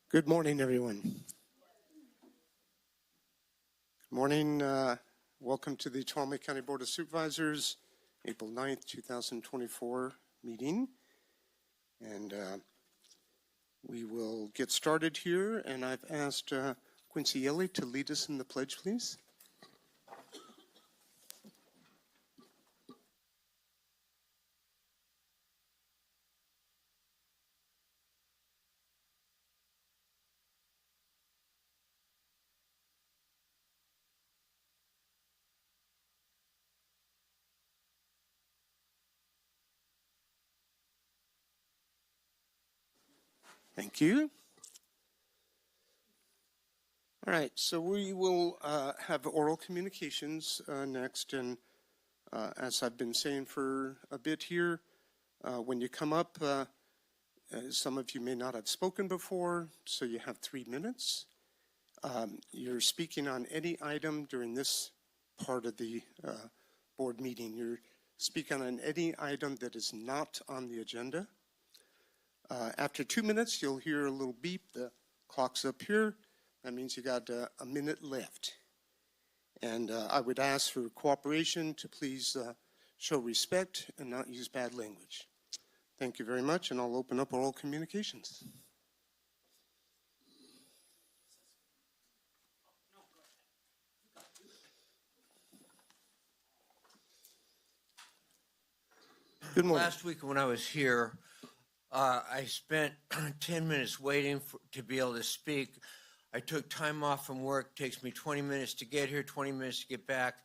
Good morning, everyone. Good morning. Welcome to the Tuolumne County Board of Supervisors, April 9th, 2024 meeting. And we will get started here. And I've asked Quincy Yelly to lead us in the pledge, please. Thank you. All right, so we will have oral communications next. And as I've been saying for a bit here, when you come up, some of you may not have spoken before, so you have 3 minutes. You're speaking on any item during this part of the board meeting. You're speaking on any item that is not on the agenda. After 2 minutes, you'll hear a little beep. The clock's up here. That means you got a minute left. And I would ask for cooperation to please show respect and not use bad language. Thank you very much, and I'll open up oral communications. Good morning. Last week when I was here, I spent 10 minutes waiting to be able to speak. I took time off from work. It takes me 20 minutes to get here, 20 minutes to get back,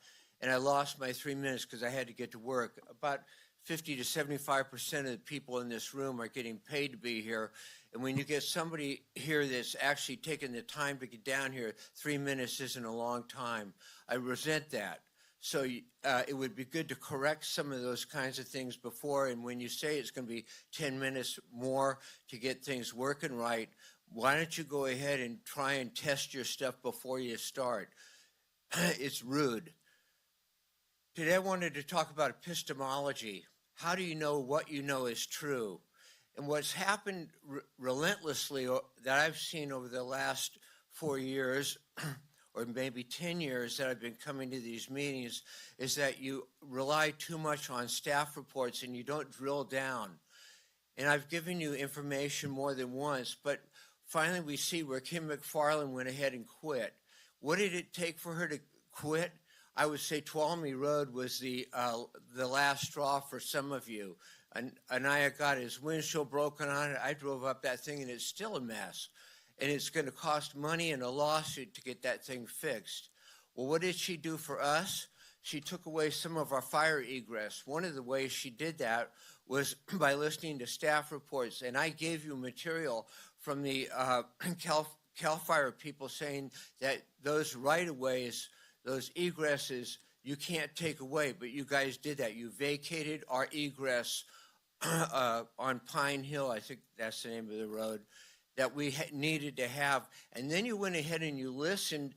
and I lost my 3 minutes because I had to get to work. About 50 to 75% of the people in this room are getting paid to be here, and when you get somebody here that's actually taking the time to get down here, 3 minutes isn't a long time. I resent that. So it would be good to correct some of those kinds of things before, and when you say it's going to be 10 minutes more to get things working right, why don't you go ahead and try and test your stuff before you start? It's rude. Today I wanted to talk about epistemology. How do you know what you know is true? And what's happened relentlessly that I've seen over the last 4 years or maybe 10 years that I've been coming to these meetings is that you rely too much on staff reports and you don't drill down. And I've given you information more than once, but finally we see where Kim McFarland went ahead and quit. What did it take for her to quit? I would say Tuolumne Road was the last straw for some of you. Anaya got his windshield broken on it. I drove up that thing and it's still a mess. And it's going to cost money and a lawsuit to get that thing fixed. Well, what did she do for us? She took away some of our fire egress. One of the ways she did that was by listening to staff reports. And I gave you material from the CAL FIRE people saying that those right-of-ways, those egresses, you can't take away. But you guys did that. You vacated our egress on Pine Hill. I think that's the name of the road that we needed to have. And then you went ahead and you listened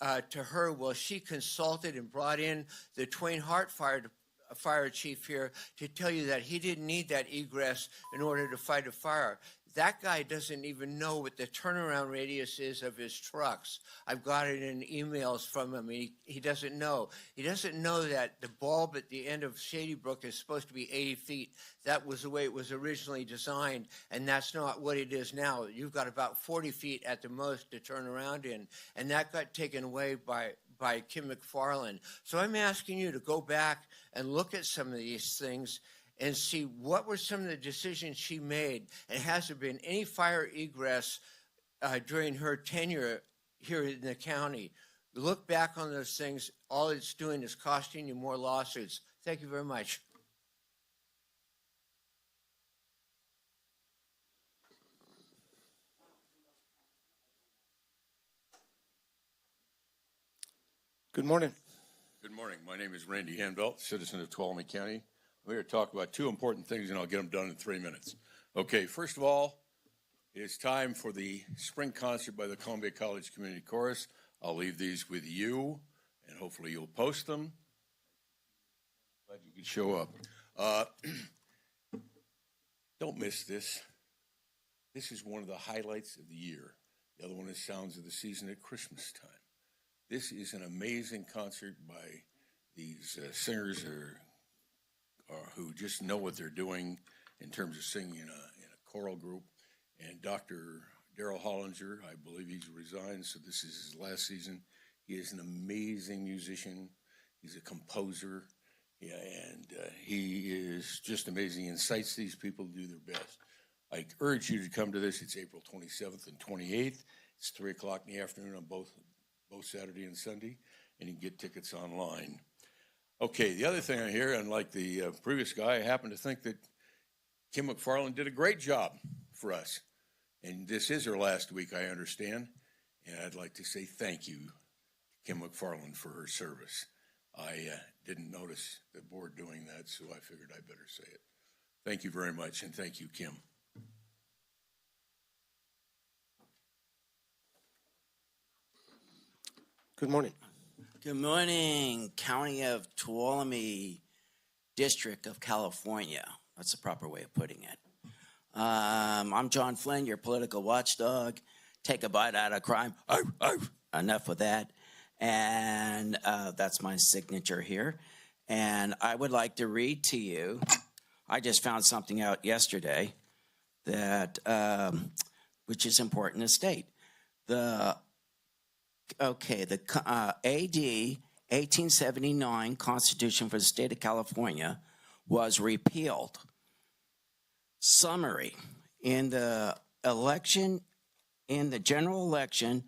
to her while she consulted and brought in the Twain Hart fire chief here to tell you that he didn't need that egress in order to fight a fire. That guy doesn't even know what the turnaround radius is of his trucks. I've got it in emails from him. He doesn't know. He doesn't know that the bulb at the end of Shady Brook is supposed to be 80 feet. That was the way it was originally designed, and that's not what it is now. You've got about 40 feet at the most to turn around in, and that got taken away by Kim McFarland. So I'm asking you to go back and look at some of these things and see what were some of the decisions she made, and has there been any fire egress during her tenure here in the county? Look back on those things. All it's doing is costing you more lawsuits. Thank you very much. Good morning. Good morning. My name is Randy Hanbelt, citizen of Tuolumne County. We're here to talk about two important things, and I'll get them done in 3 minutes. Okay, first of all, it's time for the spring concert by the Columbia College Community Chorus. I'll leave these with you, and hopefully you'll post them. Glad you could show up. Don't miss this. This is one of the highlights of the year. The other one is Sounds of the Season at Christmas Time. This is an amazing concert by these singers who just know what they're doing in terms of singing in a choral group. And Dr. Daryl Hollinger, I believe he's resigned, so this is his last season. He is an amazing musician. He's a composer, and he is just amazing. He incites these people to do their best. I urge you to come to this. It's April 27th and 28th. It's 3 o'clock in the afternoon on both Saturday and Sunday, and you can get tickets online. Okay, the other thing I hear, unlike the previous guy, I happen to think that Kim McFarland did a great job for us. And this is her last week, I understand. And I'd like to say thank you to Kim McFarland for her service. I didn't notice the board doing that, so I figured I better say it. Thank you very much, and thank you, Kim. Good morning. Good morning, County of Tuolumne, District of California. That's the proper way of putting it. I'm John Flynn, your political watchdog. Take a bite out of crime. Arf, arf. Enough with that. And that's my signature here. And I would like to read to you, I just found something out yesterday that, which is important to state. The AD 1879 Constitution for the state of California was repealed. Summary: in the general election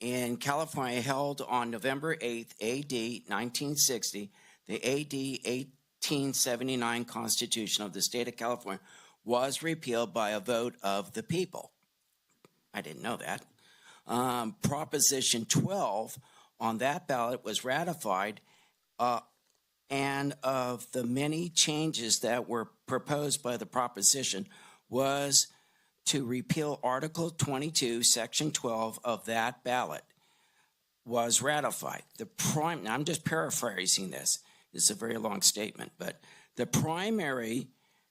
in California held on November 8th, AD 1960, the AD 1879 Constitution of the state of California was repealed by a vote of the people. I didn't know that. Proposition 12 on that ballot was ratified, and of the many changes that were proposed by the proposition was to repeal Article 22, Section 12 of that ballot was ratified. I'm just paraphrasing this. It's a very long statement, but the primary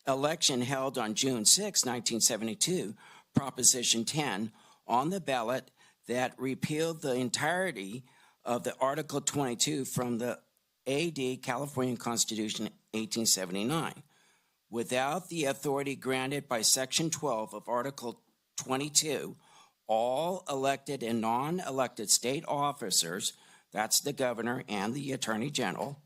election held on June 6, 1972, Proposition 10 on the ballot that repealed the entirety of the Article 22 from the AD California Constitution 1879. Without the authority granted by Section 12 of Article 22, all elected and non-elected state officers, that's the governor and the attorney general,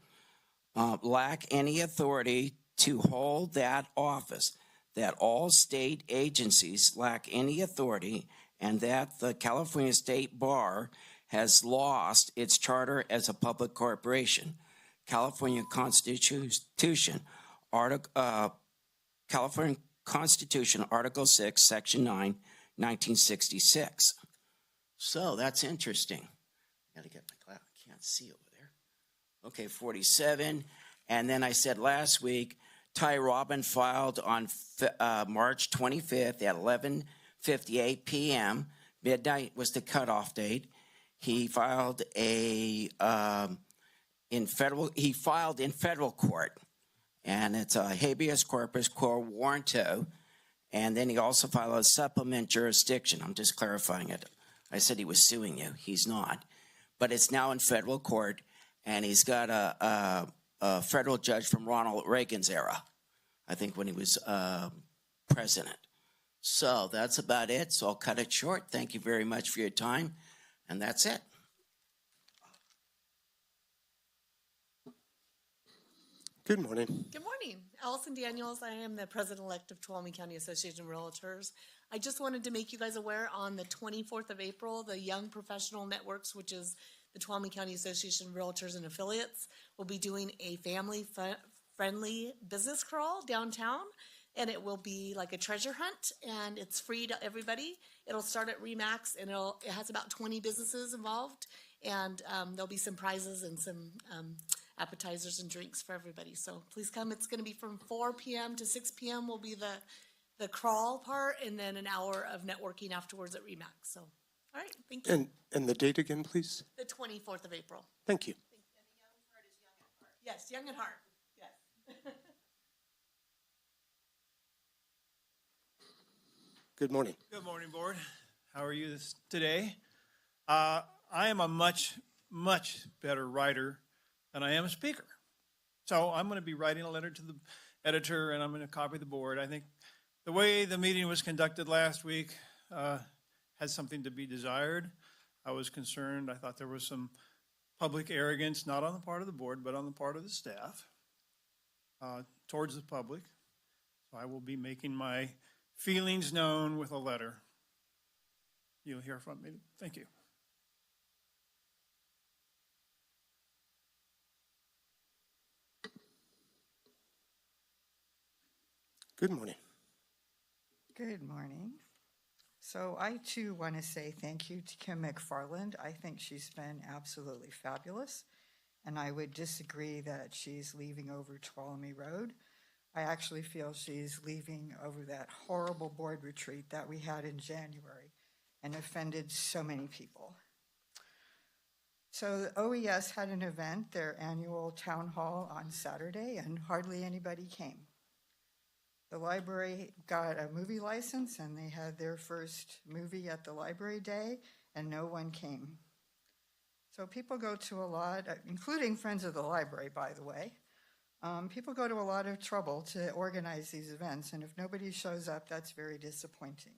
lack any authority to hold that office, that all state agencies lack any authority, and that the California State Bar has lost its charter as a public corporation. California Constitution, California Constitution, Article 6, Section 9, 1966. So that's interesting. I gotta get my glass. I can't see over there. Okay, 47. And then I said last week, Ty Robin filed on March 25th at 11:58 p.m. Midnight was the cutoff date. He filed in federal court, and it's a habeas corpus quo warranto. And then he also filed a supplement jurisdiction. I'm just clarifying it. I said he was suing you. He's not, but it's now in federal court, and he's got a federal judge from Ronald Reagan's era, I think, when he was president. So that's about it. So I'll cut it short. Thank you very much for your time. And that's it. Good morning. Good morning. Allison Daniels. I am the president-elect of Tuolumne County Association of Realtors. I just wanted to make you guys aware on the 24th of April, the Young Professional Networks, which is the Tuolumne County Association of Realtors and Affiliates, will be doing a family-friendly business crawl downtown. And it will be like a treasure hunt, and it's free to everybody. It'll start at RE/MAX, and it has about 20 businesses involved, and there'll be some prizes and some appetizers and drinks for everybody. So please come. It's going to be from 4 p.m. to 6 p.m. will be the crawl part, and then an hour of networking afterwards at RE/MAX. So, all right, thank you. And the date again, please? The 24th of April. Thank you. And the young part is young at heart. Yes, young at heart. Yes. Good morning. Good morning, Board. How are you today? I am a much better writer than I am a speaker. So I'm going to be writing a letter to the editor, and I'm going to copy the board. I think the way the meeting was conducted last week has something to be desired. I was concerned. I thought there was some public arrogance, not on the part of the board, but on the part of the staff towards the public. So I will be making my feelings known with a letter. You'll hear from me. Thank you. Good morning. Good morning. So I too want to say thank you to Kim McFarland. I think she's been absolutely fabulous, and I would disagree that she's leaving over Tuolumne Road. I actually feel she's leaving over that horrible board retreat that we had in January and offended so many people. So the OES had an event, their annual town hall on Saturday, and hardly anybody came. The library got a movie license, and they had their first movie at the library day, and no one came. So people go to a lot, including Friends of the Library, by the way. People go to a lot of trouble to organize these events, and if nobody shows up, that's very disappointing.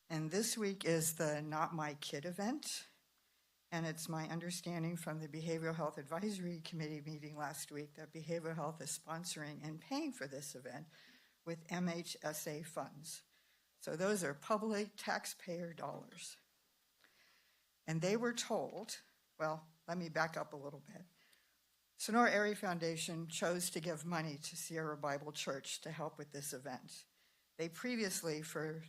And this week is the Not My Kid event, and it's my understanding from the Behavioral Health Advisory Committee meeting last week that Behavioral Health is sponsoring and paying for this event with MHSA funds. So those are public taxpayer dollars. And they were told, well, let me back up a little bit. Sonora Area Foundation chose to give money to Sierra Bible Church to help with this event. They previously, for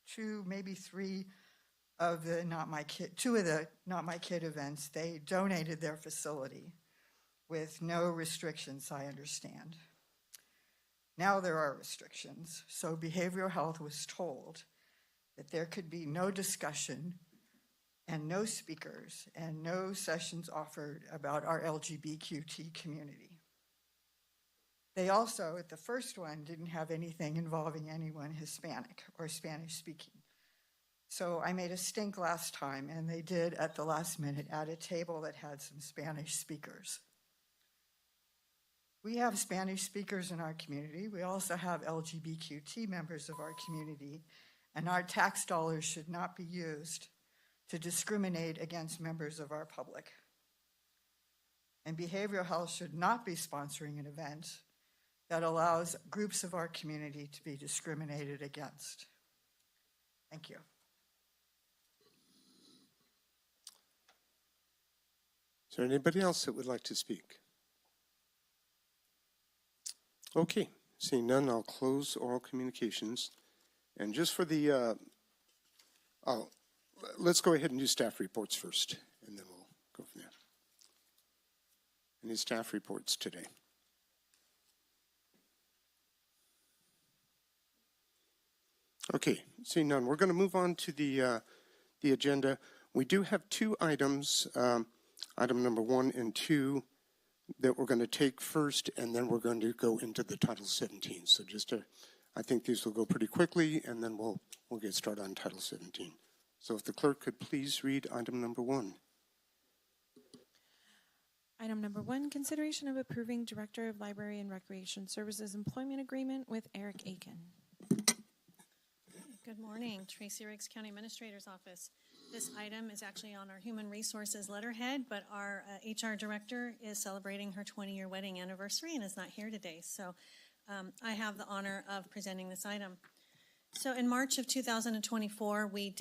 two, maybe three of the two of the Not My Kid events, they donated their facility with no restrictions, I understand. Now there are restrictions, so behavioral health was told that there could be no discussion and no speakers and no sessions offered about our LGBTQ community. They also, at the first one, didn't have anything involving anyone Hispanic or Spanish speaking. So I made a stink last time, and they did at the last minute add a table that had some Spanish speakers. We have Spanish speakers in our community. We also have LGBTQ members of our community, and our tax dollars should not be used to discriminate against members of our public. And behavioral health should not be sponsoring an event that allows groups of our community to be discriminated against. Thank you. Is there anybody else that would like to speak? Okay, seeing none, I'll close oral communications. And just for the, let's go ahead and do staff reports first, and then we'll go from there. Any staff reports today? Okay, seeing none, we're going to move on to the agenda. We do have two items, item number 1 and 2, that we're going to take first, and then we're going to go into the Title 17. So I think these will go pretty quickly, and then we'll get started on Title 17. So if the clerk could please read item number 1. Item number 1, consideration of approving Director of Library and Recreation Services employment agreement with Eric Aiken. Good morning, Tracy Riggs, County Administrator's Office. This item is actually on our Human Resources letterhead, but our HR Director is celebrating her 20-year wedding anniversary and is not here today. So I have the honor of presenting this item. So in March of 2024, we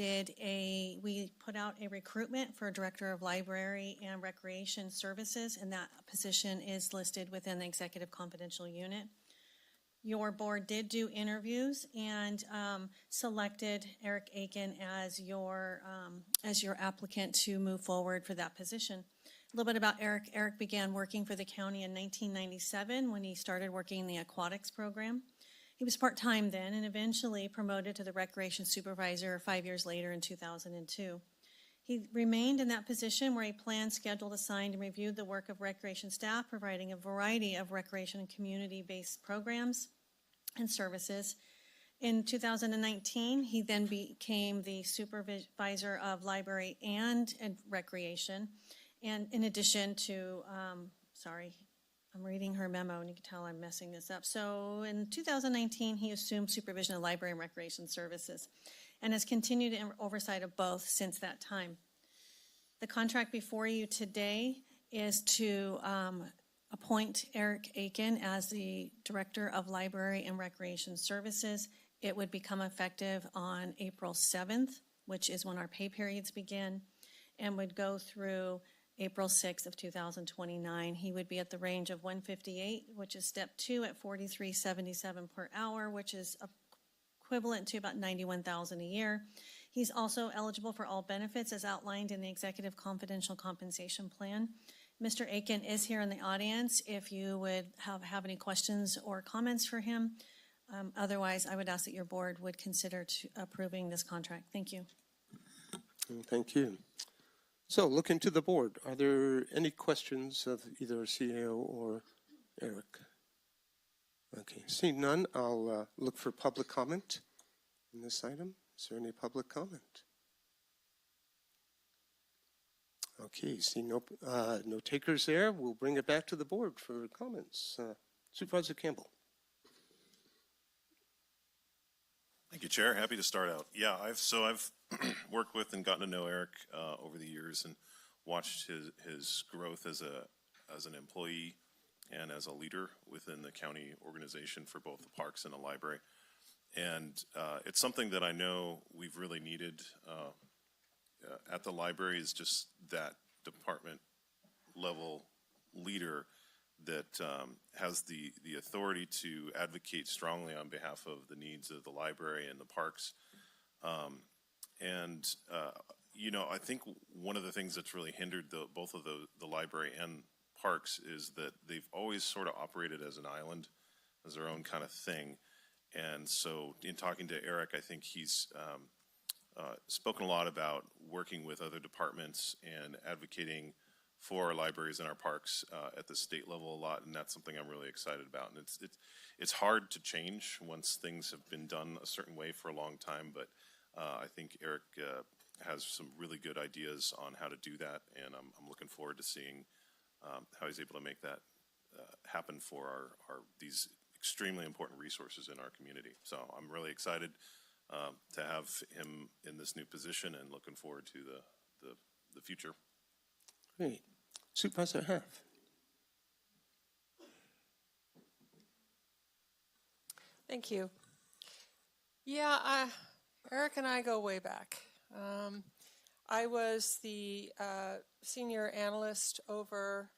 put out a recruitment for Director of Library and Recreation Services, and that position is listed within the Executive Confidential Unit. Your board did do interviews and selected Eric Aiken as your applicant to move forward for that position. A little bit about Eric. Eric began working for the county in 1997 when he started working in the aquatics program. He was part-time then and eventually promoted to the recreation supervisor 5 years later in 2002. He remained in that position where he planned, scheduled, assigned, and reviewed the work of recreation staff, providing a variety of recreation and community-based programs and services. In 2019, he then became the supervisor of library and recreation. And in addition to, sorry, I'm reading her memo and you can tell I'm messing this up. So in 2019, he assumed supervision of library and recreation services and has continued in oversight of both since that time. The contract before you today is to appoint Eric Aiken as the Director of Library and Recreation Services. It would become effective on April 7th, which is when our pay periods begin, and would go through April 6th of 2029. He would be at the range of 158, which is step 2 at 43.77 per hour, which is equivalent to about $91,000 a year. He's also eligible for all benefits as outlined in the Executive Confidential Compensation Plan. Mr. Aiken is here in the audience if you would have any questions or comments for him. Otherwise, I would ask that your board would consider approving this contract. Thank you. Thank you. So, looking to the board, are there any questions of either CAO or Eric? Okay, seeing none, I'll look for public comment in this item. Is there any public comment? Okay, seeing no takers there, we'll bring it back to the board for comments. Supervisor Campbell. Thank you, Chair. Happy to start out. Yeah, I've worked with and gotten to know Eric over the years and watched his growth as an employee and as a leader within the county organization for both the parks and the library. And it's something that I know we've really needed at the library, is just that department level leader that has the authority to advocate strongly on behalf of the needs of the library and the parks. You know, I think one of the things that's really hindered both of the library and parks is that they've always sort of operated as an island, as their own kind of thing. And so in talking to Eric, I think he's spoken a lot about working with other departments and advocating for our libraries and our parks at the state level a lot, and that's something I'm really excited about. And it's hard to change once things have been done a certain way for a long time, but I think Eric has some really good ideas on how to do that, and I'm looking forward to seeing how he's able to make that happen for these extremely important resources in our community. So I'm really excited to have him in this new position and looking forward to the future. Great. Supervisor Half. Thank you. Yeah, Eric and I go way back. I was the senior analyst over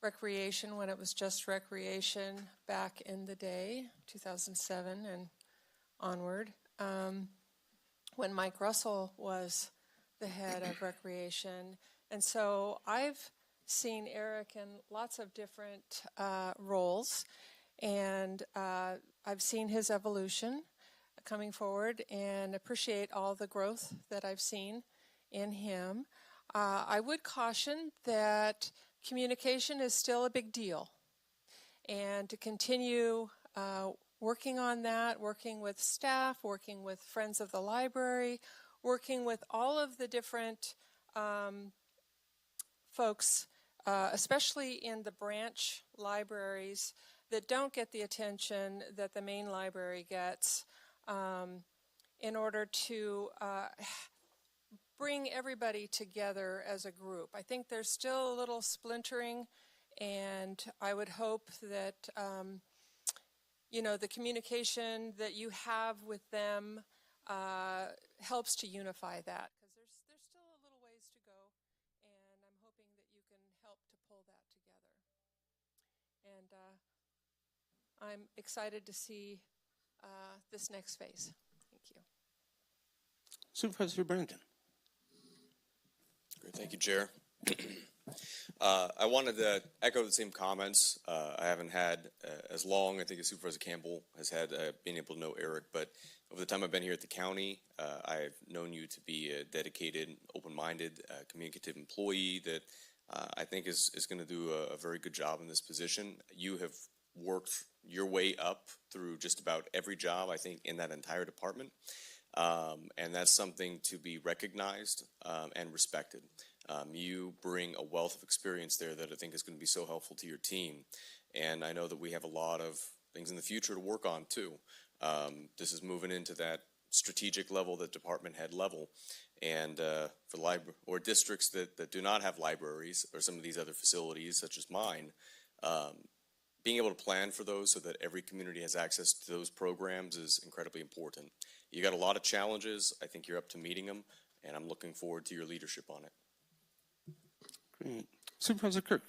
recreation when it was just recreation back in the day, 2007 and onward, when Mike Russell was the head of recreation. And so I've seen Eric in lots of different roles, and I've seen his evolution coming forward and appreciate all the growth that I've seen in him. I would caution that communication is still a big deal, and to continue working on that, working with staff, working with friends of the library, working with all of the different folks, especially in the branch libraries that don't get the attention that the main library gets, in order to bring everybody together as a group. I think there's still a little splintering, and I would hope that you know, the communication that you have with them helps to unify that, because there's still a little ways to go, and I'm hoping that you can help to pull that together. And I'm excited to see this next phase. Thank you. Supervisor Brandon. Great, thank you, Chair. I wanted to echo the same comments. I haven't had as long, I think, as Supervisor Campbell has had being able to know Eric, but over the time I've been here at the county, I've known you to be a dedicated, open-minded, communicative employee that I think is going to do a very good job in this position. You have worked your way up through just about every job, I think, in that entire department. And that's something to be recognized and respected. You bring a wealth of experience there that I think is going to be so helpful to your team. And I know that we have a lot of things in the future to work on too. This is moving into that strategic level, the department head level. And for districts that do not have libraries or some of these other facilities such as mine, being able to plan for those so that every community has access to those programs is incredibly important. You got a lot of challenges. I think you're up to meeting them, and I'm looking forward to your leadership on it. Great. Supervisor Kirk.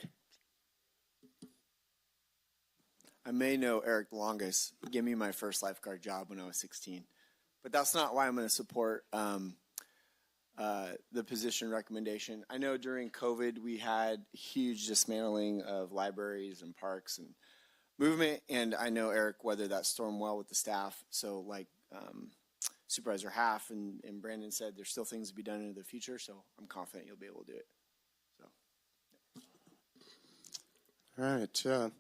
I may know Eric the longest. He gave me my first lifeguard job when I was 16. But that's not why I'm going to support the position recommendation. I know during COVID we had huge dismantling of libraries and parks and movement, and I know Eric weathered that storm well with the staff. So like Supervisor Half and Brandon said, there's still things to be done into the future, so I'm confident you'll be able to do it. So. All right.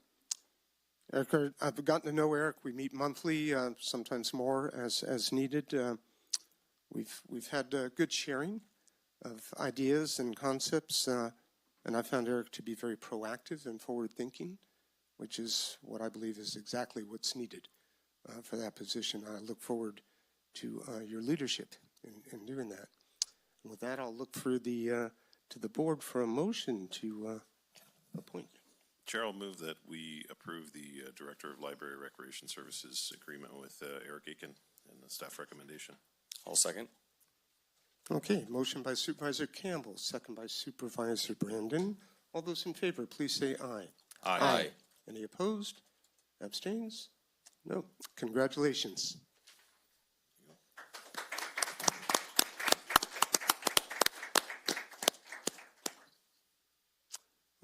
Eric, I've gotten to know Eric. We meet monthly, sometimes more as needed. We've had good sharing of ideas and concepts, and I found Eric to be very proactive and forward-thinking, which is what I believe is exactly what's needed for that position. I look forward to your leadership in doing that. And with that, I'll look for to the board for a motion to appoint. Chair, I'll move that we approve the Director of Library Recreation Services agreement with Eric Aiken and the staff recommendation. I'll second. Okay, motion by Supervisor Campbell, second by Supervisor Brandon. All those in favor, please say aye. Aye. Aye. Any opposed? Abstains? No. Congratulations.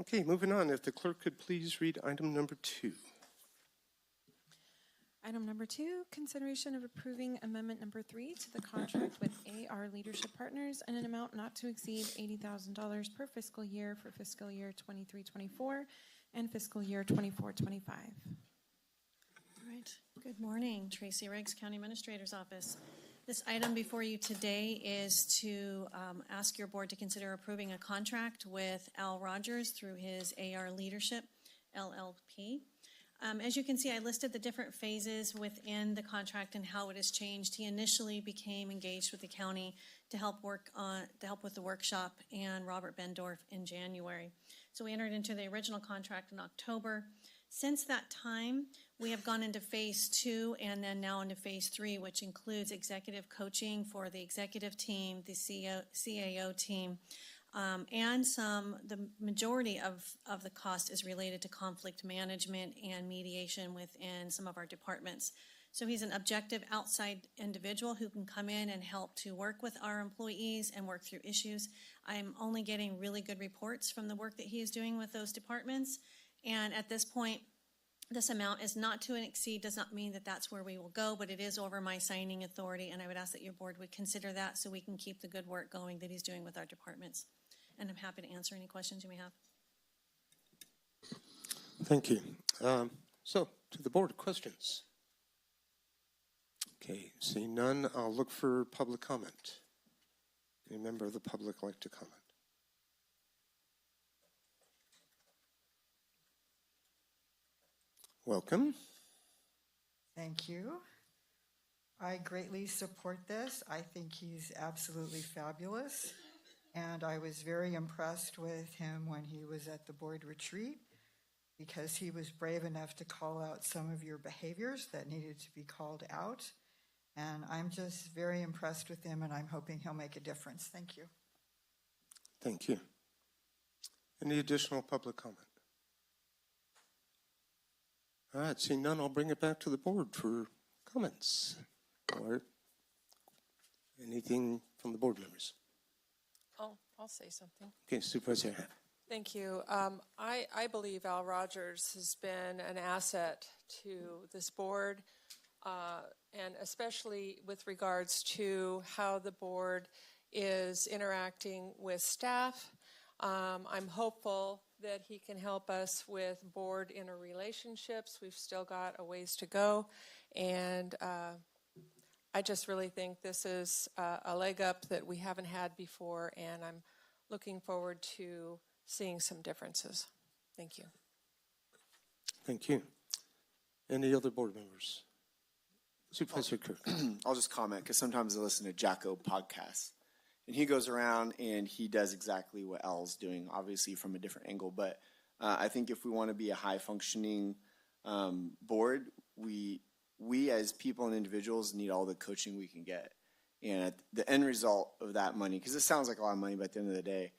Okay, moving on. If the clerk could please read item number 2. Item number 2, consideration of approving amendment number 3 to the contract with AR Leadership Partners in an amount not to exceed $80,000 per fiscal year for fiscal year 23-24 and fiscal year 24-25. All right. Good morning. Tracy Riggs, County Administrator's Office. This item before you today is to ask your board to consider approving a contract with Al Rogers through his AR Leadership, LLP. As you can see, I listed the different phases within the contract and how it has changed. He initially became engaged with the county to help with the workshop and Robert Bendorf in January. So we entered into the original contract in October. Since that time, we have gone into phase 2 and then now into phase 3, which includes executive coaching for the executive team, the CAO team, and the majority of the cost is related to conflict management and mediation within some of our departments. So he's an objective outside individual who can come in and help to work with our employees and work through issues. I'm only getting really good reports from the work that he is doing with those departments. And at this point, this amount is not to exceed, does not mean that that's where we will go, but it is over my signing authority, and I would ask that your board would consider that so we can keep the good work going that he's doing with our departments. And I'm happy to answer any questions you may have. Thank you. So, to the board, questions? Okay, seeing none, I'll look for public comment. Any member of the public like to comment? Welcome. Thank you. I greatly support this. I think he's absolutely fabulous. And I was very impressed with him when he was at the board retreat because he was brave enough to call out some of your behaviors that needed to be called out. And I'm just very impressed with him, and I'm hoping he'll make a difference. Thank you. Thank you. Any additional public comment? All right, seeing none, I'll bring it back to the board for comments or anything from the board members. I'll say something. Okay, Supervisor. Thank you. I believe Al Rogers has been an asset to this board, and especially with regards to how the board is interacting with staff. I'm hopeful that he can help us with board interrelationships. We've still got a ways to go, and I just really think this is a leg up that we haven't had before, and I'm looking forward to seeing some differences. Thank you. Thank you. Any other board members? Supervisor Kirk. I'll just comment because sometimes I listen to Jacko podcasts, and he goes around and he does exactly what Al's doing, obviously from a different angle. But I think if we want to be a high functioning board, we as people and individuals need all the coaching we can get. And at the end result of that money, because it sounds like a lot of money, but at the end of the day,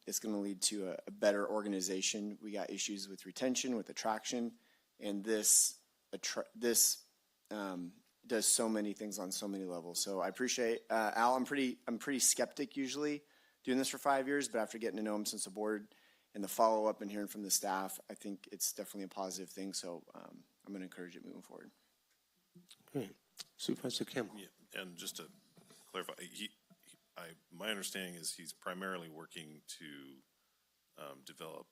it's going to lead to a better organization. We got issues with retention, with attraction, and this does so many things on so many levels. So I appreciate Al. I'm pretty skeptic usually doing this for 5 years, but after getting to know him since the board and the follow up and hearing from the staff, I think it's definitely a positive thing. So I'm going to encourage it moving forward. Great. Supervisor Campbell. Yeah, and just to clarify, my understanding is he's primarily working to develop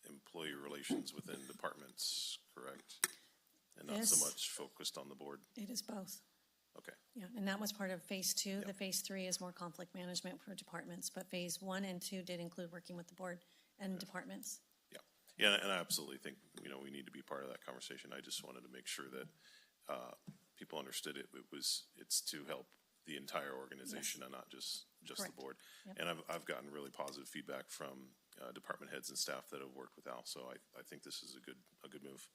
employee relations within departments, correct? And not so Yes. much focused on the board? It is both. Okay. Yeah, and that was part of phase 2. The phase 3 is more conflict management for departments, but phase 1 and 2 did include working with the board and departments. Yeah, and I absolutely think, we need to be part of that conversation. I just wanted to make sure that people understood it's to help the entire organization and not just Correct. the board. Yep. And I've gotten really positive feedback from department heads and staff that have worked with Al, so I think this is a good move.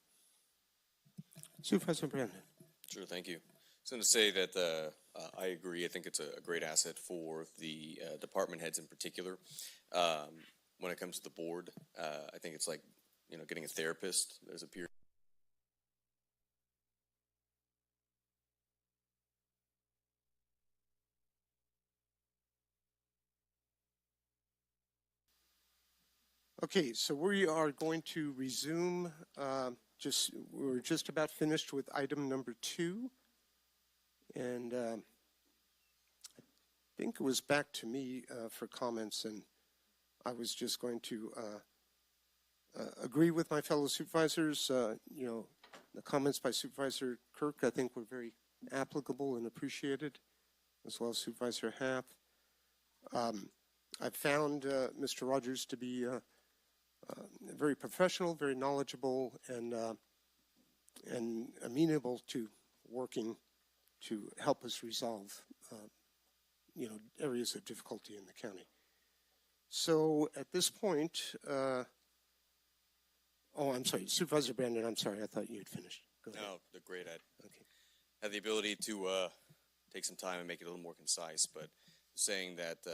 Supervisor Brandon. Sure, thank you. So to say that I agree. I think it's a great asset for the department heads in particular. When it comes to the board, I think it's like, getting a therapist. There's a period. Okay, so we are going to resume. We're just about finished with item number 2. And I think it was back to me for comments, and I was just going to agree with my fellow supervisors. The comments by Supervisor Kirk, I think, were very applicable and appreciated, as well as Supervisor Happ. I've found Mr. Rogers to be very professional, very knowledgeable, and amenable to working to help us resolve, areas of difficulty in the county. So at this point, I'm sorry, Supervisor Brandon, I'm sorry, I thought you had finished. Go ahead. No, they're great. I Okay. had the ability to take some time and make it a little more concise, but saying that,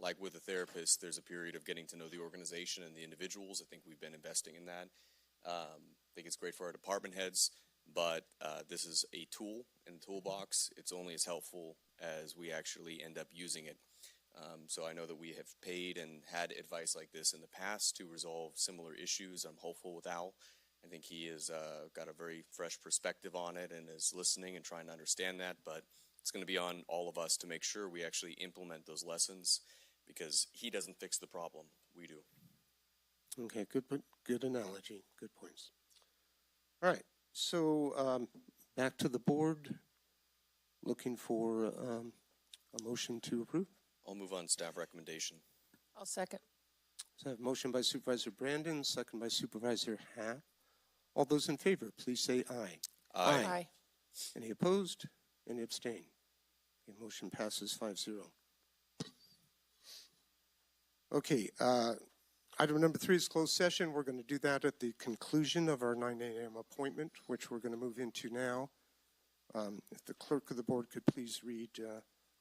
like with a therapist, there's a period of getting to know the organization and the individuals. I think we've been investing in that. I think it's great for our department heads, but this is a tool in the toolbox. It's only as helpful as we actually end up using it. So I know that we have paid and had advice like this in the past to resolve similar issues. I'm hopeful with Al. I think he has got a very fresh perspective on it and is listening and trying to understand that, but it's going to be on all of us to make sure we actually implement those lessons, because he doesn't fix the problem, we do. Okay, good analogy, good points. All right, so back to the board, looking for a motion to approve. I'll move on staff recommendation. I'll second. So I have a motion by Supervisor Brandon, second by Supervisor Happ. All those in favor, please say aye. Aye. Any opposed? Any abstain? The motion passes 5-0. Okay, item number 3 is closed session. We're going to do that at the conclusion of our 9 a.m. appointment, which we're going to move into now. If the clerk of the board could please read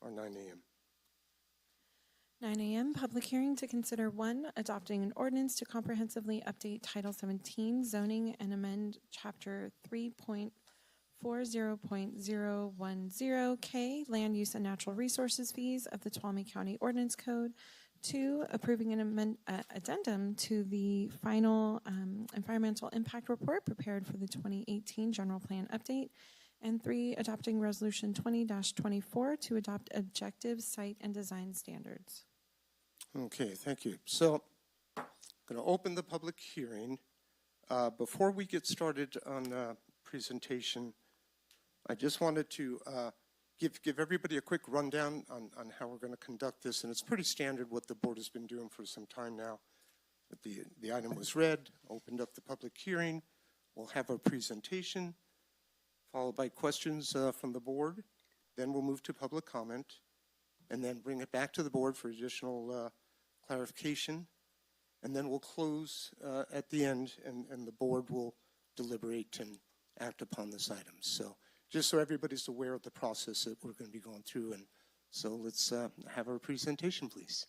our 9 a.m. 9 a.m. Public hearing to consider 1, adopting an ordinance to comprehensively update Title 17 zoning and amend Chapter 3.40.010K Land Use and Natural Resources Fees of the Tuolumne County Ordinance Code. 2, approving an addendum to the final environmental impact report prepared for the 2018 General Plan Update. And 3, adopting Resolution 20-24 to adopt objective site and design standards. Okay, thank you. So going to open the public hearing. Before we get started on the presentation, I just wanted to give everybody a quick rundown on how we're going to conduct this, and it's pretty standard what the board has been doing for some time now. The item was read, opened up the public hearing, we'll have a presentation, followed by questions from the board, then we'll move to public comment, and then bring it back to the board for additional clarification, and then we'll close at the end, and the board will deliberate and act upon this item. So just so everybody's aware of the process that we're going to be going through. And so let's have our presentation, please.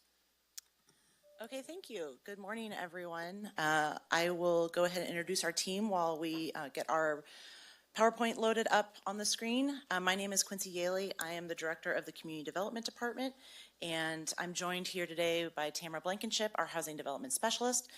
Okay, thank you. Good morning, everyone. I will go ahead and introduce our team while we get our PowerPoint loaded up on the screen. My name is Quincy Yaley. I am the Director of the Community Development Department, and I'm joined here today by Tamara Blankenship, our Housing Development Specialist.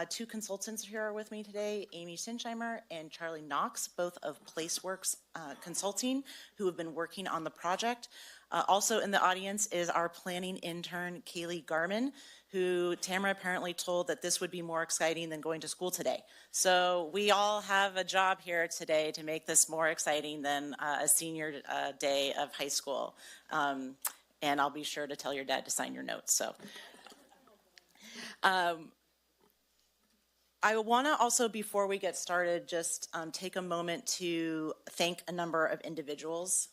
Two consultants here are with me today, Amy Sinsheimer and Charlie Knox, both of PlaceWorks Consulting, who have been working on the project. Also in the audience is our planning intern, Kaylee Garman, who Tamara apparently told that this would be more exciting than going to school today. So we all have a job here today to make this more exciting than a senior day of high school. And I'll be sure to tell your dad to sign your notes. So. I want to also, before we get started, just take a moment to thank a number of individuals.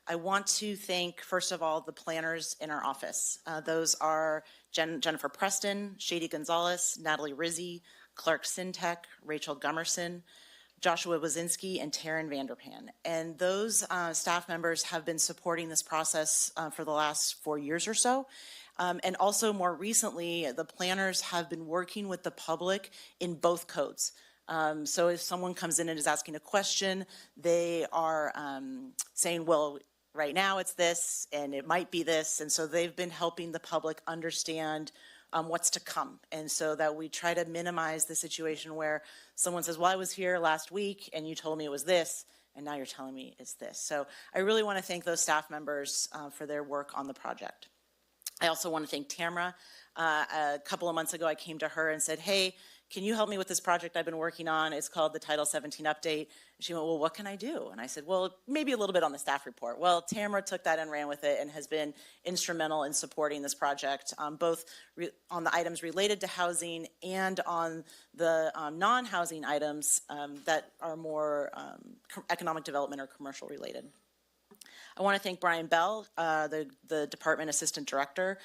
I want to thank, first of all, the planners in our office. Those are Jennifer Preston, Shady Gonzalez, Natalie Rizzi, Clark Sintek, Rachel Gummerson, Joshua Wazinski, and Taryn Vanderpan. And those staff members have been supporting this process for the last 4 years or so. And also more recently, the planners have been working with the public in both codes. So if someone comes in and is asking a question, they are saying, well, right now it's this and it might be this. And so they've been helping the public understand what's to come. And so that we try to minimize the situation where someone says, well, I was here last week and you told me it was this, and now you're telling me it's this. So I really want to thank those staff members for their work on the project. I also want to thank Tamara. A couple of months ago, I came to her and said, hey, can you help me with this project I've been working on? It's called the Title 17 Update. And she went, well, what can I do? And I said, well, maybe a little bit on the staff report. Well, Tamara took that and ran with it and has been instrumental in supporting this project, both on the items related to housing and on the non-housing items that are more economic development or commercial related. I want to thank Brian Bell, the Department Assistant Director.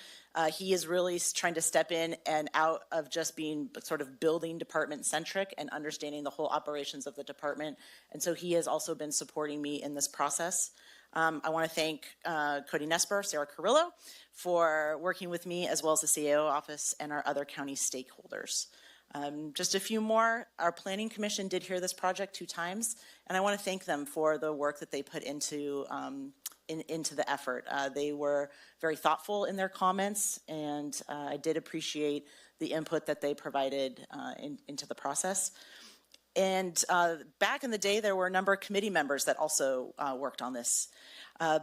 He is really trying to step in and out of just being sort of building department centric and understanding the whole operations of the department. And so he has also been supporting me in this process. I want to thank Cody Nesper, Sarah Carrillo, for working with me, as well as the CAO office and our other county stakeholders. Just a few more. Our Planning Commission did hear this project 2 times, and I want to thank them for the work that they put into the effort. They were very thoughtful in their comments, and I did appreciate the input that they provided into the process. And back in the day, there were a number of committee members that also worked on this.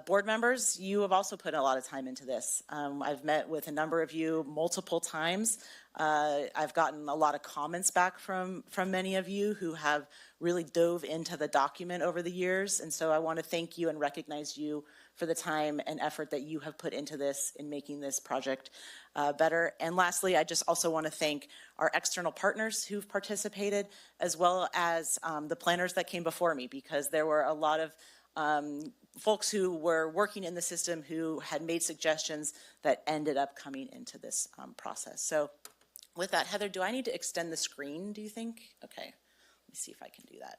Board members, you have also put a lot of time into this. I've met with a number of you multiple times. I've gotten a lot of comments back from many of you who have really dove into the document over the years. And so I want to thank you and recognize you for the time and effort that you have put into this in making this project better. And lastly, I just also want to thank our external partners who've participated, as well as the planners that came before me, because there were a lot of folks who were working in the system who had made suggestions that ended up coming into this process. So with that, Heather, do I need to extend the screen, do you think? Okay, let me see if I can do that.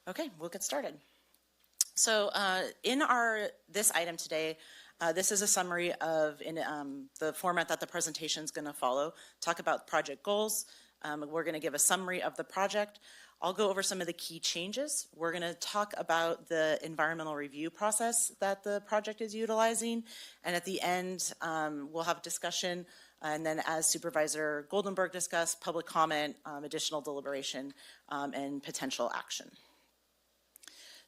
Okay, we'll get started. So in this item today, this is a summary of the format that the presentation is going to follow. Talk about project goals. We're going to give a summary of the project. I'll go over some of the key changes. We're going to talk about the environmental review process that the project is utilizing. And at the end, we'll have a discussion. And then as Supervisor Goldenberg discussed, public comment, additional deliberation, and potential action.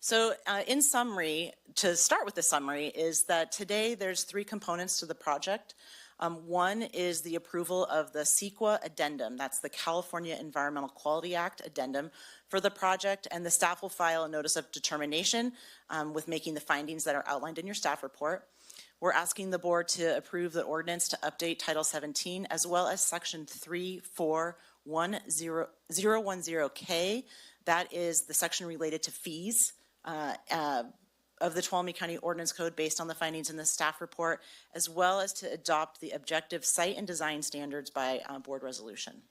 So in summary, to start with the summary, is that today there's 3 components to the project. One is the approval of the CEQA addendum. That's the California Environmental Quality Act addendum for the project, and the staff will file a notice of determination with making the findings that are outlined in your staff report. We're asking the board to approve the ordinance to update Title 17 as well as Section 3410010K. That is the section related to fees of the Tuolumne County Ordinance Code based on the findings in the staff report, as well as to adopt the objective site and design standards by board resolution.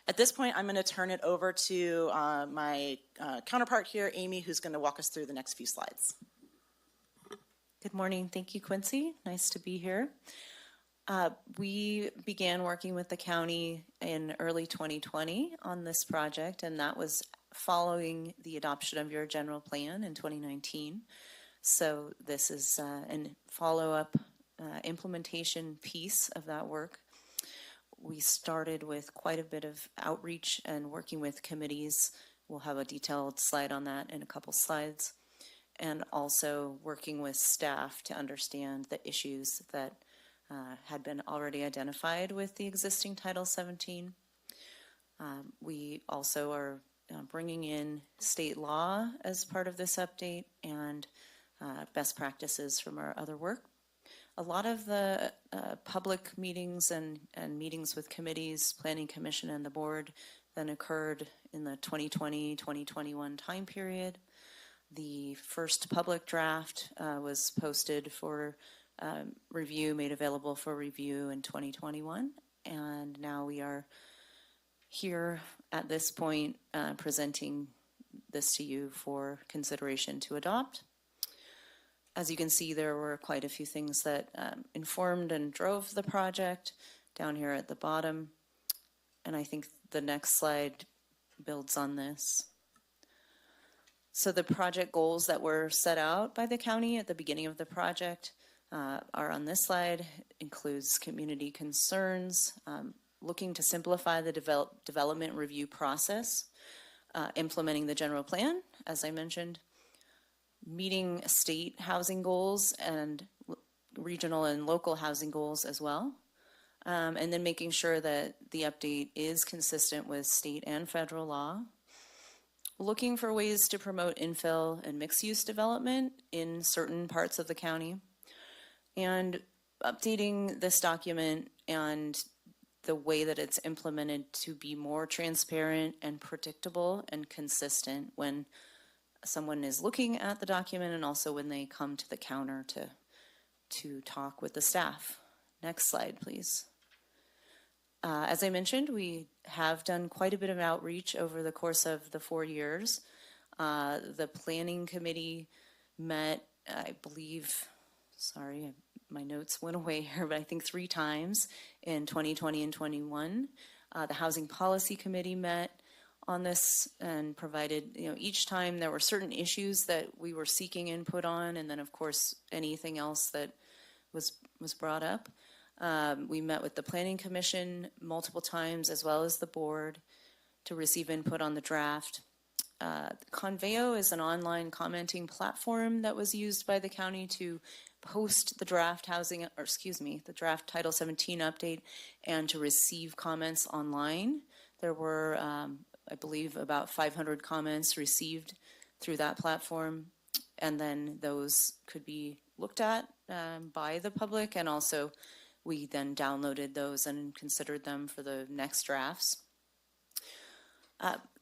At this point, I'm going to turn it over to my counterpart here, Amy, who's going to walk us through the next few slides. Good morning. Thank you, Quincy. Nice to be here. We began working with the county in early 2020 on this project, and that was following the adoption of your general plan in 2019. So this is a follow-up implementation piece of that work. We started with quite a bit of outreach and working with committees. We'll have a detailed slide on that in a couple slides. And also working with staff to understand the issues that had been already identified with the existing Title 17. We also are bringing in state law as part of this update and best practices from our other work. A lot of the public meetings and meetings with committees, Planning Commission and the board then occurred in the 2020-2021 time period. The first public draft was posted for review, made available for review in 2021, and now we are here at this point presenting this to you for consideration to adopt. As you can see, there were quite a few things that informed and drove the project down here at the bottom, and I think the next slide builds on this. So the project goals that were set out by the county at the beginning of the project are on this slide. Includes community concerns, looking to simplify the development review process, implementing the general plan, as I mentioned, meeting state housing goals and regional and local housing goals as well, and then making sure that the update is consistent with state and federal law, looking for ways to promote infill and mixed-use development in certain parts of the county, and updating this document and the way that it's implemented to be more transparent and predictable and consistent when someone is looking at the document and also when they come to the counter to talk with the staff. Next slide, please. As I mentioned, we have done quite a bit of outreach over the course of the 4 years. The planning committee met, I believe, sorry, my notes went away here, but I think 3 times in 2020 and 21. The Housing Policy Committee met on this and provided, each time there were certain issues that we were seeking input on, and then of course anything else that was brought up. We met with the Planning Commission multiple times as well as the board to receive input on the draft. Conveo is an online commenting platform that was used by the county to post the draft the draft Title 17 update and to receive comments online. There were, I believe, about 500 comments received through that platform, and then those could be looked at by the public, and also we then downloaded those and considered them for the next drafts.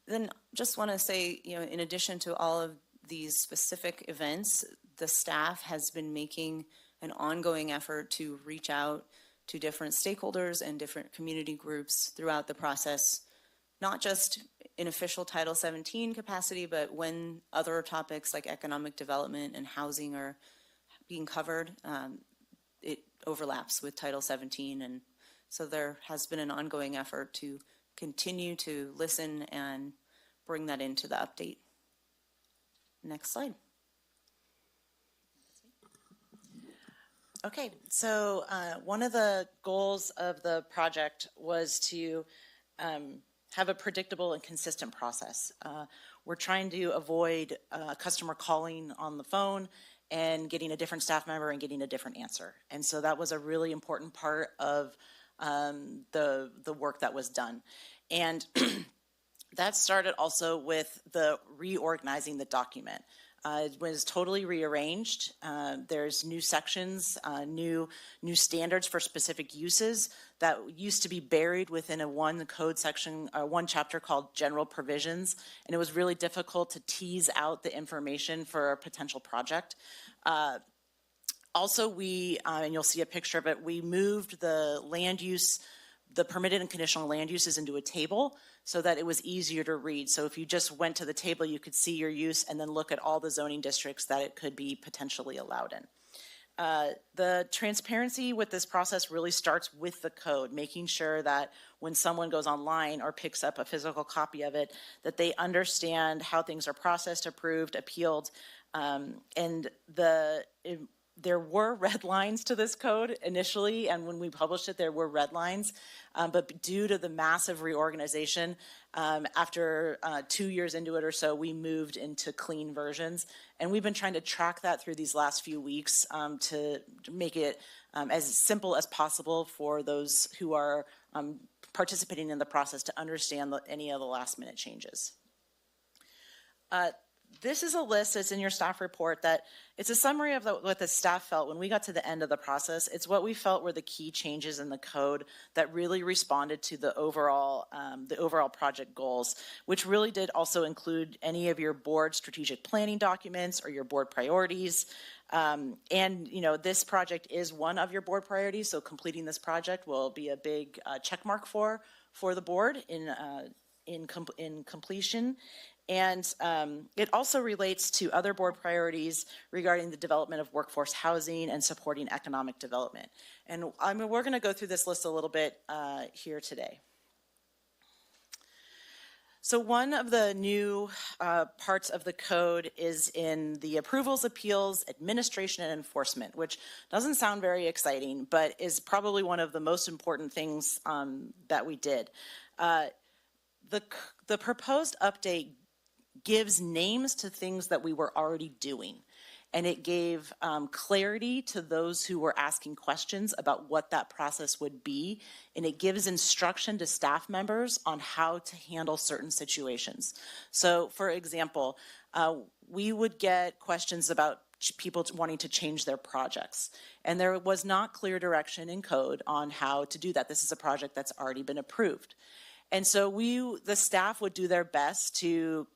Then just want to say, in addition to all of these specific events, the staff has been making an ongoing effort to reach out to different stakeholders and different community groups throughout the process, not just in official Title 17 capacity, but when other topics like economic development and housing are being covered, it overlaps with Title 17. And so there has been an ongoing effort to continue to listen and bring that into the update. Next slide. Okay, so one of the goals of the project was to have a predictable and consistent process. We're trying to avoid a customer calling on the phone and getting a different staff member and getting a different answer. And so that was a really important part of the work that was done. And that started also with the reorganizing the document. It was totally rearranged. There's new sections, new standards for specific uses that used to be buried within a one code section, one chapter called General Provisions, and it was really difficult to tease out the information for a potential project. Also, and you'll see a picture of it, we moved the land use, the permitted and conditional land uses into a table so that it was easier to read. So if you just went to the table, you could see your use and then look at all the zoning districts that it could be potentially allowed in. The transparency with this process really starts with the code, making sure that when someone goes online or picks up a physical copy of it, that they understand how things are processed, approved, appealed, and there were red lines to this code initially, and when we published it, there were red lines. But due to the massive reorganization, after 2 years into it or so, we moved into clean versions. And we've been trying to track that through these last few weeks to make it as simple as possible for those who are participating in the process to understand any of the last minute changes. This is a list that's in your staff report that it's a summary of what the staff felt when we got to the end of the process. It's what we felt were the key changes in the code that really responded to the overall project goals, which really did also include any of your board strategic planning documents or your board priorities. And this project is one of your board priorities, so completing this project will be a big check mark for the board in completion. And it also relates to other board priorities regarding the development of workforce housing and supporting economic development. And we're going to go through this list a little bit here today. So one of the new parts of the code is in the approvals, appeals, administration, and enforcement, which doesn't sound very exciting, but is probably one of the most important things that we did. The proposed update gives names to things that we were already doing. And it gave clarity to those who were asking questions about what that process would be. And it gives instruction to staff members on how to handle certain situations. So, for example, we would get questions about people wanting to change their projects. And there was not clear direction in code on how to do that. This is a project that's already been approved. And so the staff would do their best to,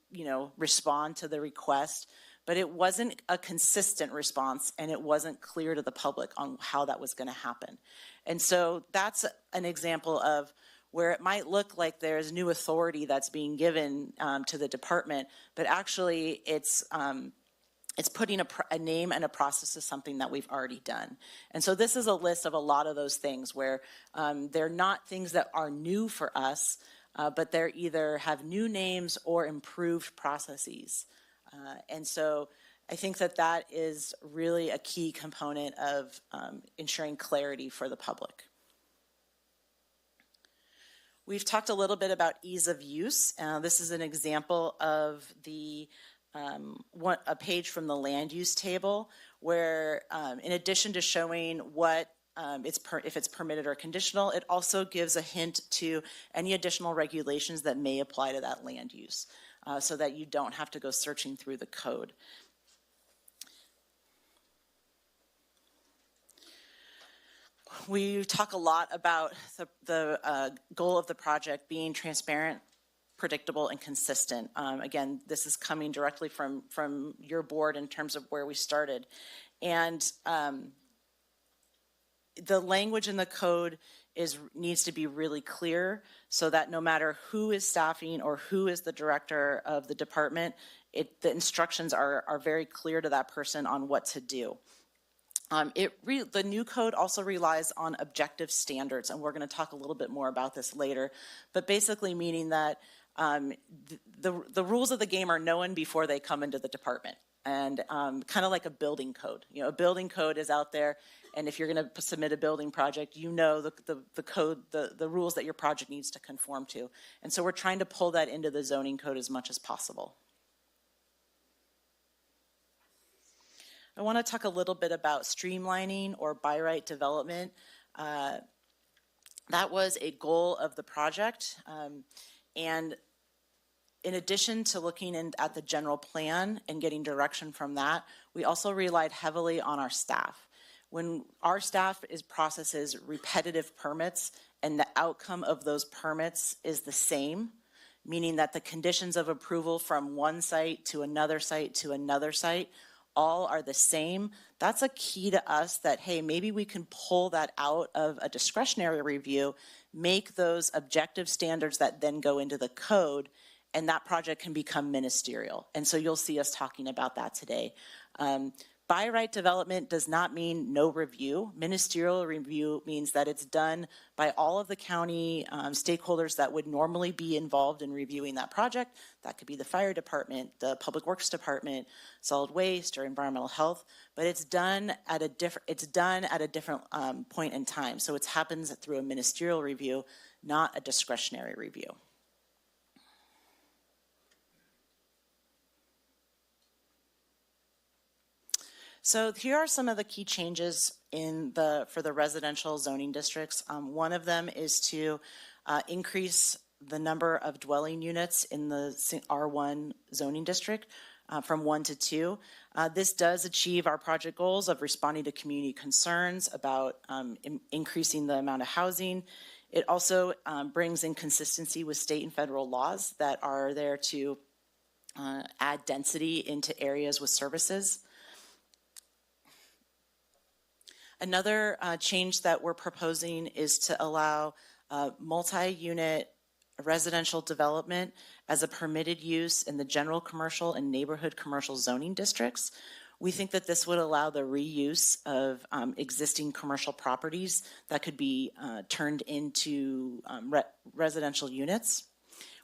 respond to the request, but it wasn't a consistent response and it wasn't clear to the public on how that was going to happen. And so that's an example of where it might look like there's new authority that's being given to the department, but actually it's putting a name and a process to something that we've already done. And so this is a list of a lot of those things where they're not things that are new for us, but they're either have new names or improved processes. And so I think that is really a key component of ensuring clarity for the public. We've talked a little bit about ease of use. This is an example of a page from the land use table where in addition to showing what if it's permitted or conditional, it also gives a hint to any additional regulations that may apply to that land use so that you don't have to go searching through the code. We talk a lot about the goal of the project being transparent, predictable, and consistent. Again, this is coming directly from your board in terms of where we started. And the language in the code needs to be really clear so that no matter who is staffing or who is the director of the department, the instructions are very clear to that person on what to do. The new code also relies on objective standards, and we're going to talk a little bit more about this later, but basically meaning that the rules of the game are known before they come into the department. And kind of like a building code. You know, a building code is out there, and if you're going to submit a building project, you know the code, the rules that your project needs to conform to. And so we're trying to pull that into the zoning code as much as possible. I want to talk a little bit about streamlining or by right development. That was a goal of the project, and in addition to looking at the general plan and getting direction from that, we also relied heavily on our staff. When our staff processes repetitive permits and the outcome of those permits is the same, meaning that the conditions of approval from one site to another site to another site all are the same, that's a key to us that, hey, maybe we can pull that out of a discretionary review, make those objective standards that then go into the code, and that project can become ministerial. And so you'll see us talking about that today. By right development does not mean no review. Ministerial review means that it's done by all of the county stakeholders that would normally be involved in reviewing that project. That could be the fire department, the public works department, solid waste, or environmental health. But it's done at a different point in time. So it happens through a ministerial review, not a discretionary review. So here are some of the key changes for the residential zoning districts. One of them is to increase the number of dwelling units in the R1 zoning district from 1 to 2. This does achieve our project goals of responding to community concerns about increasing the amount of housing. It also brings in consistency with state and federal laws that are there to add density into areas with services. Another change that we're proposing is to allow multi-unit residential development as a permitted use in the general commercial and neighborhood commercial zoning districts. We think that this would allow the reuse of existing commercial properties that could be turned into residential units.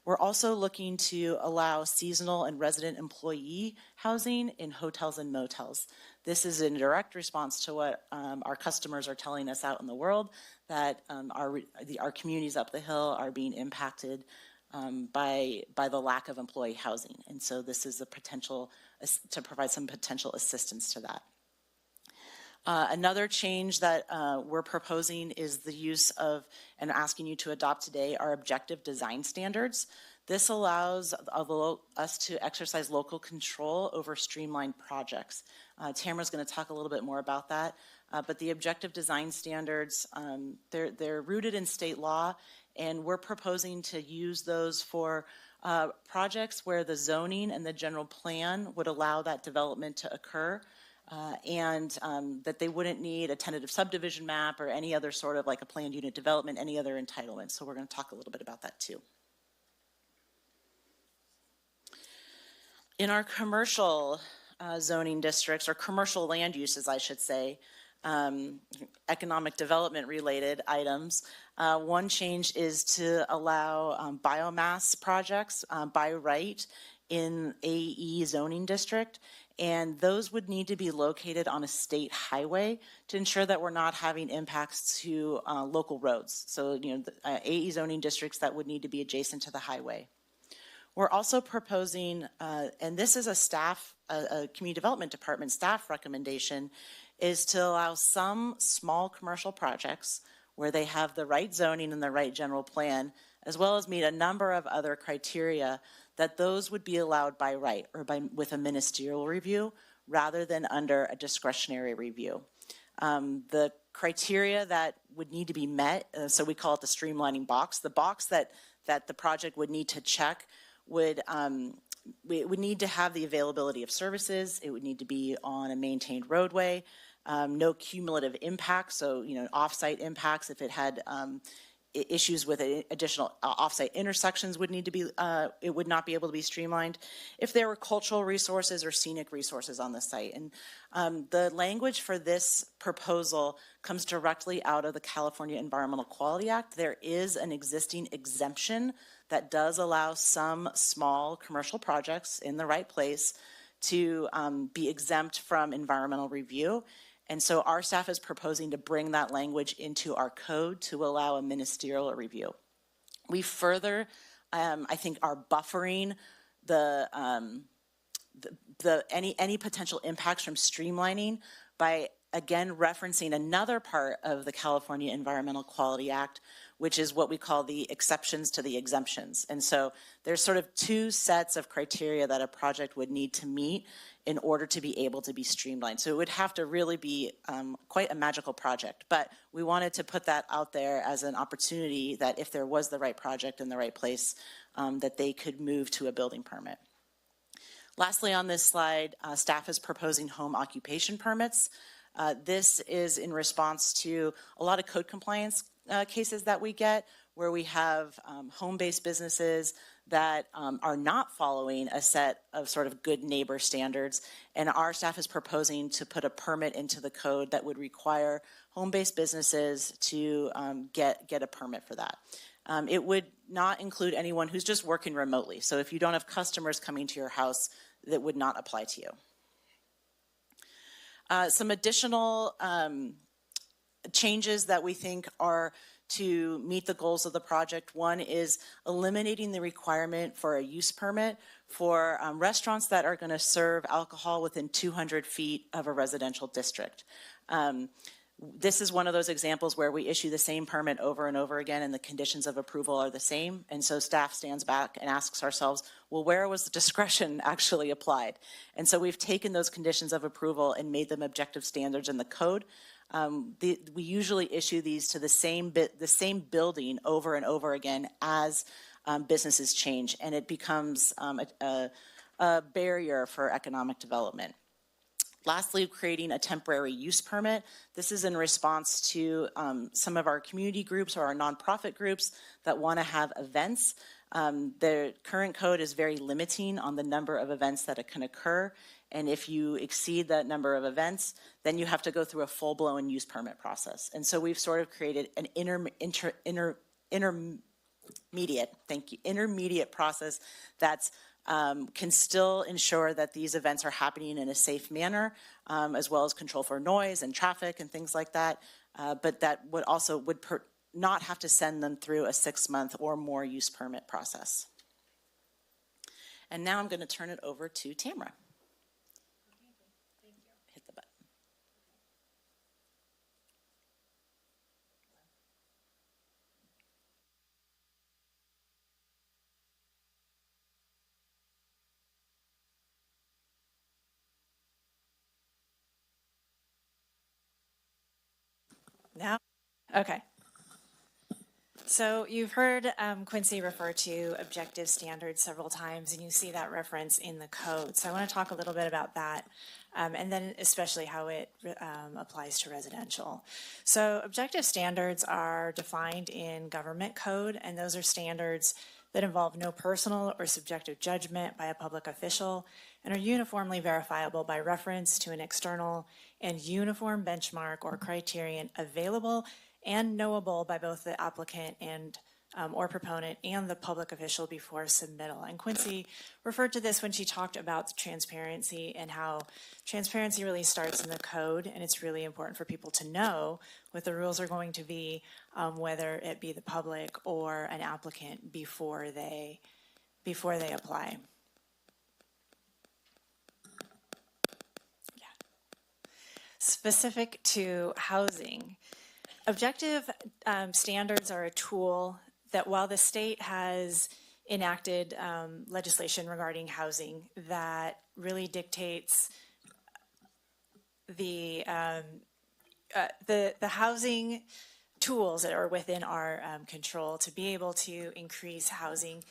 We're also looking to allow seasonal and resident employee housing in hotels and motels. This is in direct response to what our customers are telling us out in the world, that our communities up the hill are being impacted by the lack of employee housing. And so this is a potential to provide some potential assistance to that. Another change that we're proposing is the use of, and asking you to adopt today, our objective design standards. This allows us to exercise local control over streamlined projects. Tamara's going to talk a little bit more about that, but the objective design standards, they're rooted in state law, and we're proposing to use those for projects where the zoning and the general plan would allow that development to occur. And that they wouldn't need a tentative subdivision map or any other sort of like a planned unit development, any other entitlement. So we're going to talk a little bit about that too. In our commercial zoning districts, or commercial land uses, I should say, economic development related items, one change is to allow biomass projects by right in AE zoning district. And those would need to be located on a state highway to ensure that we're not having impacts to local roads. So, AE zoning districts that would need to be adjacent to the highway. We're also proposing, and this is a community development department staff recommendation, is to allow some small commercial projects where they have the right zoning and the right general plan, as well as meet a number of other criteria, that those would be allowed by right or with a ministerial review rather than under a discretionary review. The criteria that would need to be met, so we call it the streamlining box, the box that the project would need to check would need to have the availability of services. It would need to be on a maintained roadway. no cumulative impacts, so, off-site impacts if it had issues with additional off-site intersections would need to be, it would not be able to be streamlined. If there were cultural resources or scenic resources on the site. And the language for this proposal comes directly out of the California Environmental Quality Act. There is an existing exemption that does allow some small commercial projects in the right place to be exempt from environmental review. And so our staff is proposing to bring that language into our code to allow a ministerial review. We further, I think, are buffering any potential impacts from streamlining by, again, referencing another part of the California Environmental Quality Act, which is what we call the exceptions to the exemptions. And so there's sort of two sets of criteria that a project would need to meet in order to be able to be streamlined. So it would have to really be quite a magical project. But we wanted to put that out there as an opportunity that if there was the right project in the right place, that they could move to a building permit. Lastly, on this slide, staff is proposing home occupation permits. This is in response to a lot of code compliance cases that we get where we have home-based businesses that are not following a set of sort of good neighbor standards, and our staff is proposing to put a permit into the code that would require home-based businesses to get a permit for that. It would not include anyone who's just working remotely. So if you don't have customers coming to your house, that would not apply to you. Some additional changes that we think are to meet the goals of the project. One is eliminating the requirement for a use permit for restaurants that are going to serve alcohol within 200 feet of a residential district. This is one of those examples where we issue the same permit over and over again and the conditions of approval are the same. And so staff stands back and asks ourselves, well, where was the discretion actually applied? And so we've taken those conditions of approval and made them objective standards in the code. We usually issue these to the same building over and over again as businesses change, and it becomes a barrier for economic development. Lastly, creating a temporary use permit. This is in response to some of our community groups or our nonprofit groups that want to have events. The current code is very limiting on the number of events that can occur. And if you exceed that number of events, then you have to go through a full-blown use permit process. And so we've sort of created an intermediate process that's can still ensure that these events are happening in a safe manner, as well as control for noise and traffic and things like that. But that would also not have to send them through a 6-month or more use permit process. And now I'm going to turn it over to Tamara. Hit the button. Now? Okay. So you've heard Quincy refer to objective standards several times, and you see that reference in the code. So I want to talk a little bit about that, and then especially how it applies to residential. So objective standards are defined in government code, and those are standards that involve no personal or subjective judgment by a public official and are uniformly verifiable by reference to an external and uniform benchmark or criterion available and knowable by both the applicant and or proponent and the public official before submittal. And Quincy referred to this when she talked about transparency and how transparency really starts in the code, and it's really important for people to know what the rules are going to be, whether it be the public or an applicant before they apply. Yeah. Specific to housing, objective standards are a tool that while the state has enacted legislation regarding housing that really dictates the housing tools that are within our control to be able to increase housing,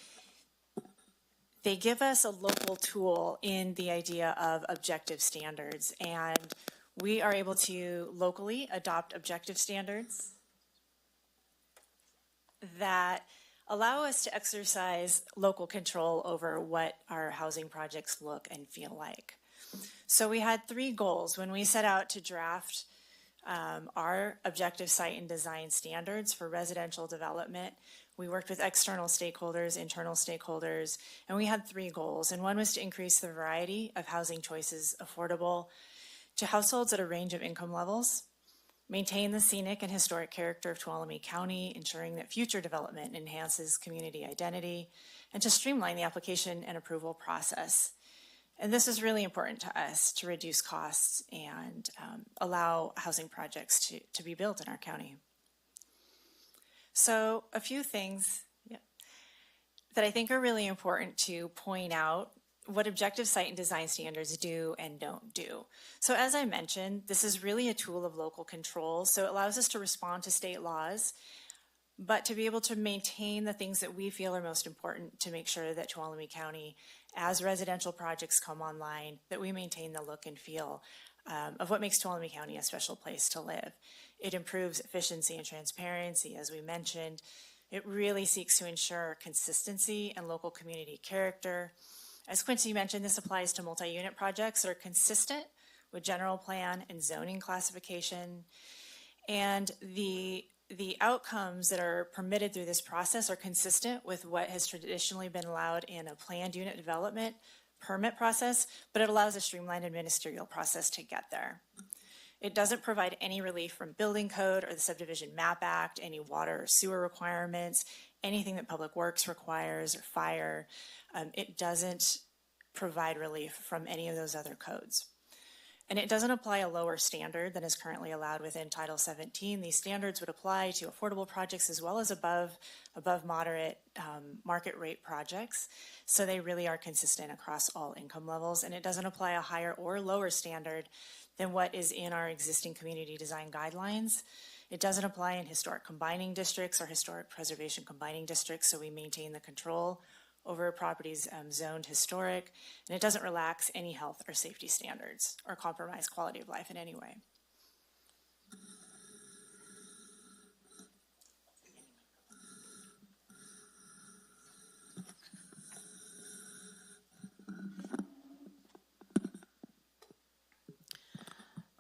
they give us a local tool in the idea of objective standards. And we are able to locally adopt objective standards that allow us to exercise local control over what our housing projects look and feel like. So we had 3 goals when we set out to draft our objective site and design standards for residential development. We worked with external stakeholders, internal stakeholders, and we had 3 goals. And one was to increase the variety of housing choices affordable to households at a range of income levels, maintain the scenic and historic character of Tuolumne County, ensuring that future development enhances community identity, and to streamline the application and approval process. And this is really important to us to reduce costs and allow housing projects to be built in our county. So a few things that I think are really important to point out what objective site and design standards do and don't do. So as I mentioned, this is really a tool of local control. So it allows us to respond to state laws, but to be able to maintain the things that we feel are most important to make sure that Tuolumne County, as residential projects come online, that we maintain the look and feel of what makes Tuolumne County a special place to live. It improves efficiency and transparency, as we mentioned. It really seeks to ensure consistency and local community character. As Quincy mentioned, this applies to multi-unit projects that are consistent with general plan and zoning classification. And the outcomes that are permitted through this process are consistent with what has traditionally been allowed in a planned unit development permit process, but it allows a streamlined ministerial process to get there. It doesn't provide any relief from building code or the Subdivision Map Act, any water or sewer requirements, anything that Public Works requires or fire. It doesn't provide relief from any of those other codes. And it doesn't apply a lower standard than is currently allowed within Title 17. These standards would apply to affordable projects as well as above moderate market rate projects. So they really are consistent across all income levels. And it doesn't apply a higher or lower standard than what is in our existing community design guidelines. It doesn't apply in historic combining districts or historic preservation combining districts, so we maintain the control over properties zoned historic, and it doesn't relax any health or safety standards or compromise quality of life in any way.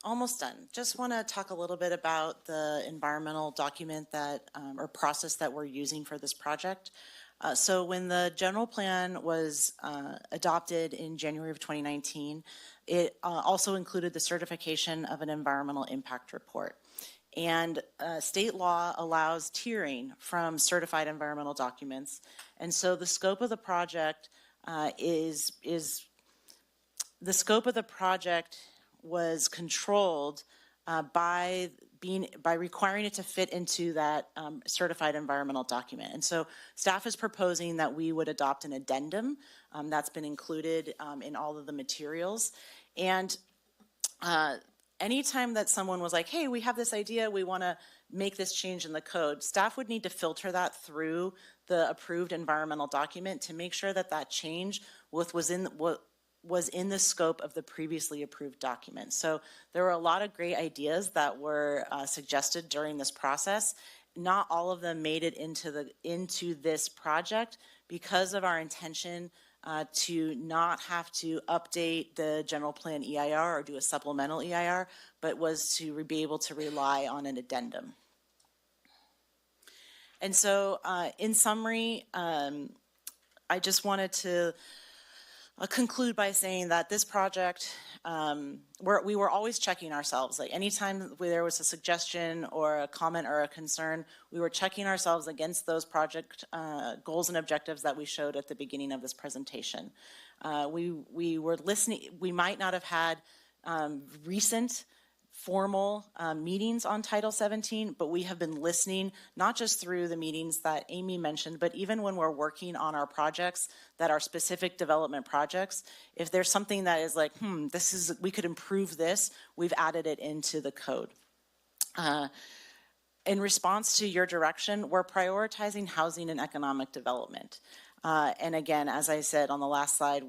Almost done. Just want to talk a little bit about the environmental document that, or process that we're using for this project. So when the general plan was adopted in January of 2019, it also included the certification of an environmental impact report. And state law allows tiering from certified environmental documents. And so the scope of the project was controlled by requiring it to fit into that certified environmental document. And so staff is proposing that we would adopt an addendum that's been included in all of the materials. And anytime that someone was like, hey, we have this idea, we want to make this change in the code, staff would need to filter that through the approved environmental document to make sure that that change was in the scope of the previously approved document. So there were a lot of great ideas that were suggested during this process. Not all of them made it into this project because of our intention to not have to update the general plan EIR or do a supplemental EIR, but was to be able to rely on an addendum. And so in summary, I just wanted to conclude by saying that this project, we were always checking ourselves. Like anytime there was a suggestion or a comment or a concern, we were checking ourselves against those project goals and objectives that we showed at the beginning of this presentation. We were listening. We might not have had recent formal meetings on Title 17, but we have been listening, not just through the meetings that Amy mentioned, but even when we're working on our projects that are specific development projects, if there's something that is like, we could improve this, we've added it into the code. In response to your direction, we're prioritizing housing and economic development. And again, as I said on the last slide,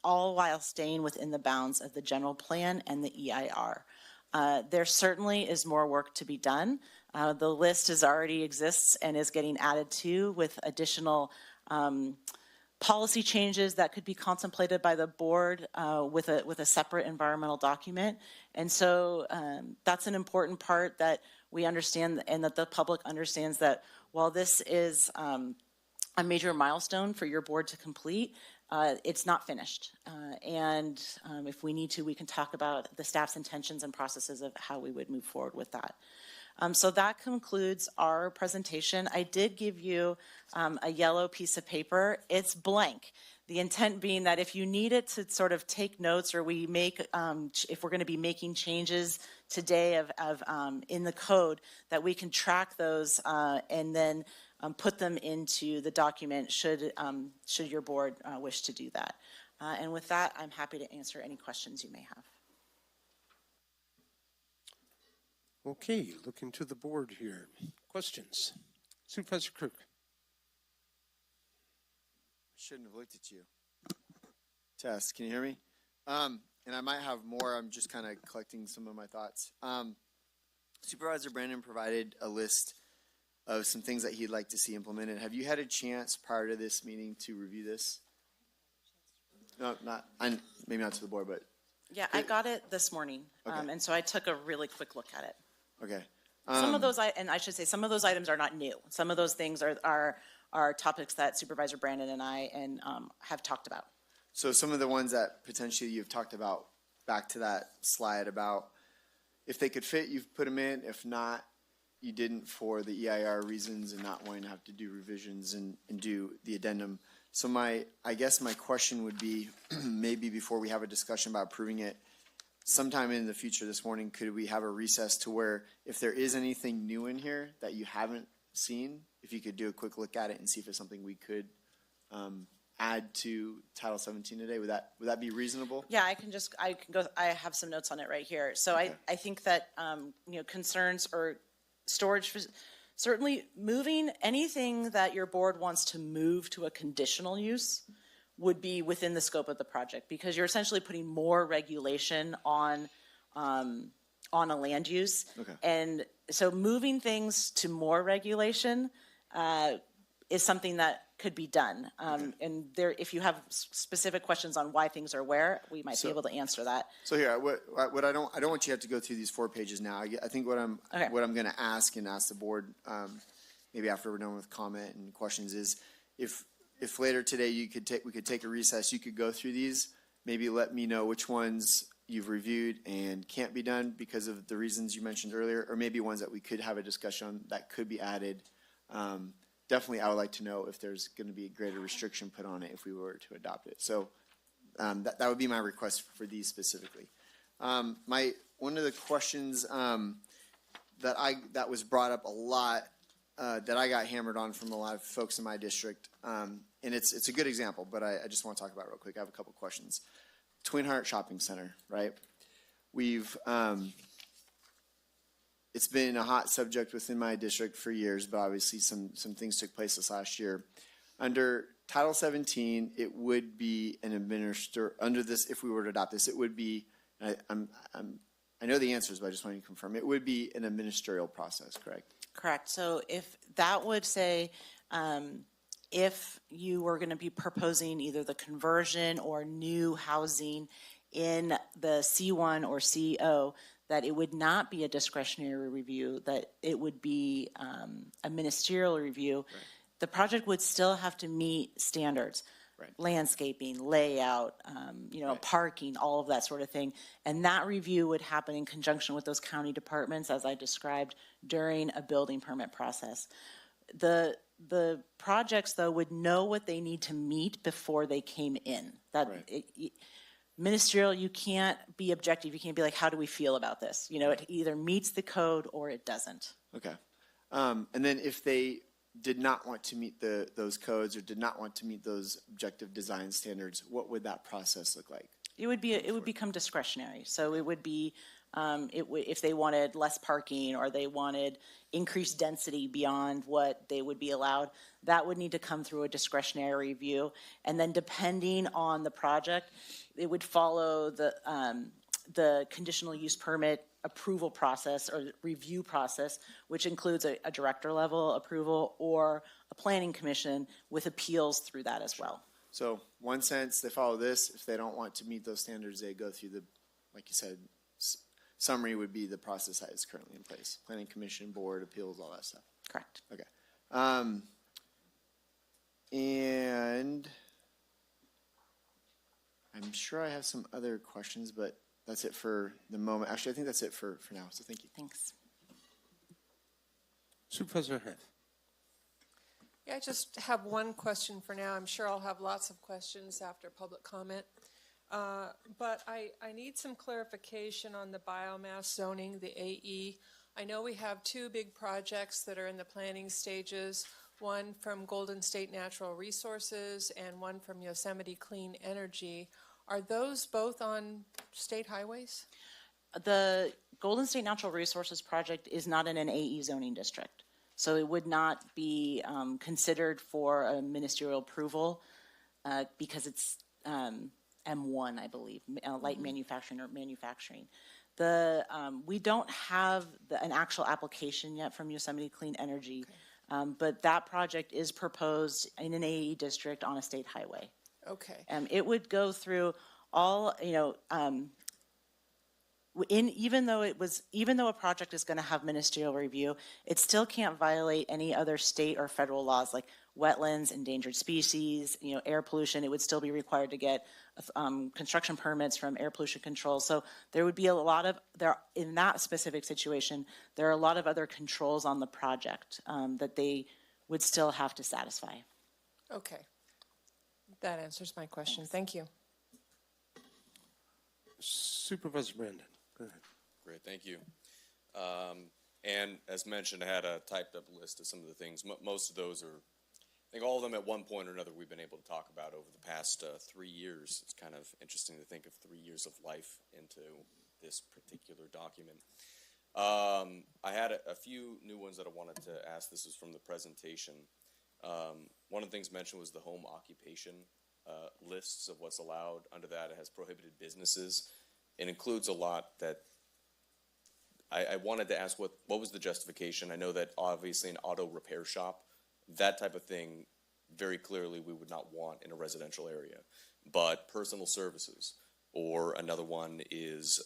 all while staying within the bounds of the general plan and the EIR. There certainly is more work to be done. The list already exists and is getting added to with additional policy changes that could be contemplated by the board with a separate environmental document. And so that's an important part that we understand and that the public understands, that while this is a major milestone for your board to complete, it's not finished. And if we need to, we can talk about the staff's intentions and processes of how we would move forward with that. So that concludes our presentation. I did give you a yellow piece of paper. It's blank. The intent being that if you need it to sort of take notes, or we make, if we're going to be making changes today in the code, that we can track those and then put them into the document should your board wish to do that. And with that, I'm happy to answer any questions you may have. Okay, looking to the board here. Questions? Supervisor Kirk. Shouldn't have looked at you. Test, can you hear me? And I might have more. I'm just kind of collecting some of my thoughts. Supervisor Brandon provided a list of some things that he'd like to see implemented. Have you had a chance prior to this meeting to review this? No, maybe not to the board, but. Yeah, I got it this morning, okay. And so I took a really quick look at it. Okay. Some of those, and I should say, some of those items are not new. Some of those things are topics that Supervisor Brandon and I have talked about. So some of the ones that potentially you've talked about, back to that slide about if they could fit, you've put them in. If not, you didn't for the EIR reasons and not wanting to have to do revisions and do the addendum. So I guess my question would be, maybe before we have a discussion about approving it, sometime in the future this morning, could we have a recess to where if there is anything new in here that you haven't seen, if you could do a quick look at it and see if it's something we could add to Title 17 today? Would that be reasonable? Yeah, I can go. I have some notes on it right here. So okay. I think that concerns or storage, certainly moving anything that your board wants to move to a conditional use would be within the scope of the project, because you're essentially putting more regulation on a land use. Okay. And so moving things to more regulation is something that could be done. Okay. And there, if you have specific questions on why things are where, we might be able to answer that. So here, what I don't want you to have to go through these 4 pages now. I think what I'm going to ask the board, maybe after we're done with comment and questions, is if later today we could take a recess, you could go through these, maybe let me know which ones you've reviewed and can't be done because of the reasons you mentioned earlier, or maybe ones that we could have a discussion on that could be added. Definitely, I would like to know if there's going to be a greater restriction put on it if we were to adopt it. So that would be my request for these specifically. One of the questions that was brought up a lot that I got hammered on from a lot of folks in my district, and it's a good example, but I just want to talk about it real quick. I have a couple questions. Twin Heart Shopping Center, right? We've it's been a hot subject within my district for years, but obviously some things took place this last year. Under Title 17, it would be under this, if we were to adopt this, it would be, I know the answers, but I just want to confirm, it would be an administrative process, correct? Correct. So if that would say, if you were going to be proposing either the conversion or new housing in the C1 or CO, that it would not be a discretionary review, that it would be a ministerial review. Right. The project would still have to meet standards, right. Landscaping, layout, right. Parking, all of that sort of thing. And that review would happen in conjunction with those county departments, as I described, during a building permit process. The projects, though, would know what they need to meet before they came in. Right. Ministerial, you can't be objective. You can't be like, how do we feel about this? It either meets the code or it doesn't. Okay. And then if they did not want to meet those codes or did not want to meet those objective design standards, what would that process look like? It would become discretionary. So it would be if they wanted less parking or they wanted increased density beyond what they would be allowed, that would need to come through a discretionary review. And then depending on the project, it would follow the conditional use permit approval process or review process, which includes a director level approval or a planning commission with appeals through that as well. So one sense, they follow this. If they don't want to meet those standards, they go through the, like you said, summary would be the process that is currently in place. Planning commission, board, appeals, all that stuff. Correct. Okay. And I'm sure I have some other questions, but that's it for the moment. Actually, I think that's it for now, so thank you. Thanks. Supervisor Head. Yeah, I just have one question for now. I'm sure I'll have lots of questions after public comment. But I need some clarification on the biomass zoning, the AE. I know we have two big projects that are in the planning stages, one from Golden State Natural Resources and one from Yosemite Clean Energy. Are those both on state highways? The Golden State Natural Resources project is not in an AE zoning district. So it would not be considered for a ministerial approval because it's M1, I believe, light manufacturing or manufacturing. We don't have an actual application yet from Yosemite Clean Energy, but that project is proposed in an AE district on a state highway. Okay. It would go through all, even though a project is going to have ministerial review, it still can't violate any other state or federal laws like wetlands, endangered species, air pollution. It would still be required to get construction permits from air pollution control. So there would be in that specific situation, there are a lot of other controls on the project that they would still have to satisfy. Okay. That answers my question. Thank you. Supervisor Brandon, go ahead. Great, thank you. And as mentioned, I had a typed up list of some of the things. Most of those are, I think all of them at one point or another we've been able to talk about over the past 3 years. It's kind of interesting to think of 3 years of life into this particular document. I had a few new ones that I wanted to ask. This is from the presentation. One of the things mentioned was the home occupation lists of what's allowed. Under that, it has prohibited businesses. It includes a lot that I wanted to ask what was the justification? I know that obviously an auto repair shop, that type of thing, very clearly we would not want in a residential area. But personal services, or another one is,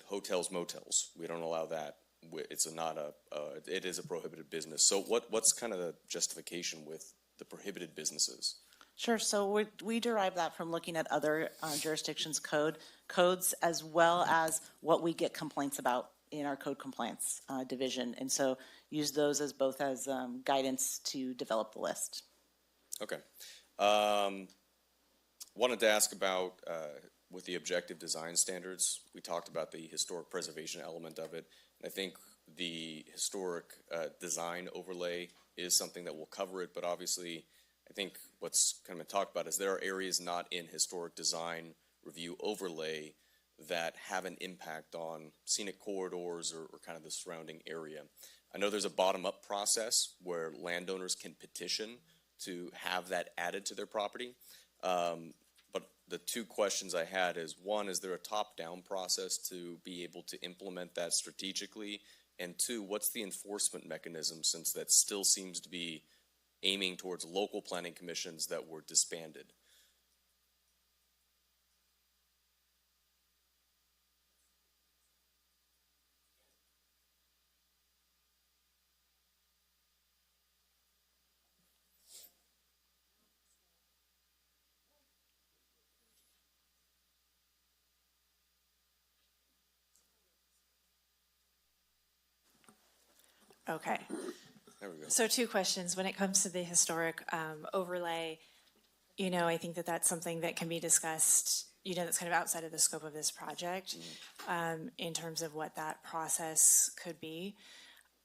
hotels, motels. We don't allow that. It is a prohibited business. So what's kind of the justification with the prohibited businesses? Sure. So we derive that from looking at other jurisdictions' codes, as well as what we get complaints about in our code compliance division, and so use those as both as guidance to develop the list. Okay. Wanted to ask about with the objective design standards. We talked about the historic preservation element of it. I think the historic design overlay is something that will cover it, but obviously I think what's kind of been talked about is there are areas not in historic design review overlay that have an impact on scenic corridors or kind of the surrounding area. I know there's a bottom-up process where landowners can petition to have that added to their property. But the two questions I had is, one, is there a top-down process to be able to implement that strategically? And two, what's the enforcement mechanism, since that still seems to be aiming towards local planning commissions that were disbanded? Okay. There we go. So two questions. When it comes to the historic overlay, I think that that's something that can be discussed, that's kind of outside of the scope of this project in terms of what that process could be.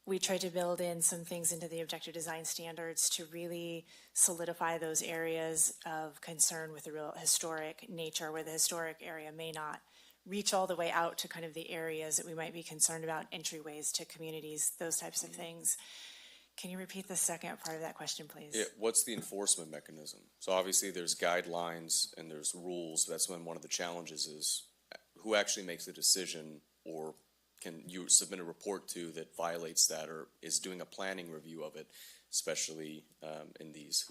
We tried to build in some things into the objective design standards to really solidify those areas of concern with the real historic nature, where the historic area may not reach all the way out to kind of the areas that we might be concerned about, entryways to communities, those types of things. Can you repeat the second part of that question, please? Yeah, what's the enforcement mechanism? So obviously there's guidelines and there's rules. That's when one of the challenges is who actually makes the decision or can you submit a report to that violates that or is doing a planning review of it, especially in these?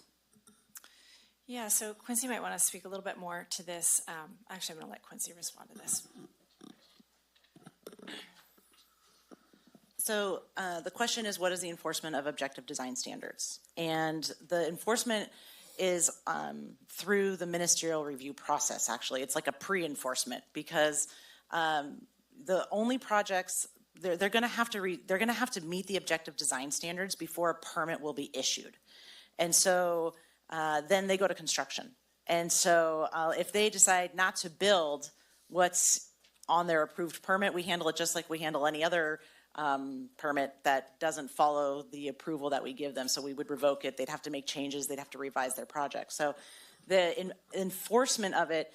Yeah, so Quincy might want to speak a little bit more to this. Actually, I'm going to let Quincy respond to this. So the question is, what is the enforcement of objective design standards? And the enforcement is through the ministerial review process, actually. It's like a pre-enforcement because the only projects, they're going to have to meet the objective design standards before a permit will be issued. And so then they go to construction. And so if they decide not to build what's on their approved permit, we handle it just like we handle any other permit that doesn't follow the approval that we give them. So we would revoke it. They'd have to make changes. They'd have to revise their project. So the enforcement of it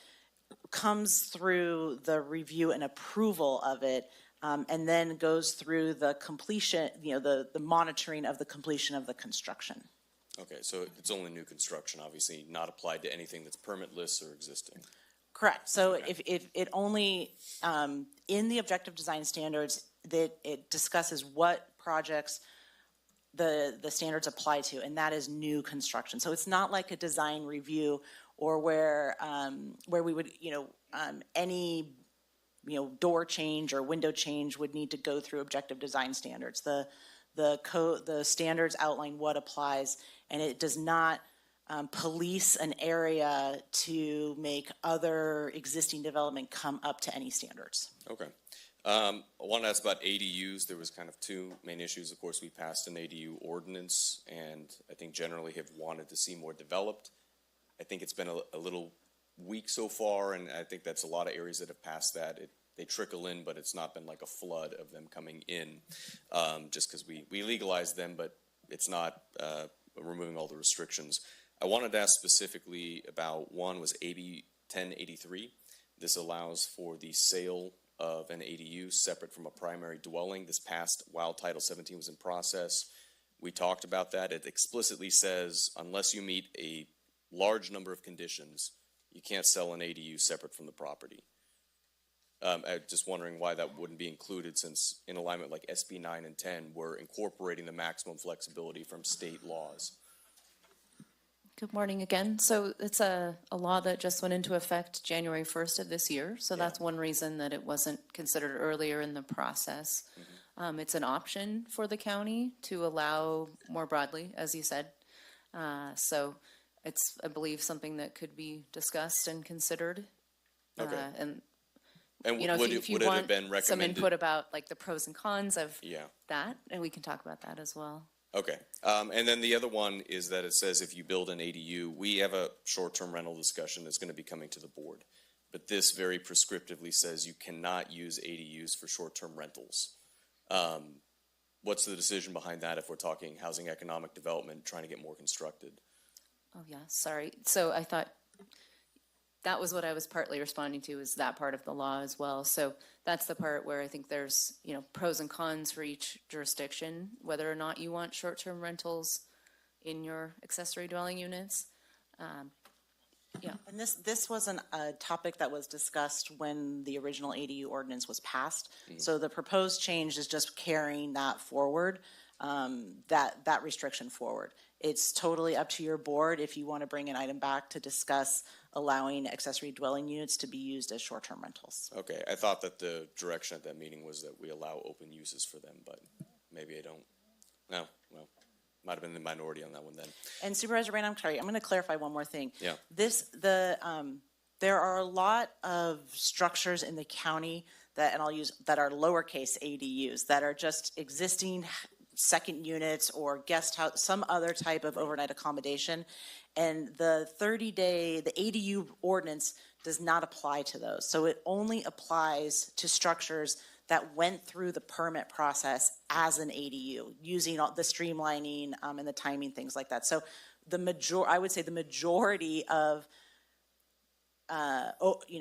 comes through the review and approval of it, and then goes through the completion, the monitoring of the completion of the construction. Okay, so it's only new construction, obviously not applied to anything that's permitless or existing. Correct. So if it only, in the objective design standards, that it discusses what projects the standards apply to, and that is new construction. So it's not like a design review or where we would, any, door change or window change would need to go through objective design standards. The standards outline what applies, and it does not police an area to make other existing development come up to any standards. Okay. I want to ask about ADUs. There was kind of two main issues. Of course, we passed an ADU ordinance, and I think generally have wanted to see more developed. I think it's been a little weak so far, and I think that's a lot of areas that have passed that. They trickle in, but it's not been like a flood of them coming in, just because we legalized them, but it's not removing all the restrictions. I wanted to ask specifically about one was AB 1083. This allows for the sale of an ADU separate from a primary dwelling. This passed while Title 17 was in process. We talked about that. It explicitly says unless you meet a large number of conditions, you can't sell an ADU separate from the property. I'm just wondering why that wouldn't be included, since in alignment like SB 9 and 10, we're incorporating the maximum flexibility from state laws. Good morning again. So it's a law that just went into effect January 1st of this year. So that's one reason that it wasn't considered earlier in the process. Mm-hmm. It's an option for the county to allow more broadly, as you said. So it's, I believe, something that could be discussed and considered. Okay. And if you want have been recommended? Some input about like the pros and cons of that, and we can talk about that as well. Okay. And then the other one is that it says if you build an ADU, we have a short-term rental discussion that's going to be coming to the board. But this very prescriptively says you cannot use ADUs for short-term rentals. What's the decision behind that if we're talking housing economic development, trying to get more constructed? Oh, yeah, sorry. So I thought that was what I was partly responding to, is that part of the law as well. So that's the part where I think there's, pros and cons for each jurisdiction, whether or not you want short-term rentals in your accessory dwelling units. And this wasn't a topic that was discussed when the original ADU ordinance was passed. Mm-hmm. So the proposed change is just carrying that forward, that restriction forward. It's totally up to your board if you want to bring an item back to discuss allowing accessory dwelling units to be used as short-term rentals. Okay, I thought that the direction at that meeting was that we allow open uses for them, but maybe I don't. No, well, might have been the minority on that one then. And Supervisor Rain, I'm sorry, I'm going to clarify one more thing. Yeah. There are a lot of structures in the county that are lowercase ADUs that are just existing second units or guest house, some other type of overnight accommodation. And the ADU ordinance does not apply to those. So it only applies to structures that went through the permit process as an ADU, using all the streamlining and the timing, things like that. So I would say the majority of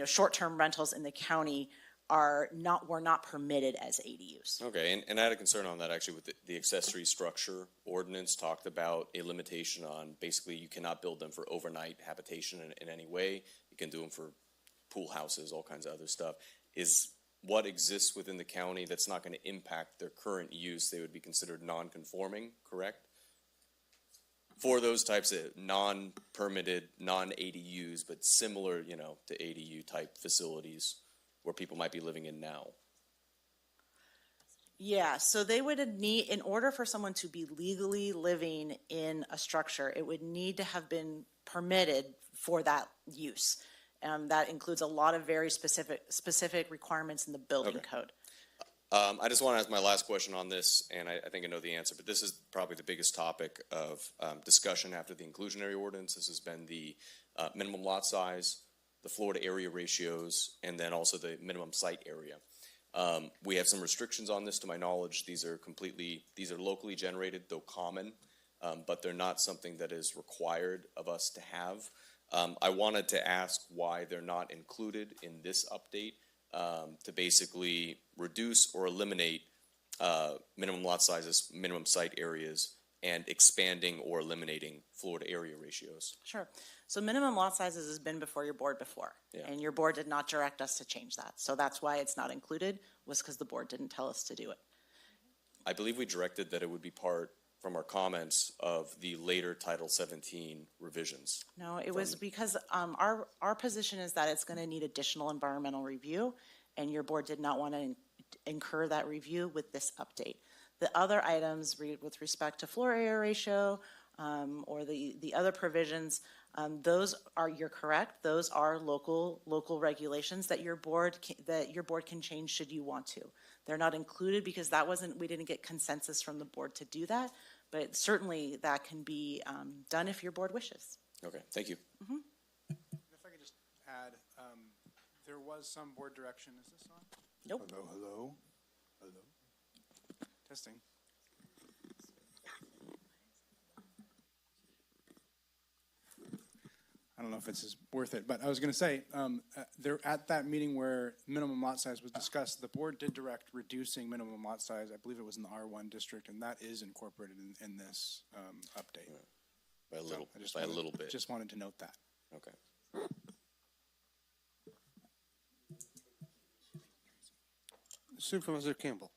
short-term rentals in the county were not permitted as ADUs. Okay, and I had a concern on that actually with the accessory structure ordinance talked about a limitation on basically you cannot build them for overnight habitation in any way. You can do them for pool houses, all kinds of other stuff. Is what exists within the county that's not going to impact their current use, they would be considered non-conforming, correct? For those types of non-permitted, non-ADUs, but similar, you know, to ADU type facilities where people might be living in now. Yeah, so they would need, in order for someone to be legally living in a structure, it would need to have been permitted for that use. That includes a lot of very specific requirements in the building code. I just want to ask my last question on this, and I think I know the answer, but this is probably the biggest topic of discussion after the inclusionary ordinance. This has been the minimum lot size, the floor to area ratios, and then also the minimum site area. We have some restrictions on this, to my knowledge. These are locally generated, though common, but they're not something that is required of us to have. I wanted to ask why they're not included in this update to basically reduce or eliminate minimum lot sizes, minimum site areas, and expanding or eliminating floor to area ratios. Sure. So minimum lot sizes has been before your board before, and your board did not direct us to change that. So that's why it's not included, was because the board didn't tell us to do it. I believe we directed that it would be part from our comments of the later Title 17 revisions. No, it was because our position is that it's going to need additional environmental review, and your board did not want to incur that review with this update. The other items with respect to floor area ratio or the other provisions, those are, you're correct, those are local regulations that your board can change should you want to. They're not included because we didn't get consensus from the board to do that, but certainly that can be done if your board wishes. Okay, thank you. Mm-hmm. If I could just add, there was some board direction. Is this on? Nope. Hello. Testing. I don't know if it's worth it, but I was going to say, there at that meeting where minimum lot size was discussed, the board did direct reducing minimum lot size. I believe it was in the R1 district, and that is incorporated in this update. By a little bit. Just wanted to note that. Okay. Supervisor Campbell.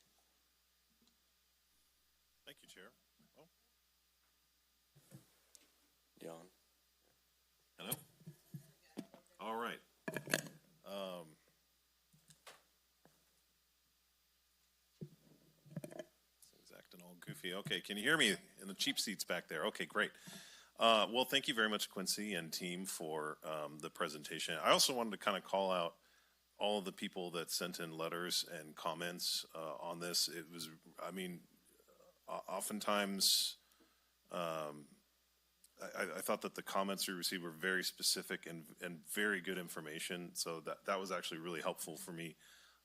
Thank you, Chair. Oh. Dion. Hello? All right. Things acting all goofy. Okay, can you hear me in the cheap seats back there? Okay, great. Well, thank you very much, Quincy and team, for the presentation. I also wanted to kind of call out all of the people that sent in letters and comments on this. It was, I mean, oftentimes I thought that the comments we received were very specific and very good information. So that was actually really helpful for me,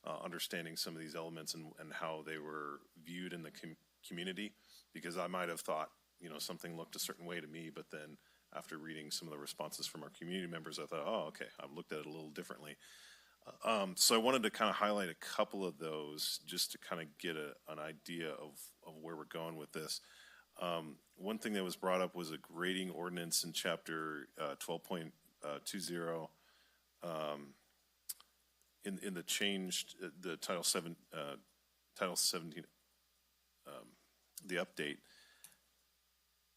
understanding some of these elements and how they were viewed in the community, because I might have thought, you know, something looked a certain way to me, but then after reading some of the responses from our community members, I thought, oh, okay, I've looked at it a little differently. So I wanted to kind of highlight a couple of those just to kind of get an idea of where we're going with this. One thing that was brought up was a grading ordinance in chapter 12.20 in the changed the Title 17 the update.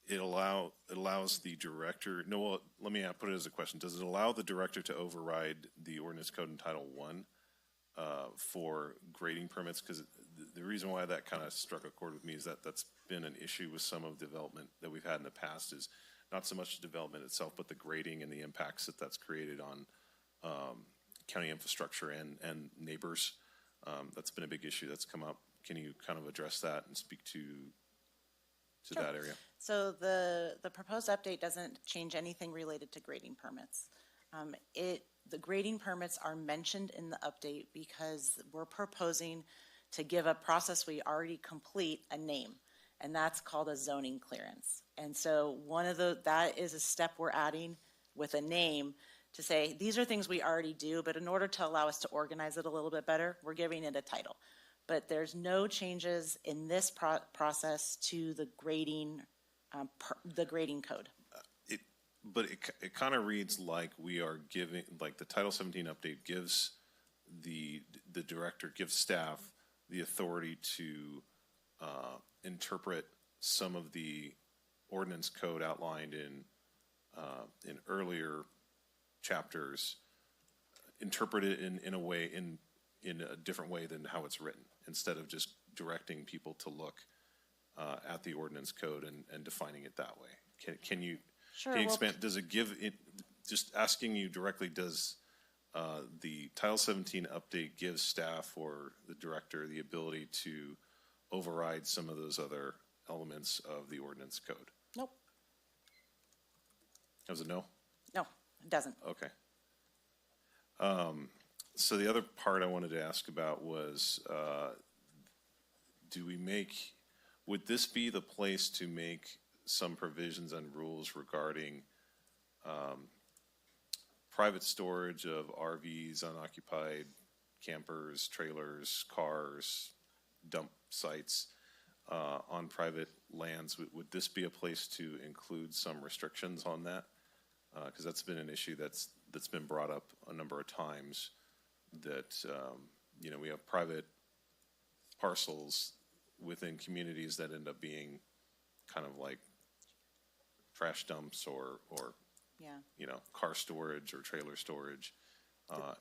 It allows the director. No, well, let me put it as a question. Does it allow the director to override the ordinance code in Title I for grading permits? Because the reason why that kind of struck a chord with me is that that's been an issue with some of the development that we've had in the past. Is not so much the development itself, but the grading and the impacts that that's created on county infrastructure and neighbors. That's been a big issue that's come up. Can you kind of address that and speak to Sure. that area? So the proposed update doesn't change anything related to grading permits. The grading permits are mentioned in the update because we're proposing to give a process we already complete a name, and that's called a zoning clearance. And so that is a step we're adding with a name to say, these are things we already do, but in order to allow us to organize it a little bit better, we're giving it a title. But there's no changes in this process to the grading code. But it kind of reads like we are giving, like the Title 17 update gives the the director gives staff the authority to interpret some of the ordinance code outlined in earlier chapters, interpret it in a way, in a different way than how it's written, instead of just directing people to look at the ordinance code and defining it that way. Can you expand? Does it give it? Just asking you directly, does the Title 17 update give staff or the director the ability to override some of those other elements of the ordinance code? Nope. That was a no? No, it doesn't. Okay. So the other part I wanted to ask about was, would this be the place to make some provisions and rules regarding private storage of RVs, unoccupied campers, trailers, cars, dump sites on private lands? Would this be a place to include some restrictions on that? Because that's been an issue that's been brought up a number of times, that we have private parcels within communities that end up being kind of like trash dumps or car storage or trailer storage,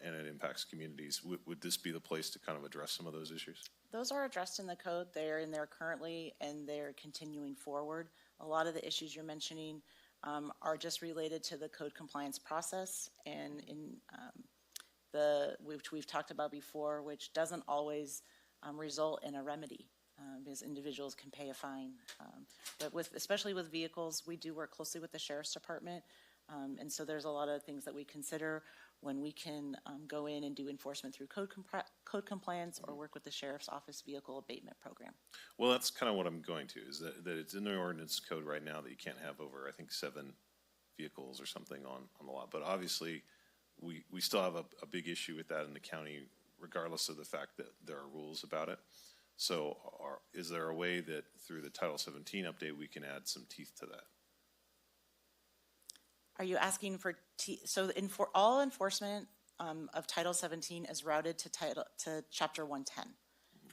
and it impacts communities. Would this be the place to kind of address some of those issues? Those are addressed in the code. They're in there currently, and they're continuing forward. A lot of the issues you're mentioning are just related to the code compliance process, and which we've talked about before, which doesn't always result in a remedy, because individuals can pay a fine. But especially with vehicles, we do work closely with the Sheriff's Department, and so there's a lot of things that we consider when we can go in and do enforcement through code compliance or work with the Sheriff's Office Vehicle Abatement Program. Well, that's kind of what I'm going to, is that it's in the ordinance code right now that you can't have over, I think, 7 vehicles or something on the lot. But obviously, we still have a big issue with that in the county, regardless of the fact that there are rules about it. So is there a way that through the Title 17 update we can add some teeth to that? Are you asking for all enforcement of Title 17 is routed to Chapter 110.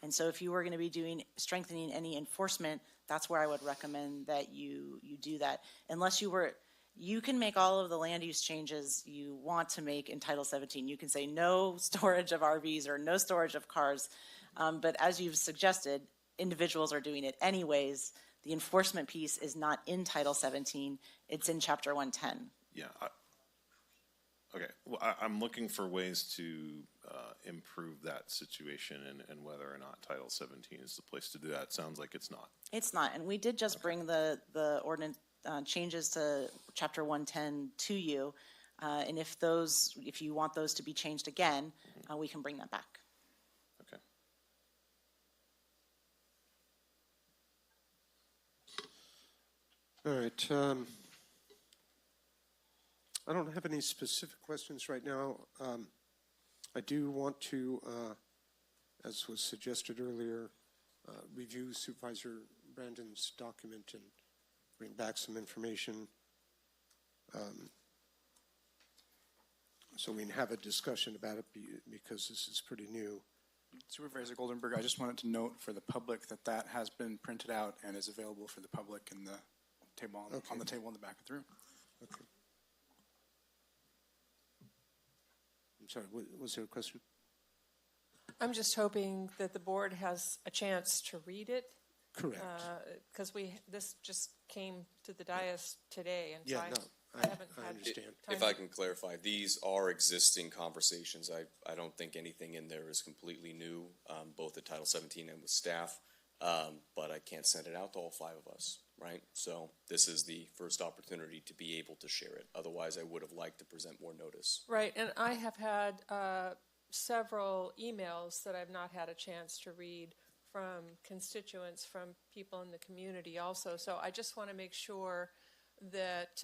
And so if you were going to be strengthening any enforcement, that's where I would recommend that you do that. Unless you can make all of the land use changes you want to make in Title 17. You can say no storage of RVs or no storage of cars. But as you've suggested, individuals are doing it anyways. The enforcement piece is not in Title 17. It's in Chapter 110. Yeah. Okay. Well, I'm looking for ways to improve that situation, and whether or not Title 17 is the place to do that. It sounds like it's not. It's not. And we did just bring the ordinance changes to Chapter 110 to you. And if you want those to be changed again, we can bring that back. Okay. All right. I don't have any specific questions right now. I do want to, as was suggested earlier, review Supervisor Brandon's document and bring back some information, so we can have a discussion about it, because this is pretty new. Supervisor Goldenberg, I just wanted to note for the public that has been printed out and is available for the public in the table on the table in the back of the room. Okay. I'm sorry, was there a question? I'm just hoping that the board has a chance to read it. Correct. Because this just came to the dais today, and Yeah, so no, I haven't I had understand. time If I can clarify, these are existing conversations. I don't think anything in there is completely new, both at Title 17 and with staff, but I can't send it out to all 5 of us, right? So this is the first opportunity to be able to share it. Otherwise, I would have liked to present more notice. Right, and I have had several emails that I've not had a chance to read from constituents, from people in the community also. So I just want to make sure that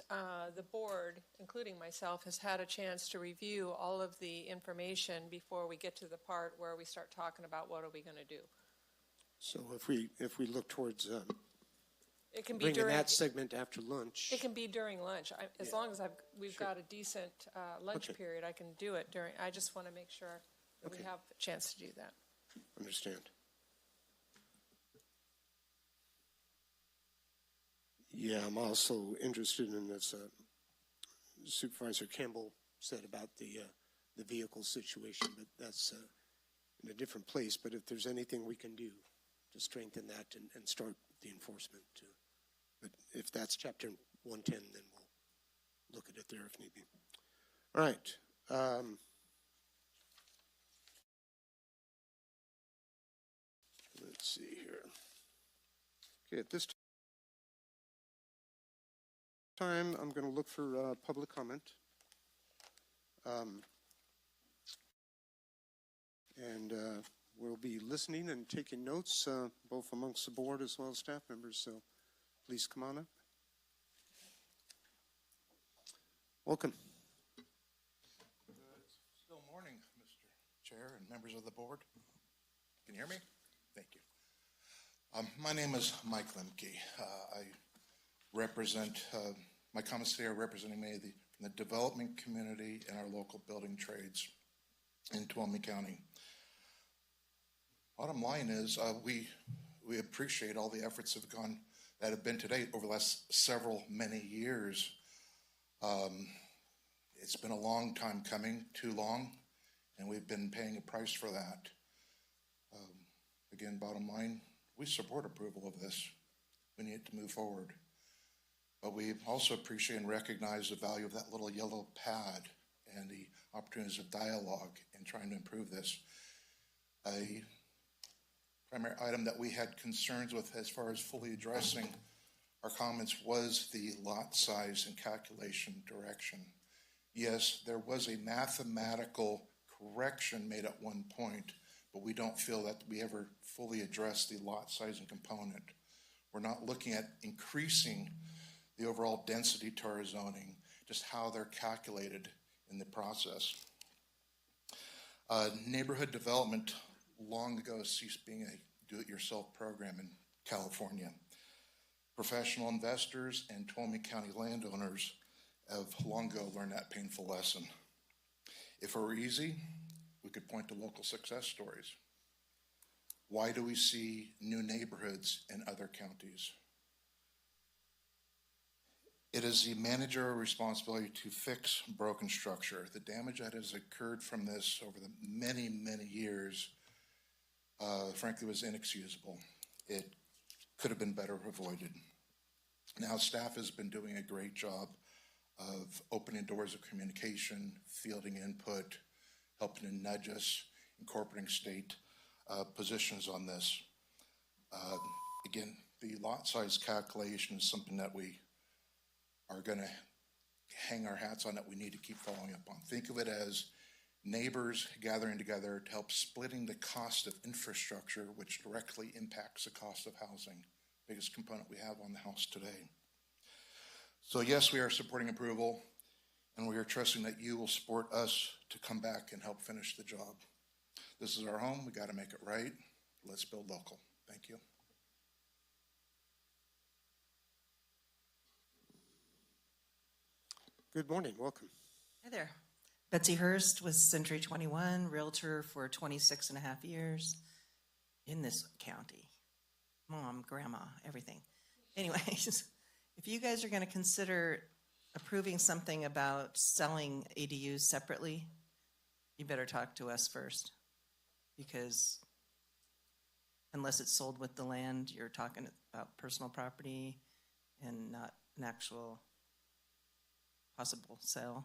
the board, including myself, has had a chance to review all of the information before we get to the part where we start talking about what are we going to do. So if we look towards It can be bringing during that segment after lunch. It can be during lunch. As long as we've got a decent lunch Okay. period, I can do it during. I just want to make sure that we Okay. have a chance to do that. Understand. Yeah, I'm also interested in this. Supervisor Campbell said about the vehicle situation, but that's in a different place. But if there's anything we can do to strengthen that and start the enforcement, but if that's chapter 110, then we'll look at it there if need be. All right. Let's see here. Okay, at this time, I'm going to look for public comment. And we'll be listening and taking notes, both amongst the board as well as staff members, so please come on up. Welcome. Still morning, Mr. Chair and members of the board. Can you hear me? Thank you. My name is Mike Lemke. I represent, my comments today are representing many of the development community and our local building trades in Tuolumne County. Bottom line is we appreciate all the efforts that have been to date over the last many years. It's been a long time coming, too long, and we've been paying a price for that. Again, bottom line, we support approval of this. We need to move forward. But we also appreciate and recognize the value of that little yellow pad and the opportunities of dialogue in trying to improve this. A primary item that we had concerns with as far as fully addressing our comments was the lot size and calculation direction. Yes, there was a mathematical correction made at one point, but we don't feel that we ever fully addressed the lot size and component. We're not looking at increasing the overall density to our zoning, just how they're calculated in the process. Neighborhood development long ago ceased being a do-it-yourself program in California. Professional investors and Tuolumne County landowners have long ago learned that painful lesson. If it were easy, we could point to local success stories. Why do we see new neighborhoods in other counties? It is the managerial responsibility to fix broken structure. The damage that has occurred from this over the many, many years, frankly, was inexcusable. It could have been better avoided. Now, staff has been doing a great job of opening doors of communication, fielding input, helping to nudge us, incorporating state positions on this. Again, the lot size calculation is something that we are going to hang our hats on, that we need to keep following up on. Think of it as neighbors gathering together to help splitting the cost of infrastructure, which directly impacts the cost of housing, biggest component we have on the house today. So yes, we are supporting approval, and we are trusting that you will support us to come back and help finish the job. This is our home. We got to make it right. Let's build local. Thank you. Good morning. Welcome. Hi there. Betsy Hurst with Century 21, realtor for 26 and a half years in this county. Mom, grandma, everything. Anyways, if you guys are going to consider approving something about selling ADUs separately, you better talk to us first, because unless it's sold with the land, you're talking about personal property and not an actual possible sale.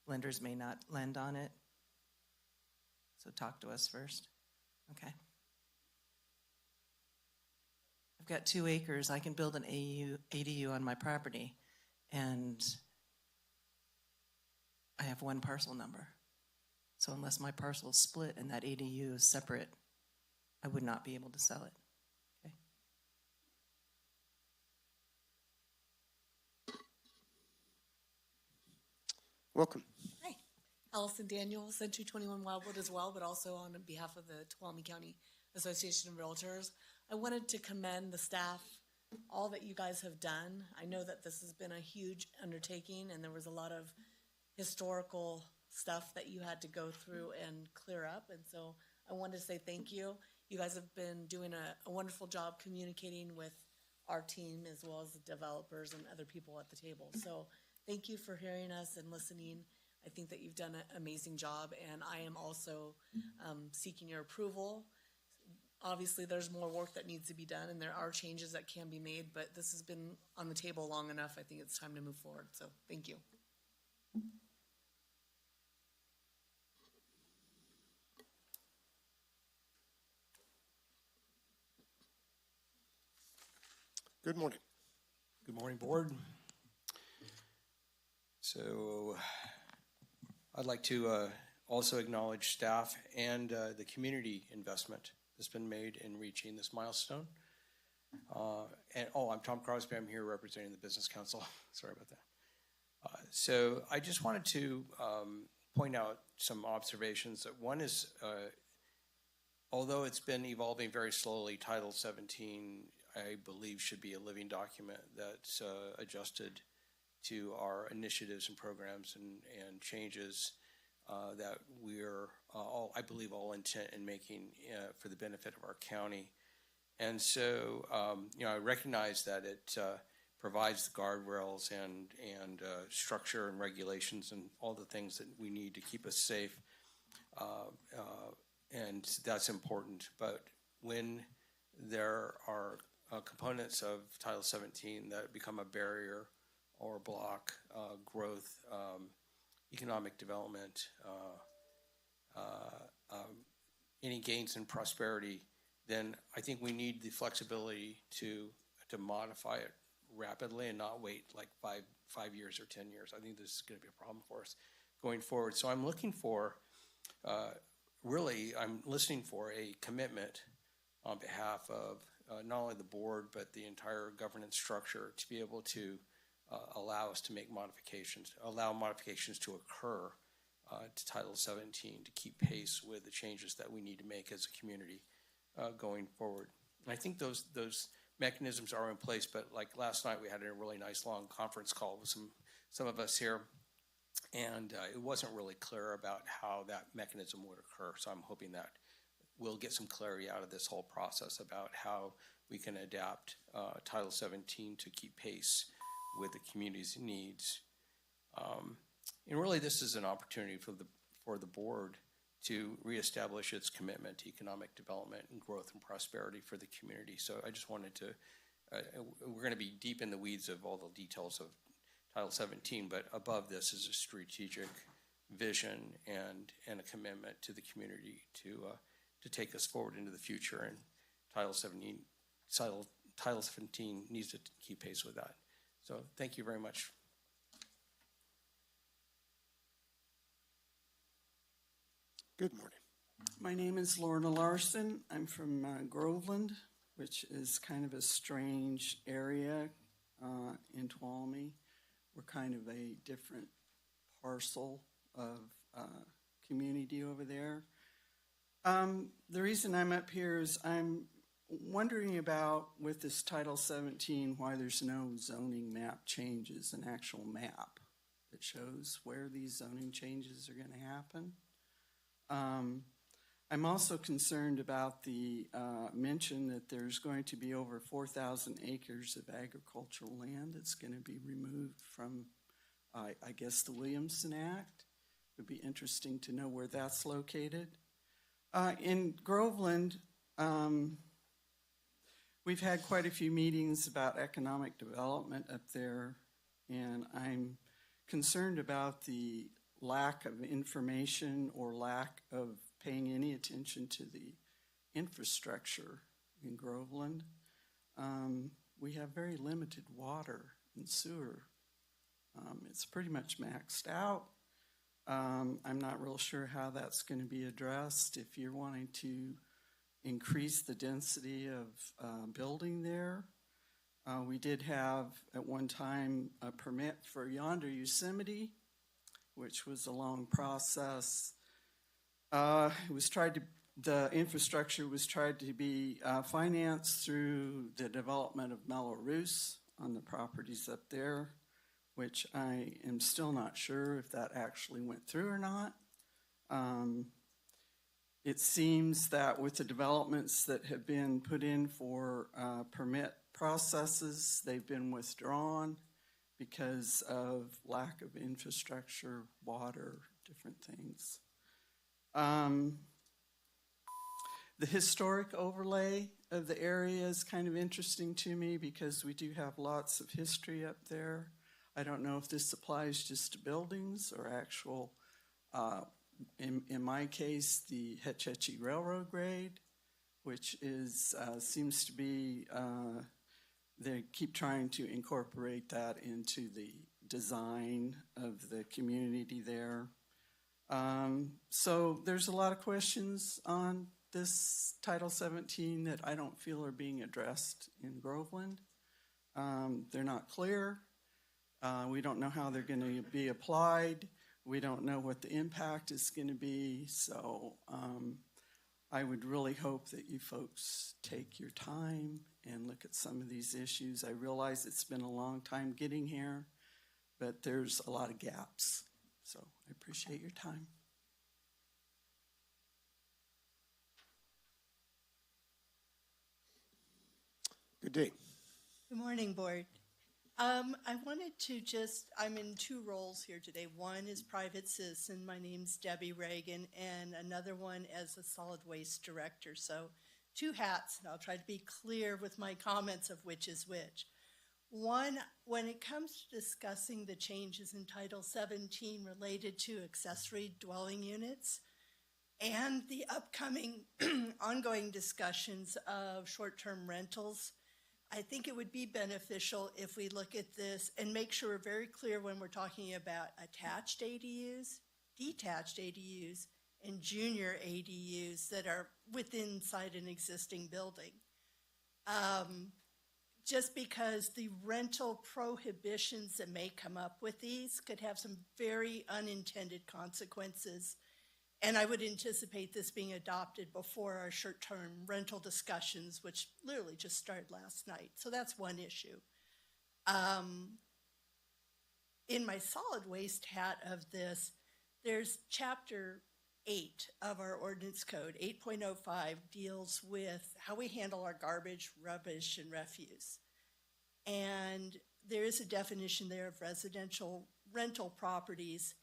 Lenders may not lend on it. So talk to us first. Okay. I've got 2 acres. I can build an ADU on my property, and I have 1 parcel number. So unless my parcel is split and that ADU is separate, I would not be able to sell it. Okay. Welcome. Hi. Allison Daniels, Century 21 Wildwood as well, but also on behalf of the Tuolumne County Association of Realtors. I wanted to commend the staff, all that you guys have done. I know that this has been a huge undertaking, and there was a lot of historical stuff that you had to go through and clear up. And so I wanted to say thank you. You guys have been doing a wonderful job communicating with our team as well as the developers and other people at the table. So thank you for hearing us and listening. I think that you've done an amazing job, and I am also seeking your approval. Obviously, there's more work that needs to be done, and there are changes that can be made, but this has been on the table long enough. I think it's time to move forward. So thank you. Good morning. Good morning, Board. So I'd like to also acknowledge staff and the community investment that's been made in reaching this milestone. I'm Tom Crosby. I'm here representing the Business Council. Sorry about that. So I just wanted to point out some observations. One is, although it's been evolving very slowly, Title 17, I believe, should be a living document that's adjusted to our initiatives and programs and changes that we're I believe, all intent in making for the benefit of our county. And so, I recognize that it provides the guardrails and structure and regulations and all the things that we need to keep us safe, and that's important. But when there are components of Title 17 that become a barrier or block growth, economic development, any gains in prosperity, then I think we need the flexibility to modify it rapidly and not wait like five years or 10 years. I think this is going to be a problem for us going forward. So I'm looking for, I'm listening for a commitment on behalf of not only the board, but the entire governance structure to be able to allow us to make modifications, allow modifications to occur to Title 17 to keep pace with the changes that we need to make as a community going forward. And I think those mechanisms are in place, but like last night we had a really nice long conference call with some of us here, and it wasn't really clear about how that mechanism would occur. So I'm hoping that we'll get some clarity out of this whole process about how we can adapt Title 17 to keep pace with the community's needs. And really this is an opportunity for the board to reestablish its commitment to economic development and growth and prosperity for the community. So I just wanted to, we're going to be deep in the weeds of all the details of Title 17, but above this is a strategic vision and a commitment to the community to take us forward into the future. And Title 17 needs to keep pace with that. So thank you very much. Good morning. My name is Lorna Larson. I'm from Groveland, which is kind of a strange area in Tuolumne. We're kind of a different parcel of community over there. The reason I'm up here is I'm wondering about, with this Title 17, why there's no zoning map changes, an actual map that shows where these zoning changes are going to happen. I'm also concerned about the mention that there's going to be over 4,000 acres of agricultural land that's going to be removed from, I guess, the Williamson Act. It would be interesting to know where that's located. In Groveland, we've had quite a few meetings about economic development up there, and I'm concerned about the lack of information or lack of paying any attention to the infrastructure in Groveland. We have very limited water and sewer. It's pretty much maxed out. I'm not real sure how that's going to be addressed if you're wanting to increase the density of building there. We did have at one time a permit for Yonder Yosemite, which was a long process. The infrastructure was tried to be financed through the development of Melrose on the properties up there. which I am still not sure if that actually went through or not. It seems that with the developments that have been put in for permit processes, they've been withdrawn because of lack of infrastructure, water, different things. The historic overlay of the area is kind of interesting to me because we do have lots of history up there. I don't know if this applies just to buildings or actual, in my case, the Hetch Hetchy Railroad grade, which is seems to be, they keep trying to incorporate that into the design of the community there. So there's a lot of questions on this Title 17 that I don't feel are being addressed in Groveland. They're not clear. We don't know how they're going to be applied. We don't know what the impact is going to be. So I would really hope that you folks take your time and look at some of these issues. I realize it's been a long time getting here, but there's a lot of gaps. So I appreciate your time. Good day. Good morning, Board. I wanted to I'm in two roles here today. One is private citizen. My name's Debbie Reagan, and another one as a solid waste director. So two hats, and I'll try to be clear with my comments of which is which. One, when it comes to discussing the changes in Title 17 related to accessory dwelling units and the upcoming ongoing discussions of short-term rentals, I think it would be beneficial if we look at this and make sure we're very clear when we're talking about attached ADUs, detached ADUs, and junior ADUs that are inside an existing building. Just because the rental prohibitions that may come up with these could have some very unintended consequences. And I would anticipate this being adopted before our short-term rental discussions, which literally just started last night. So that's one issue. In my solid waste hat of this, there's Chapter 8 of our ordinance code. 8.05 deals with how we handle our garbage, rubbish, and refuse. And there is a definition there of residential rental properties.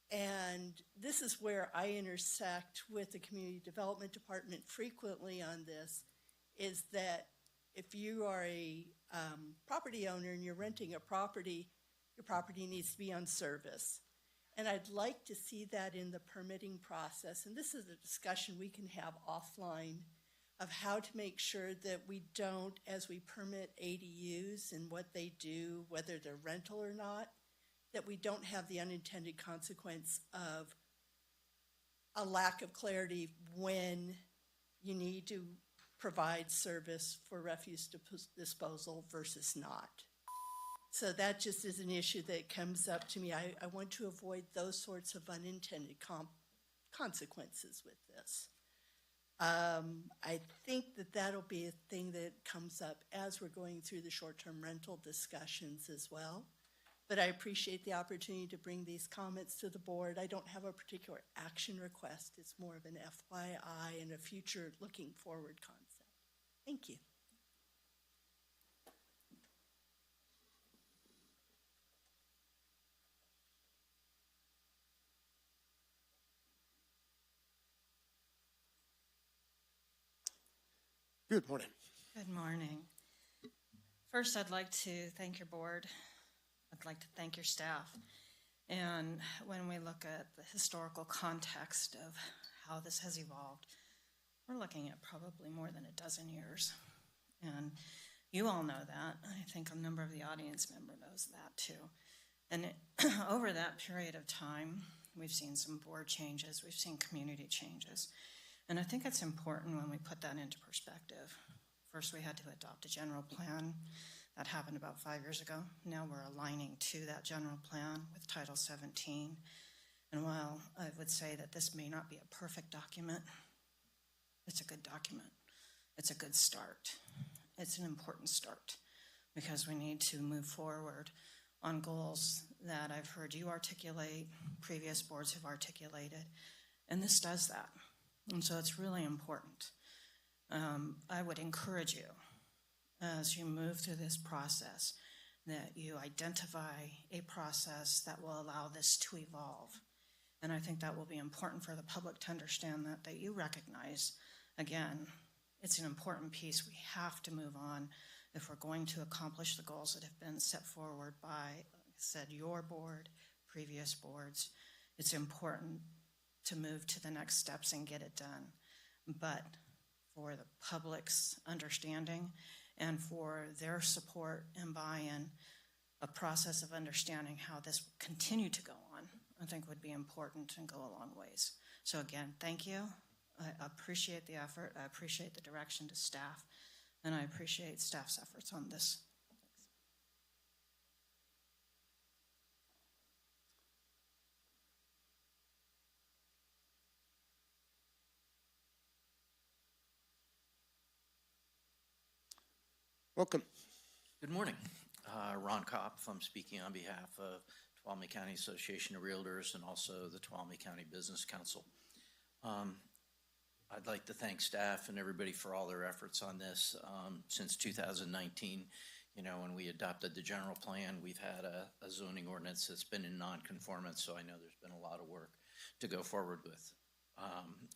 And this is where I intersect with the Community Development Department frequently on this, is that if you are a property owner and you're renting a property, your property needs to be on service. And I'd like to see that in the permitting process. And this is a discussion we can have offline of how to make sure that we don't, as we permit ADUs and what they do, whether they're rental or not, that we don't have the unintended consequence of a lack of clarity when you need to provide service for refuse disposal versus not. So that just is an issue that comes up to me. I want to avoid those sorts of unintended consequences with this. I think that that'll be a thing that comes up as we're going through the short-term rental discussions as well. But I appreciate the opportunity to bring these comments to the board. I don't have a particular action request. It's more of an FYI and a future looking forward concept. Thank you. Good morning. Good morning. First, I'd like to thank your board. I'd like to thank your staff. And when we look at the historical context of how this has evolved, we're looking at probably more than a dozen years. And you all know that. I think a number of the audience member knows that too. And over that period of time, we've seen some board changes, we've seen community changes. And I think it's important when we put that into perspective. First, we had to adopt a general plan. That happened about 5 years ago. Now we're aligning to that general plan with Title 17. And while I would say that this may not be a perfect document, it's a good document. It's a good start. It's an important start because we need to move forward on goals that I've heard you articulate, previous boards have articulated, and this does that. And so it's really important. I would encourage you, as you move through this process, that you identify a process that will allow this to evolve. And I think that will be important for the public to understand that you recognize, again, it's an important piece. We have to move on if we're going to accomplish the goals that have been set forward by, like I said, your board, previous boards. It's important to move to the next steps and get it done. But for the public's understanding and for their support and buy-in, a process of understanding how this will continue to go on, I think would be important and go a long ways. So again, thank you. I appreciate the effort. I appreciate the direction to staff, and I appreciate staff's efforts on this. Welcome. Good morning. Ron Kopf. I'm speaking on behalf of Tuolumne County Association of Realtors and also the Tuolumne County Business Council. I'd like to thank staff and everybody for all their efforts on this. Since 2019, when we adopted the general plan, we've had a zoning ordinance that's been in non-conformance, so I know there's been a lot of work to go forward with.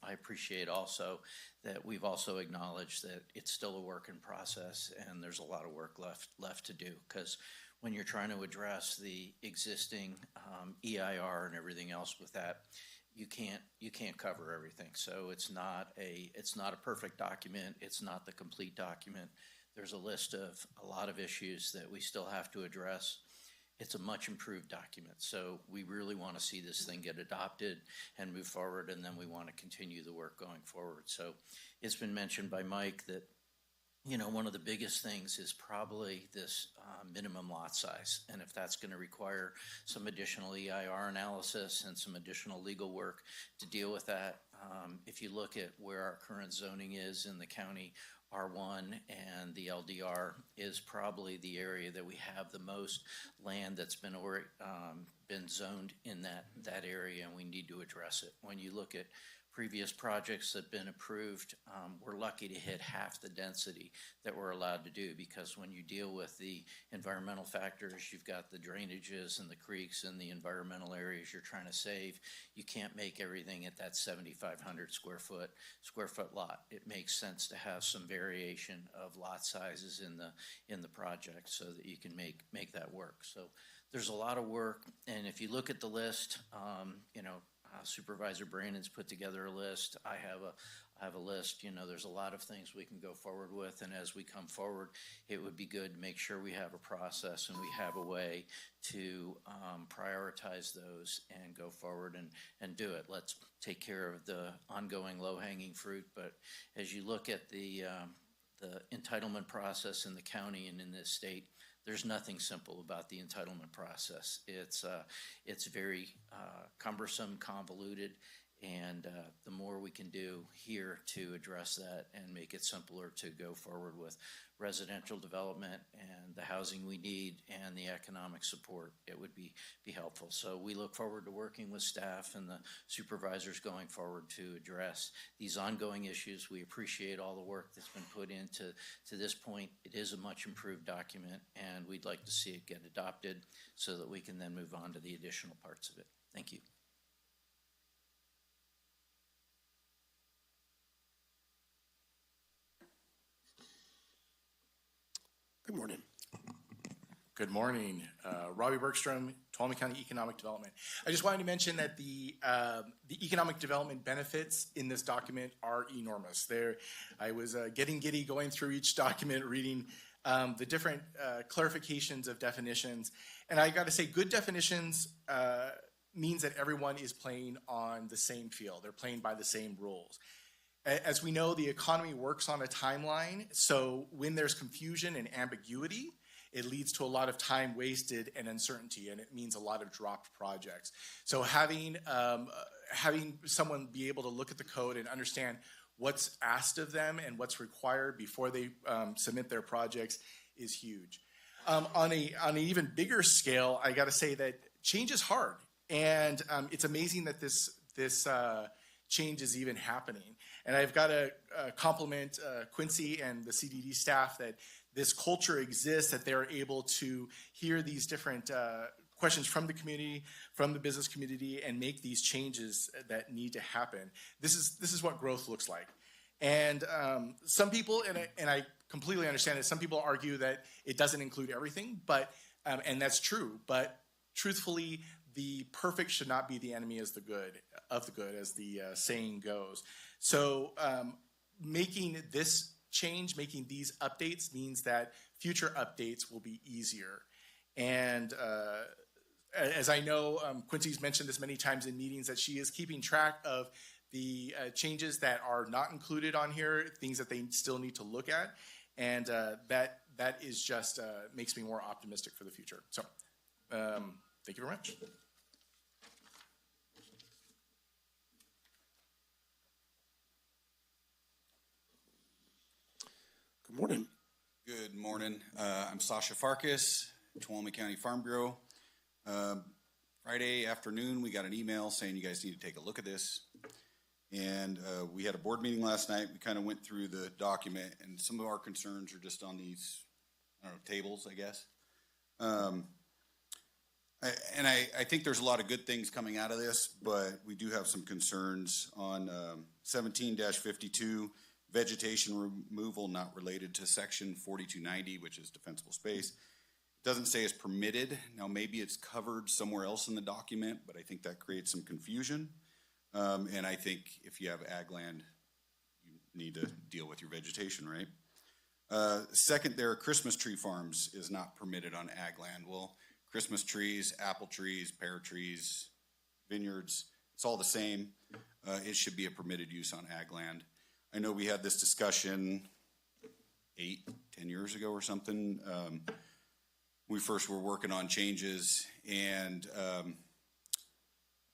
I appreciate also that we've also acknowledged that it's still a work in process and there's a lot of work left to do, because when you're trying to address the existing EIR and everything else with that, you can't cover everything. So it's not a perfect document. It's not the complete document. There's a list of a lot of issues that we still have to address. It's a much improved document. So we really want to see this thing get adopted and move forward, and then we want to continue the work going forward. So it's been mentioned by Mike that, one of the biggest things is probably this minimum lot size. And if that's going to require some additional EIR analysis and some additional legal work to deal with that, if you look at where our current zoning is in the county, R1 and the LDR is probably the area that we have the most land that's been zoned in that area, and we need to address it. When you look at previous projects that have been approved, we're lucky to hit half the density that we're allowed to do, because when you deal with the environmental factors, you've got the drainages and the creeks and the environmental areas you're trying to save. You can't make everything at that 7,500 square foot lot. It makes sense to have some variation of lot sizes in the project so that you can make that work. So there's a lot of work, and if you look at the list, Supervisor Brandon's put together a list. I have a list. There's a lot of things we can go forward with, and as we come forward, it would be good to make sure we have a process and we have a way to prioritize those and go forward and do it. Let's take care of the ongoing low-hanging fruit, but as you look at the entitlement process in the county and in this state, there's nothing simple about the entitlement process. It's very cumbersome, convoluted, and the more we can do here to address that and make it simpler to go forward with residential development and the housing we need and the economic support, it would be helpful. So we look forward to working with staff and the supervisors going forward to address these ongoing issues. We appreciate all the work that's been put into this point. It is a much improved document, and we'd like to see it get adopted so that we can then move on to the additional parts of it. Thank you. Good morning. Good morning. Robbie Bergstrom, Tuolumne County Economic Development. I just wanted to mention that the economic development benefits in this document are enormous. I was getting giddy going through each document, reading the different clarifications of definitions. And I got to say, good definitions means that everyone is playing on the same field. They're playing by the same rules. As we know, the economy works on a timeline, so when there's confusion and ambiguity, it leads to a lot of time wasted and uncertainty, and it means a lot of dropped projects. So having someone be able to look at the code and understand what's asked of them and what's required before they submit their projects is huge. On an even bigger scale, I got to say that change is hard, and it's amazing that this change is even happening. And I've got to compliment Quincy and the CDD staff that this culture exists, that they're able to hear these different questions from the community, from the business community, and make these changes that need to happen. This is what growth looks like. And some people, and I completely understand it, some people argue that it doesn't include everything, but and that's true. But truthfully, the perfect should not be the enemy of the good, as the saying goes. So making this change, making these updates means that future updates will be easier. And as I know, Quincy's mentioned this many times in meetings, that she is keeping track of the changes that are not included on here, things that they still need to look at. And that is just makes me more optimistic for the future. So thank you very much. Good morning. Good morning. I'm Sasha Farkas, Tuolumne County Farm Bureau. Friday afternoon, we got an email saying you guys need to take a look at this. And we had a board meeting last night. We kind of went through the document, and some of our concerns are just on these, I don't know, tables, I guess. I think there's a lot of good things coming out of this, but we do have some concerns on 17-52, vegetation removal not related to section 4290, which is defensible space. It doesn't say it's permitted. Now, maybe it's covered somewhere else in the document, but I think that creates some confusion. And I think if you have ag land, you need to deal with your vegetation, right? Second, there are Christmas tree farms is not permitted on ag land. Well, Christmas trees, apple trees, pear trees, vineyards, it's all the same. It should be a permitted use on ag land. I know we had this discussion 8-10 years ago or something. We first were working on changes, and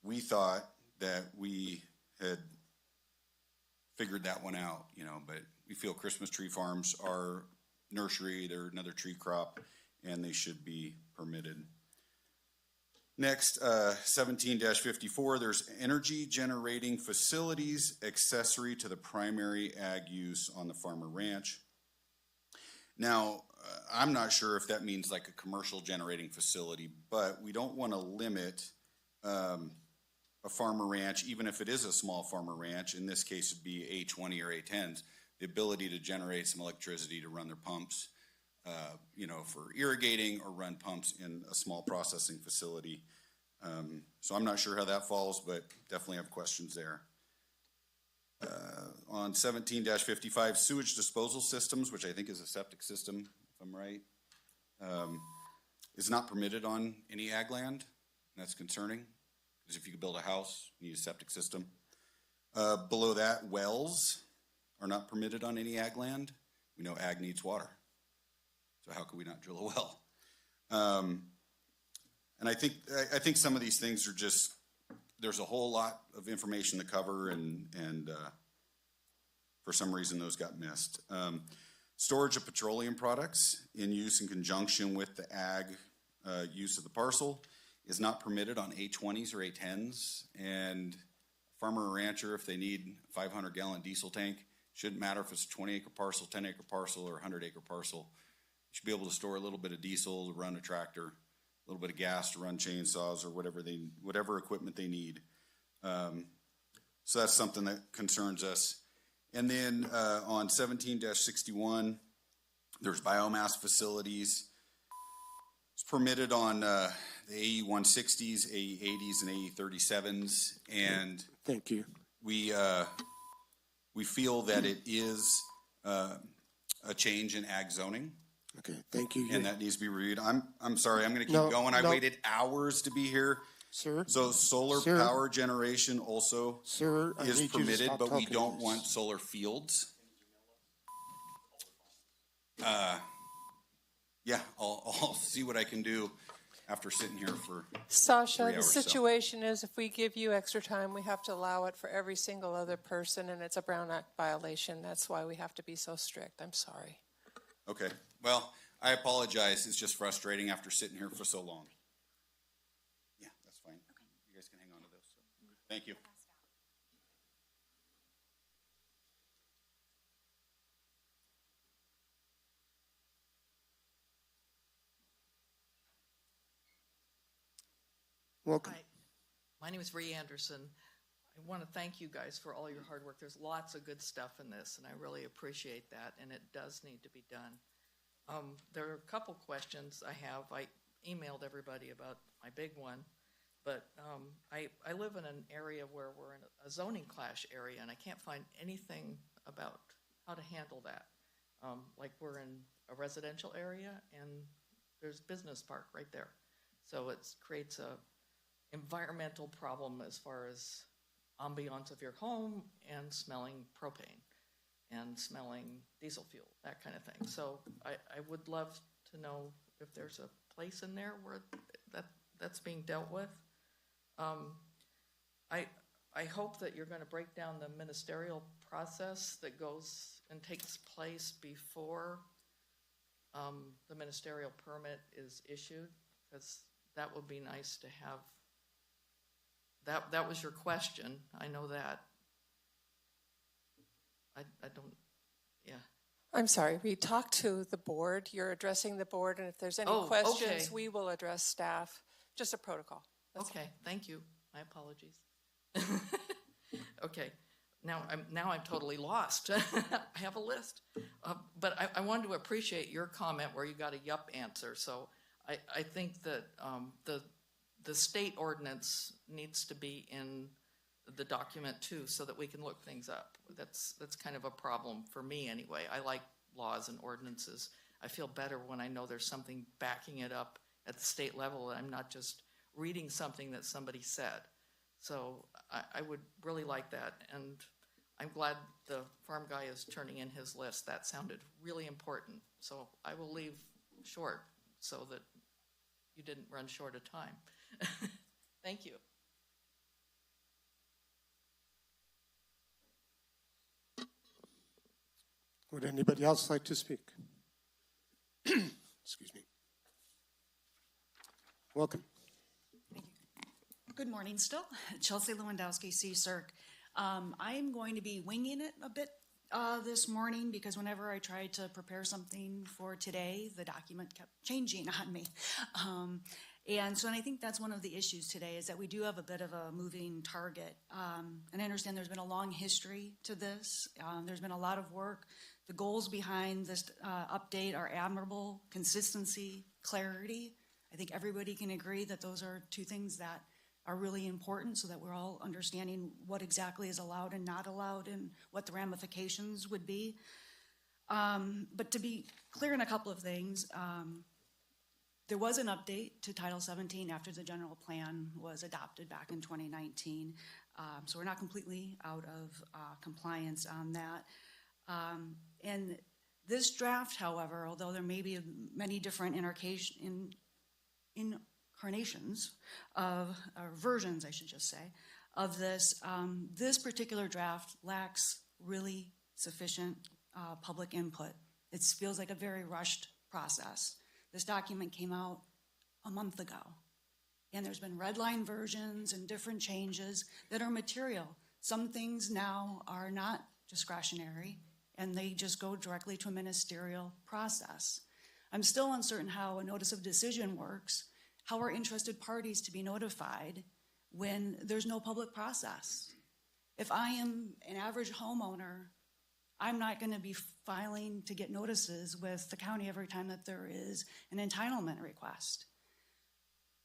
we thought that we had figured that one out, but we feel Christmas tree farms are nursery, they're another tree crop, and they should be permitted. Next, 17-54, there's energy generating facilities accessory to the primary ag use on the farm or ranch. Now, I'm not sure if that means like a commercial generating facility, but we don't want to limit a farmer ranch, even if it is a small farmer ranch, in this case it'd be A20 or A10s, the ability to generate some electricity to run their pumps, for irrigating or run pumps in a small processing facility. So I'm not sure how that falls, but definitely have questions there. On 17-55, sewage disposal systems, which I think is a septic system, if I'm right, is not permitted on any ag land. That's concerning. Because if you could build a house, you need a septic system. Below that, wells are not permitted on any ag land. We know ag needs water. So how could we not drill a well? And I think some of these things are just, there's a whole lot of information to cover, and for some reason those got missed. Storage of petroleum products in use in conjunction with the ag use of the parcel is not permitted on A20s or A10s, and farmer or rancher, if they need a 500-gallon diesel tank, shouldn't matter if it's a 20-acre parcel, 10-acre parcel, or a 100-acre parcel. You should be able to store a little bit of diesel to run a tractor, a little bit of gas to run chainsaws, or whatever equipment they need. So that's something that concerns us. And then on 17-61, there's biomass facilities. It's permitted on the AE-160s, AE-80s, and AE-37s, and thank you. We feel that it is a change in ag zoning. Okay, thank you. And that needs to be reviewed. I'm sorry, I'm going to keep going. I waited hours to be here. Sir? So solar power generation also is permitted, but we don't want solar fields. Yeah, I'll see what I can do after sitting here for Sasha, 3 the hours, situation is if we give you extra time, we have to allow it for every single other person, and it's a Brown Act violation. That's why we have to be so strict. I'm sorry. Okay. Well, I apologize. It's just frustrating after sitting here for so long. Yeah, that's fine. You guys can hang on to those. Thank you. Welcome. Hi, my name is Ree Anderson. I want to thank you guys for all your hard work. There's lots of good stuff in this, and I really appreciate that, and it does need to be done. There are a couple questions I have. I emailed everybody about my big one, but I live in an area where we're in a zoning clash area, and I can't find anything about how to handle that. Like we're in a residential area, and there's business park right there. So it creates a environmental problem as far as ambiance of your home and smelling propane and smelling diesel fuel, that kind of thing. So I would love to know if there's a place in there where that's being dealt with. I hope that you're going to break down the ministerial process that goes and takes place before the ministerial permit is issued, because that would be nice to have. That was your question. I know that. I don't, yeah. I'm sorry, we talked to the board. You're addressing the board, and if there's any Oh, questions, okay. we will address staff. Just a protocol. That's Okay, thank you. My apologies. Okay, now I'm totally lost. I have a list, but I wanted to appreciate your comment where you got a yup answer. So I think that the state ordinance needs to be in the document too, so that we can look things up. That's kind of a problem for me anyway. I like laws and ordinances. I feel better when I know there's something backing it up at the state level, and I'm not just reading something that somebody said. So I would really like that, and I'm glad the farm guy is turning in his list. That sounded really important. So I will leave short so that you didn't run short of time. Thank you. Would anybody else like to speak? Excuse me. Welcome. Good morning still. Chelsea Lewandowski, CSERC. I'm going to be winging it a bit this morning because whenever I tried to prepare something for today, the document kept changing on me. And I think that's one of the issues today is that we do have a bit of a moving target. And I understand there's been a long history to this. There's been a lot of work. The goals behind this update are admirable: consistency, clarity. I think everybody can agree that those are two things that are really important so that we're all understanding what exactly is allowed and not allowed and what the ramifications would be. But to be clear in a couple of things, there was an update to Title 17 after the general plan was adopted back in 2019. So we're not completely out of compliance on that. And this draft, however, although there may be many different incarnations of, or versions, I should just say, of this, this particular draft lacks really sufficient public input. It feels like a very rushed process. This document came out a month ago, and there's been red line versions and different changes that are material. Some things now are not discretionary, and they just go directly to a ministerial process. I'm still uncertain how a notice of decision works. How are interested parties to be notified when there's no public process? If I am an average homeowner, I'm not going to be filing to get notices with the county every time that there is an entitlement request.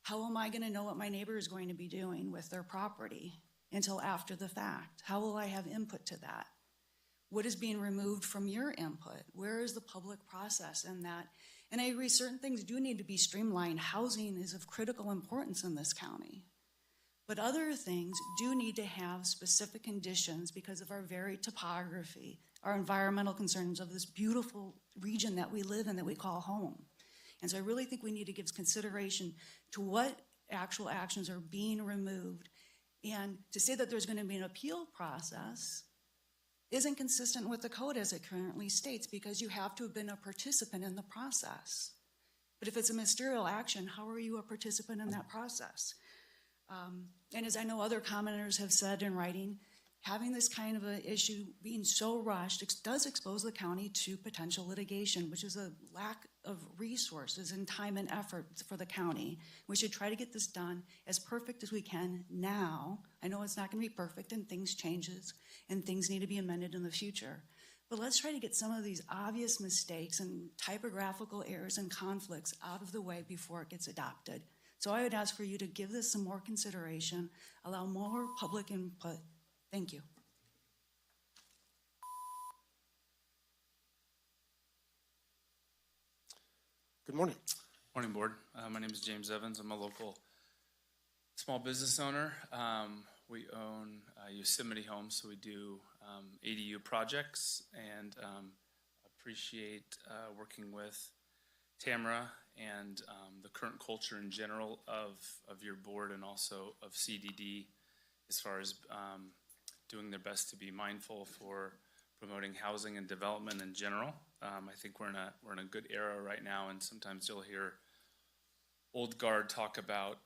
How am I going to know what my neighbor is going to be doing with their property until after the fact? How will I have input to that? What is being removed from your input? Where is the public process in that? And I agree, certain things do need to be streamlined. Housing is of critical importance in this county. But other things do need to have specific conditions because of our varied topography, our environmental concerns of this beautiful region that we live in that we call home. And so I really think we need to give consideration to what actual actions are being removed. And to say that there's going to be an appeal process isn't consistent with the code as it currently states, because you have to have been a participant in the process. But if it's a ministerial action, how are you a participant in that process? And as I know other commenters have said in writing, having this kind of an issue being so rushed does expose the county to potential litigation, which is a lack of resources and time and effort for the county. We should try to get this done as perfect as we can now. I know it's not going to be perfect and things changes and things need to be amended in the future. But let's try to get some of these obvious mistakes and typographical errors and conflicts out of the way before it gets adopted. So I would ask for you to give this some more consideration, allow more public input. Thank you. Good morning. Morning, Board. My name is James Evans. I'm a local small business owner. We own Yosemite Homes, so we do ADU projects, and appreciate working with Tamara and the current culture in general of your board and also of CDD as far as doing their best to be mindful for promoting housing and development in general. I think we're in a good era right now, and sometimes you'll hear old guard talk about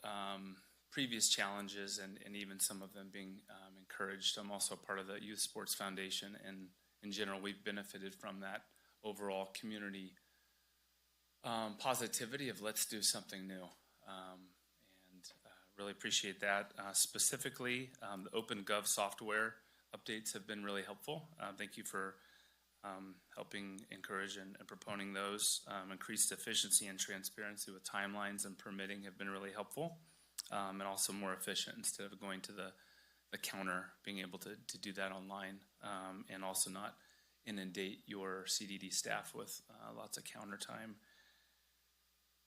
previous challenges and even some of them being encouraged. I'm also part of the Youth Sports Foundation, and in general, we've benefited from that overall community positivity of let's do something new. Really appreciate that. Specifically, the OpenGov software updates have been really helpful. Thank you for helping encourage and proponing those. Increased efficiency and transparency with timelines and permitting have been really helpful, and also more efficient instead of going to the counter, being able to do that online, and also not inundate your CDD staff with lots of counter time.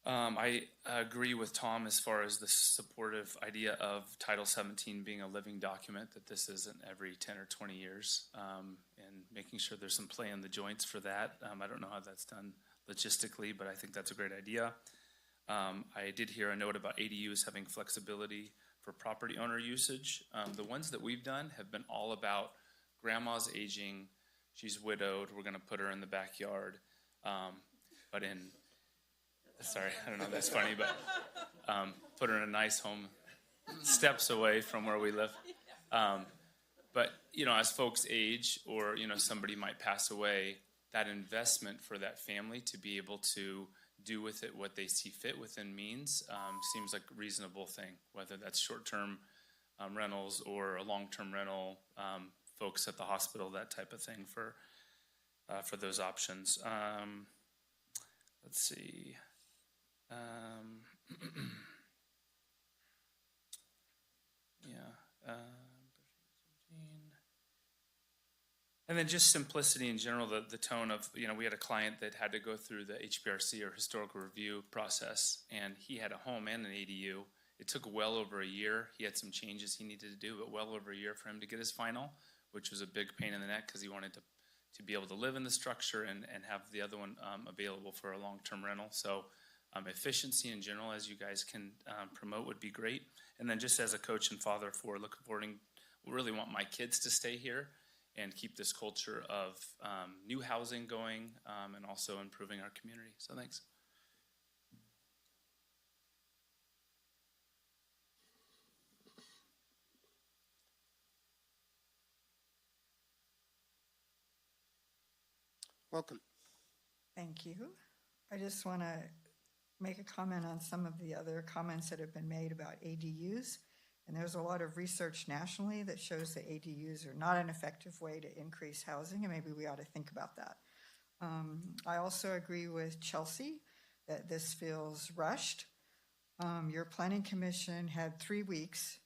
I agree with Tom as far as the supportive idea of Title 17 being a living document, that this isn't every 10 or 20 years, and making sure there's some play in the joints for that. I don't know how that's done logistically, but I think that's a great idea. I did hear a note about ADUs having flexibility for property owner usage. The ones that we've done have been all about grandma's aging, she's widowed, we're gonna put her in the backyard, sorry, I don't know if that's funny, but put her in a nice home steps away from where we live. But, you know, as folks age or, you know, somebody might pass away, that investment for that family to be able to do with it what they see fit within means seems like a reasonable thing, whether that's short-term rentals or a long-term rental, folks at the hospital, that type of thing for those options. Let's see. And then just simplicity in general, the tone of, you know, we had a client that had to go through the HPRC or historical review process, and he had a home and an ADU. It took well over a year. He had some changes he needed to do, but well over a year for him to get his final, which was a big pain in the neck because he wanted to be able to live in the structure and have the other one available for a long-term rental. So efficiency in general, as you guys can promote, would be great. And then just as a coach and father for looking forward, really want my kids to stay here and keep this culture of new housing going and also improving our community. So thanks. Welcome. Thank you. I just want to make a comment on some of the other comments that have been made about ADUs. And there's a lot of research nationally that shows that ADUs are not an effective way to increase housing, and maybe we ought to think about that. I also agree with Chelsea that this feels rushed. Your planning commission had 3 weeks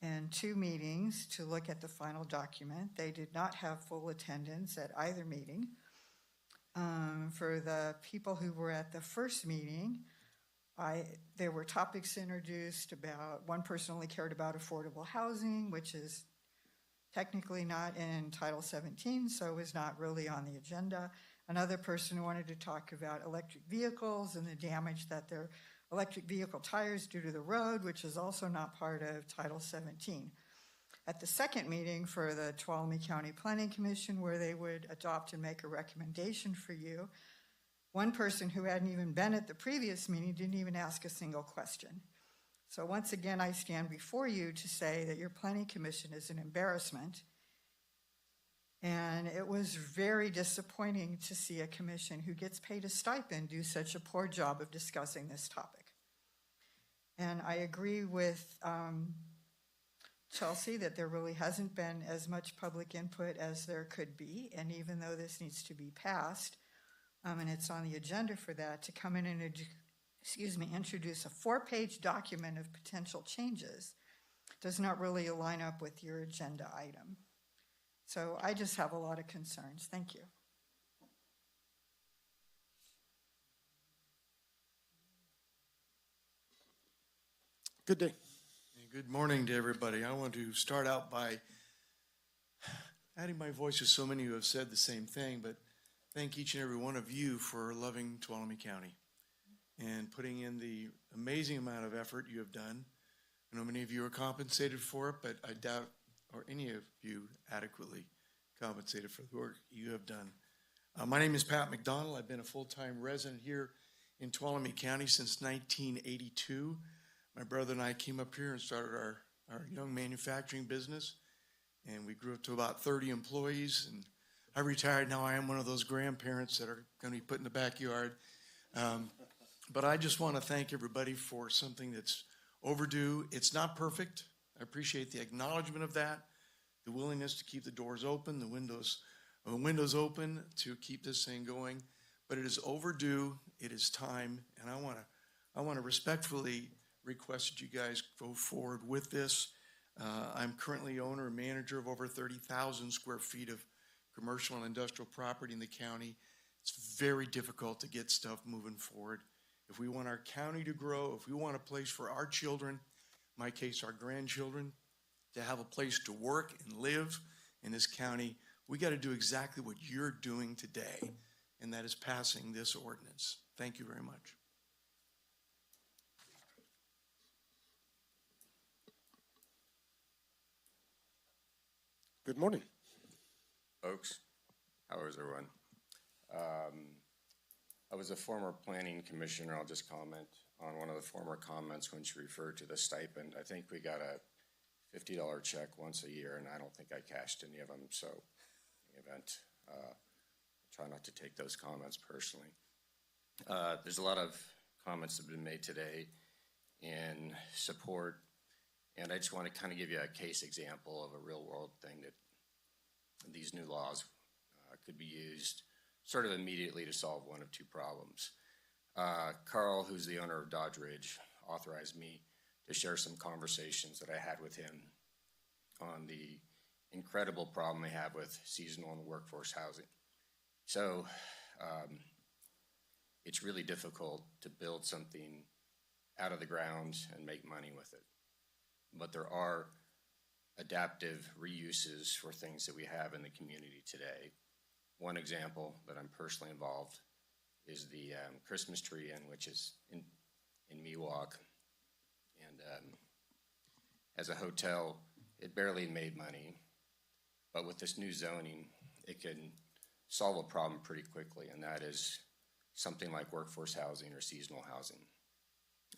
and 2 meetings to look at the final document. They did not have full attendance at either meeting. For the people who were at the first meeting, there were topics introduced about, one person only cared about affordable housing, which is technically not in Title 17, so is not really on the agenda. Another person wanted to talk about electric vehicles and the damage that their electric vehicle tires do to the road, which is also not part of Title 17. at the second meeting for the Tuolumne County Planning Commission, where they would adopt and make a recommendation for you. One person who hadn't even been at the previous meeting didn't even ask a single question. So once again, I stand before you to say that your Planning Commission is an embarrassment. And it was very disappointing to see a commission who gets paid a stipend do such a poor job of discussing this topic. And I agree with Chelsea that there really hasn't been as much public input as there could be. And even though this needs to be passed, and it's on the agenda for that, to come in and introduce a 4-page document of potential changes does not really line up with your agenda item. So I just have a lot of concerns. Thank you. Good day. Good morning to everybody. I want to start out by adding my voice to so many who have said the same thing, but thank each and every one of you for loving Tuolumne County and putting in the amazing amount of effort you have done. I know many of you are compensated for it, but I doubt or any of you adequately compensated for the work you have done. My name is Pat McDonald. I've been a full-time resident here in Tuolumne County since 1982. My brother and I came up here and started our young manufacturing business, and we grew up to about 30 employees. And I retired. Now I am one of those grandparents that are going to be put in the backyard. But I just want to thank everybody for something that's overdue. It's not perfect. I appreciate the acknowledgement of that, the willingness to keep the doors open, the windows open to keep this thing going. But it is overdue. It is time, and I want to respectfully request that you guys go forward with this. I'm currently owner and manager of over 30,000 square feet of commercial and industrial property in the county. It's very difficult to get stuff moving forward. If we want our county to grow, if we want a place for our children, in my case, our grandchildren, to have a place to work and live in this county, we got to do exactly what you're doing today, and that is passing this ordinance. Thank you very much. Good morning. Folks, how is everyone? I was a former planning commissioner. I'll just comment on one of the former comments when she referred to the stipend. I think we got a $50 check once a year, and I don't think I cashed any of them. So in the event, I try not to take those comments personally. There's a lot of comments that have been made today in support, and I just want to kind of give you a case example of a real world thing that these new laws could be used sort of immediately to solve one of two problems. Carl, who's the owner of Dodge Ridge, authorized me to share some conversations that I had with him on the incredible problem they have with seasonal and workforce housing. So it's really difficult to build something out of the ground and make money with it. But there are adaptive reuses for things that we have in the community today. One example that I'm personally involved is the Christmas Tree Inn, which is in Miwok. And as a hotel, it barely made money. But with this new zoning, it can solve a problem pretty quickly, and that is something like workforce housing or seasonal housing.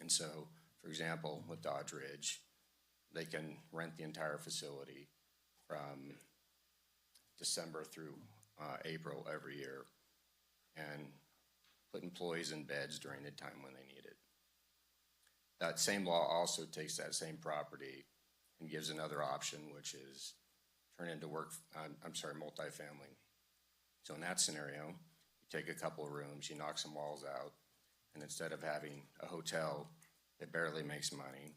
And so, for example, with Dodge Ridge, they can rent the entire facility from December through April every year and put employees in beds during the time when they need it. That same law also takes that same property and gives another option, which is turn into multifamily. So in that scenario, you take a couple of rooms, you knock some walls out, and instead of having a hotel that barely makes money,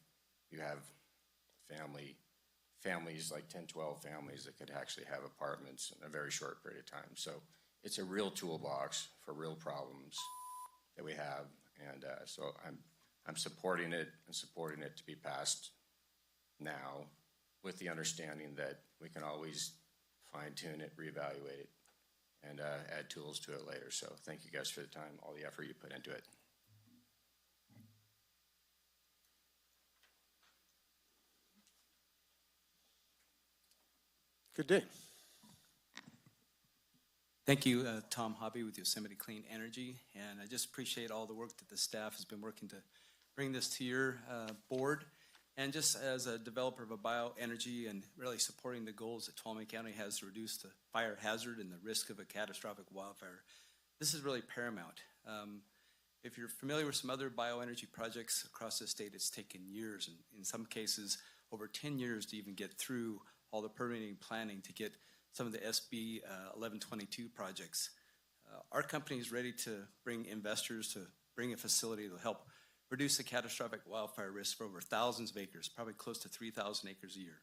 you have families, like 10, 12 families that could actually have apartments in a very short period of time. So it's a real toolbox for real problems that we have. And so I'm supporting it and supporting it to be passed now with the understanding that we can always fine tune it, reevaluate it, and add tools to it later. So thank you guys for the time, all the effort you put into it. Good day. Thank you, Tom Hobby with Yosemite Clean Energy, and I just appreciate all the work that the staff has been working to bring this to your board. And just as a developer of a bioenergy and really supporting the goals that Tuolumne County has to reduce the fire hazard and the risk of a catastrophic wildfire, this is really paramount. If you're familiar with some other bioenergy projects across the state, it's taken years, and in some cases, over 10 years to even get through all the permitting planning to get some of the SB 1122 projects. Our company is ready to bring investors to bring a facility that will help reduce the catastrophic wildfire risk for over thousands of acres, probably close to 3,000 acres a year.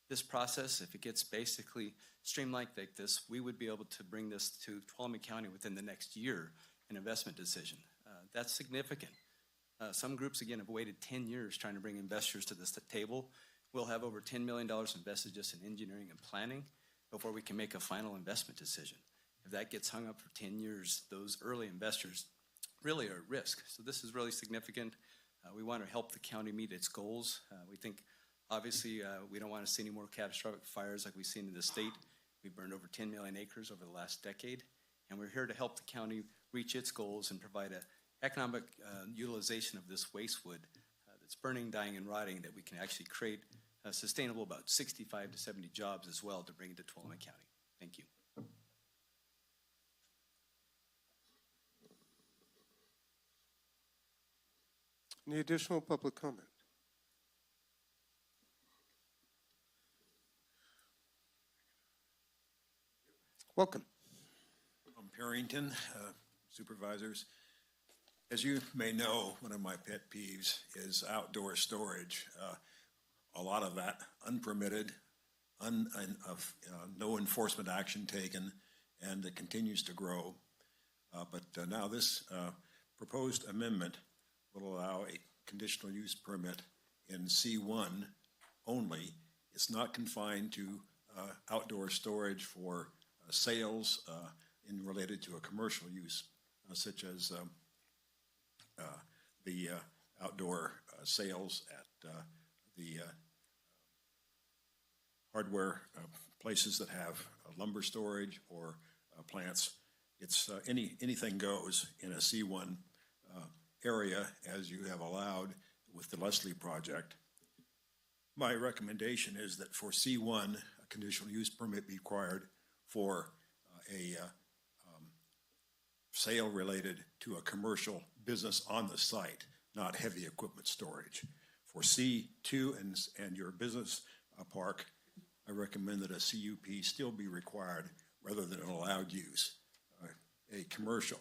This process, if it gets basically streamlined like this, we would be able to bring this to Tuolumne County within the next year, an investment decision. That's significant. Some groups, again, have waited 10 years trying to bring investors to this table. We'll have over $10 million invested just in engineering and planning before we can make a final investment decision. If that gets hung up for 10 years, those early investors really are at risk. So this is really significant. We want to help the county meet its goals. We think, obviously, we don't want to see any more catastrophic fires like we've seen in the state. We've burned over 10 million acres over the last decade, and we're here to help the county reach its goals and provide an economic utilization of this waste wood that's burning, dying, and rotting that we can actually create sustainable about 65 to 70 jobs as well to bring it to Tuolumne County. Thank you. Any additional public comment? Welcome. I'm Parrington, supervisors. As you may know, one of my pet peeves is outdoor storage. A lot of that unpermitted, no enforcement action taken, and it continues to grow. But now this proposed amendment will allow a conditional use permit in C1 only. It's not confined to outdoor storage for sales related to a commercial use, such as the outdoor sales at the hardware places that have lumber storage or plants. It's anything goes in a C1 area, as you have allowed with the Leslie project. My recommendation is that for C1, a conditional use permit be required for a sale related to a commercial business on the site, not heavy equipment storage. For C2 and your business park, I recommend that a CUP still be required rather than an allowed use. Commercial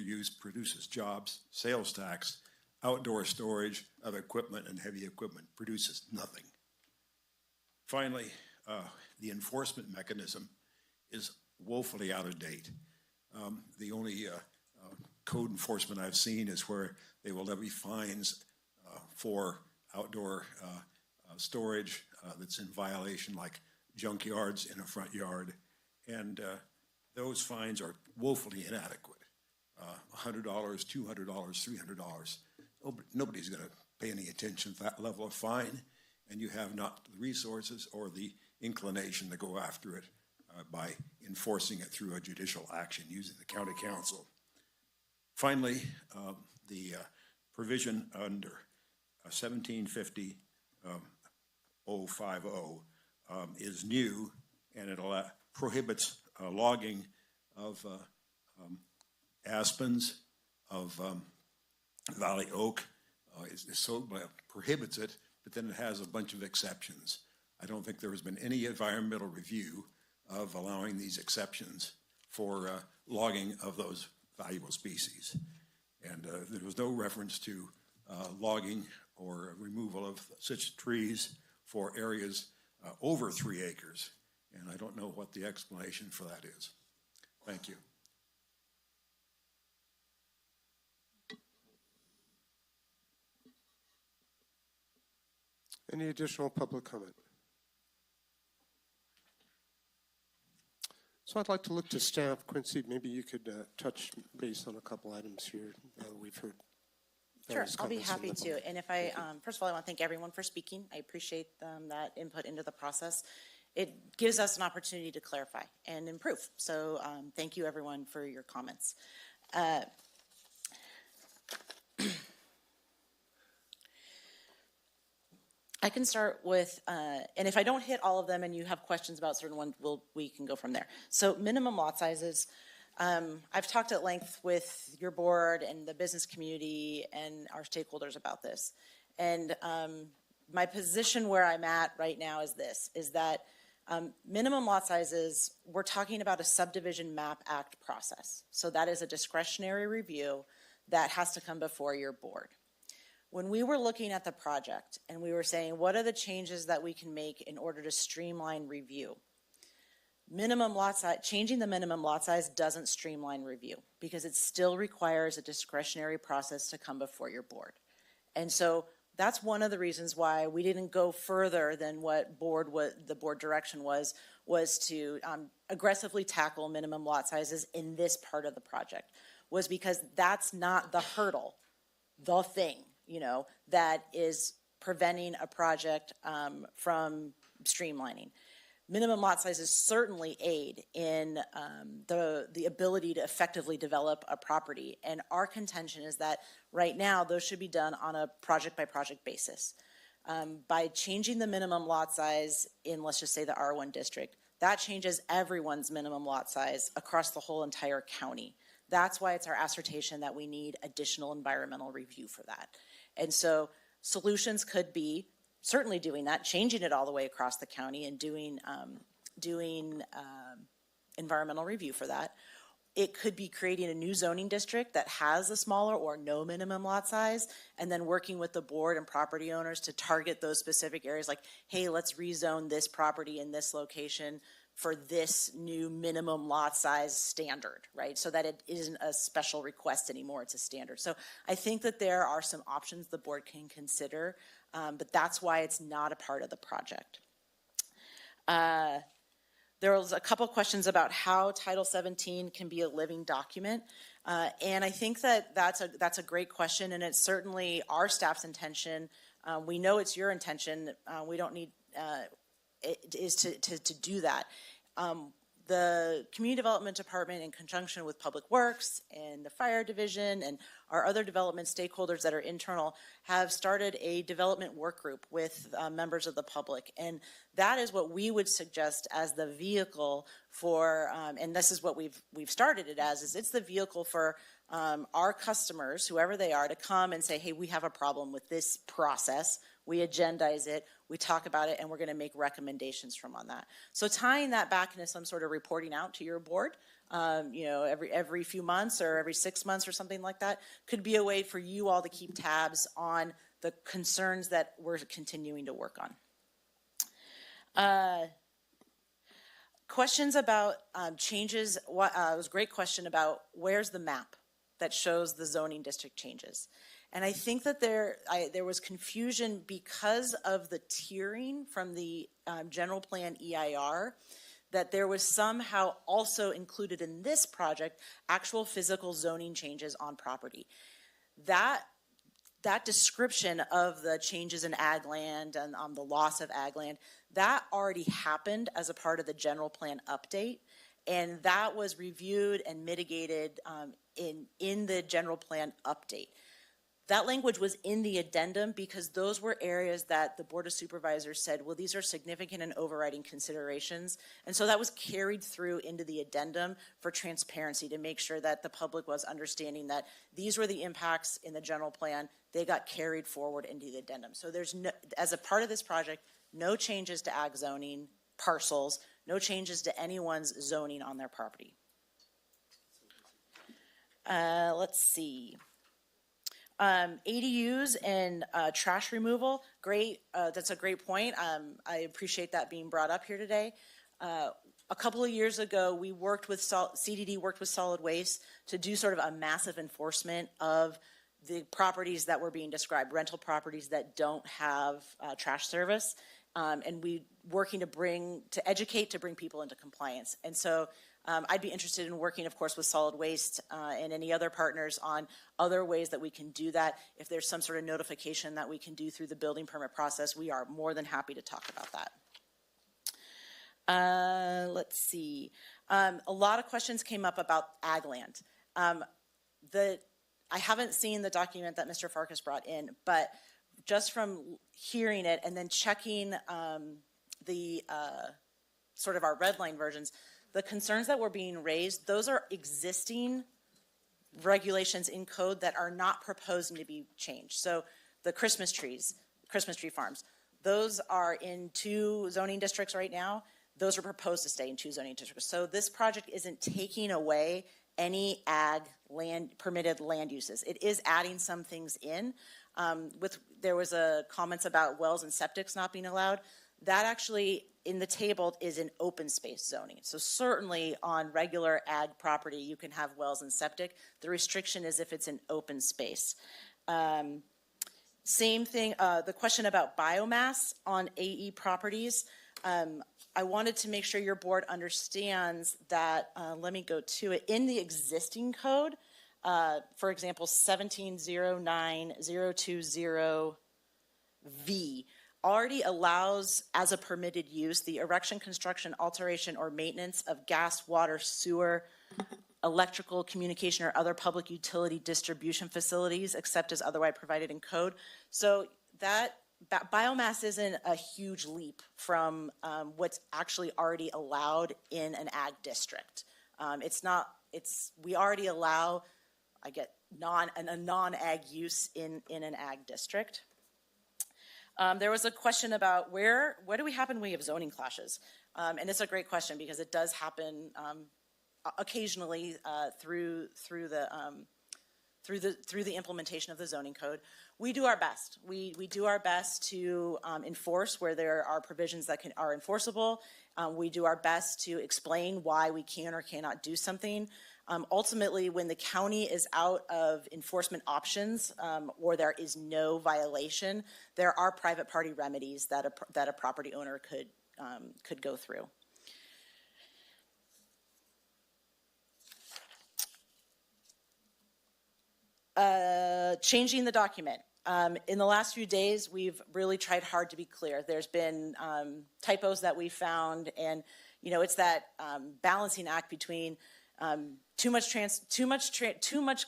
use produces jobs, sales tax. Outdoor storage of equipment and heavy equipment produces nothing. Finally, the enforcement mechanism is woefully out of date. The only code enforcement I've seen is where they will levy fines for outdoor storage that's in violation, like junkyards in a front yard. And those fines are woefully inadequate. $100, $200, $300. Nobody's going to pay any attention to that level of fine, and you have not the resources or the inclination to go after it by enforcing it through a judicial action using the county council. Finally, the provision under 1750 050 is new, and it prohibits logging of aspens, of valley oak. Prohibits it, but then it has a bunch of exceptions. I don't think there has been any environmental review of allowing these exceptions for logging of those valuable species. And there was no reference to logging or removal of such trees for areas over 3 acres. And I don't know what the explanation for that is. Thank you. Any additional public comment? So I'd like to look to staff. Quincy, maybe you could touch base on a couple items here we've heard. Sure, I'll be happy to. And if I, first of all, I want to thank everyone for speaking. I appreciate that input into the process. it gives us an opportunity to clarify and improve. So thank you everyone for your comments. I can start with, and if I don't hit all of them and you have questions about certain ones, we can go from there. So minimum lot sizes. I've talked at length with your board and the business community and our stakeholders about this. And my position where I'm at right now is this, is that minimum lot sizes, we're talking about a subdivision map act process. So that is a discretionary review that has to come before your board. When we were looking at the project and we were saying, what are the changes that we can make in order to streamline review? Minimum lot size, changing the minimum lot size doesn't streamline review because it still requires a discretionary process to come before your board. And so that's one of the reasons why we didn't go further than what the board direction was to aggressively tackle minimum lot sizes in this part of the project, was because that's not the hurdle, the thing, that is preventing a project from streamlining. Minimum lot sizes certainly aid in the ability to effectively develop a property. And our contention is that right now those should be done on a project by project basis. By changing the minimum lot size in, let's just say, the R1 district, that changes everyone's minimum lot size across the whole entire county. That's why it's our assertion that we need additional environmental review for that. And so solutions could be certainly doing that, changing it all the way across the county and doing environmental review for that. It could be creating a new zoning district that has a smaller or no minimum lot size, and then working with the board and property owners to target those specific areas like, hey, let's rezone this property in this location for this new minimum lot size standard, right? So that it isn't a special request anymore, it's a standard. So I think that there are some options the board can consider, but that's why it's not a part of the project. There was a couple questions about how Title 17 can be a living document. And I think that that's a great question, and it's certainly our staff's intention. We know it's your intention. We don't need is to do that. The Community Development Department, in conjunction with Public Works and the Fire Division and our other development stakeholders that are internal, have started a development work group with members of the public. And that is what we would suggest as the vehicle for, and this is what we've started it as, is it's the vehicle for our customers, whoever they are, to come and say, hey, we have a problem with this process. We agendize it, we talk about it, and we're going to make recommendations from on that. So tying that back into some sort of reporting out to your board, every few months or every 6 months or something like that, could be a way for you all to keep tabs on the concerns that we're continuing to work on. Questions about changes. It was a great question about where's the map that shows the zoning district changes. And I think that there was confusion because of the tiering from the general plan EIR, that there was somehow also included in this project actual physical zoning changes on property. That description of the changes in ag land and the loss of ag land, that already happened as a part of the general plan update. And that was reviewed and mitigated in the general plan update. That language was in the addendum because those were areas that the Board of Supervisors said, well, these are significant and overriding considerations. And so that was carried through into the addendum for transparency to make sure that the public was understanding that these were the impacts in the general plan. They got carried forward into the addendum. So there's no, as a part of this project, no changes to ag zoning parcels, no changes to anyone's zoning on their property. Let's see. ADUs and trash removal, great. That's a great point. I appreciate that being brought up here today. A couple of years ago, we worked with CDD worked with solid waste to do sort of a massive enforcement of the properties that were being described, rental properties that don't have trash service, and we working to educate, to bring people into compliance. And so I'd be interested in working, of course, with solid waste and any other partners on other ways that we can do that. If there's some sort of notification that we can do through the building permit process, we are more than happy to talk about Let's see. A lot of questions came up about ag land. I haven't seen the document that Mr. Farkas brought in, but just from hearing it and then checking the sort of our red line versions, the concerns that were being raised, those are existing regulations in code that are not proposing to be changed. So the Christmas tree farms, those are in 2 zoning districts right now. Those are proposed to stay in 2 zoning districts. So this project isn't taking away any ag land, permitted land uses. It is adding some things in. There was a comments about wells and septics not being allowed. That actually in the table is in open space zoning. So certainly on regular ag property, you can have wells and septic. The restriction is if it's in open space. Same thing, the question about biomass on AE properties. I wanted to make sure your board understands that, let me go to it, in the existing code, for example, 1709020V already allows as a permitted use the erection, construction, alteration, or maintenance of gas, water, sewer, electrical, communication, or other public utility distribution facilities except as otherwise provided in code. So that biomass isn't a huge leap from what's actually already allowed in an ag district. We already allow, a non-ag use in an ag district. There was a question about what do we happen when we have zoning clashes? And it's a great question because it does happen occasionally through the implementation of the zoning code. We do our best. We do our best to enforce where there are provisions that are enforceable. We do our best to explain why we can or cannot do something. Ultimately, when the county is out of enforcement options or there is no violation, there are private party remedies that a property owner could go through. Changing the document. In the last few days, we've really tried hard to be clear. There's been typos that we found, and it's that balancing act between too much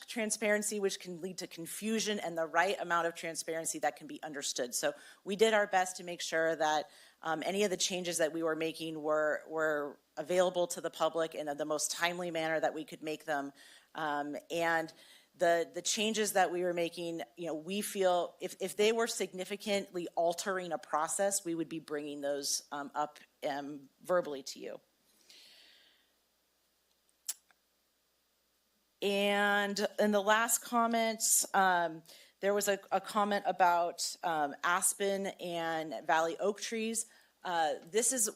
transparency, which can lead to confusion, and the right amount of transparency that can be understood. So we did our best to make sure that any of the changes that we were making were available to the public in the most timely manner that we could make them, and the changes that we were making, we feel if they were significantly altering a process, we would be bringing those up verbally to you. And in the last comments, there was a comment about aspen and valley oak trees. This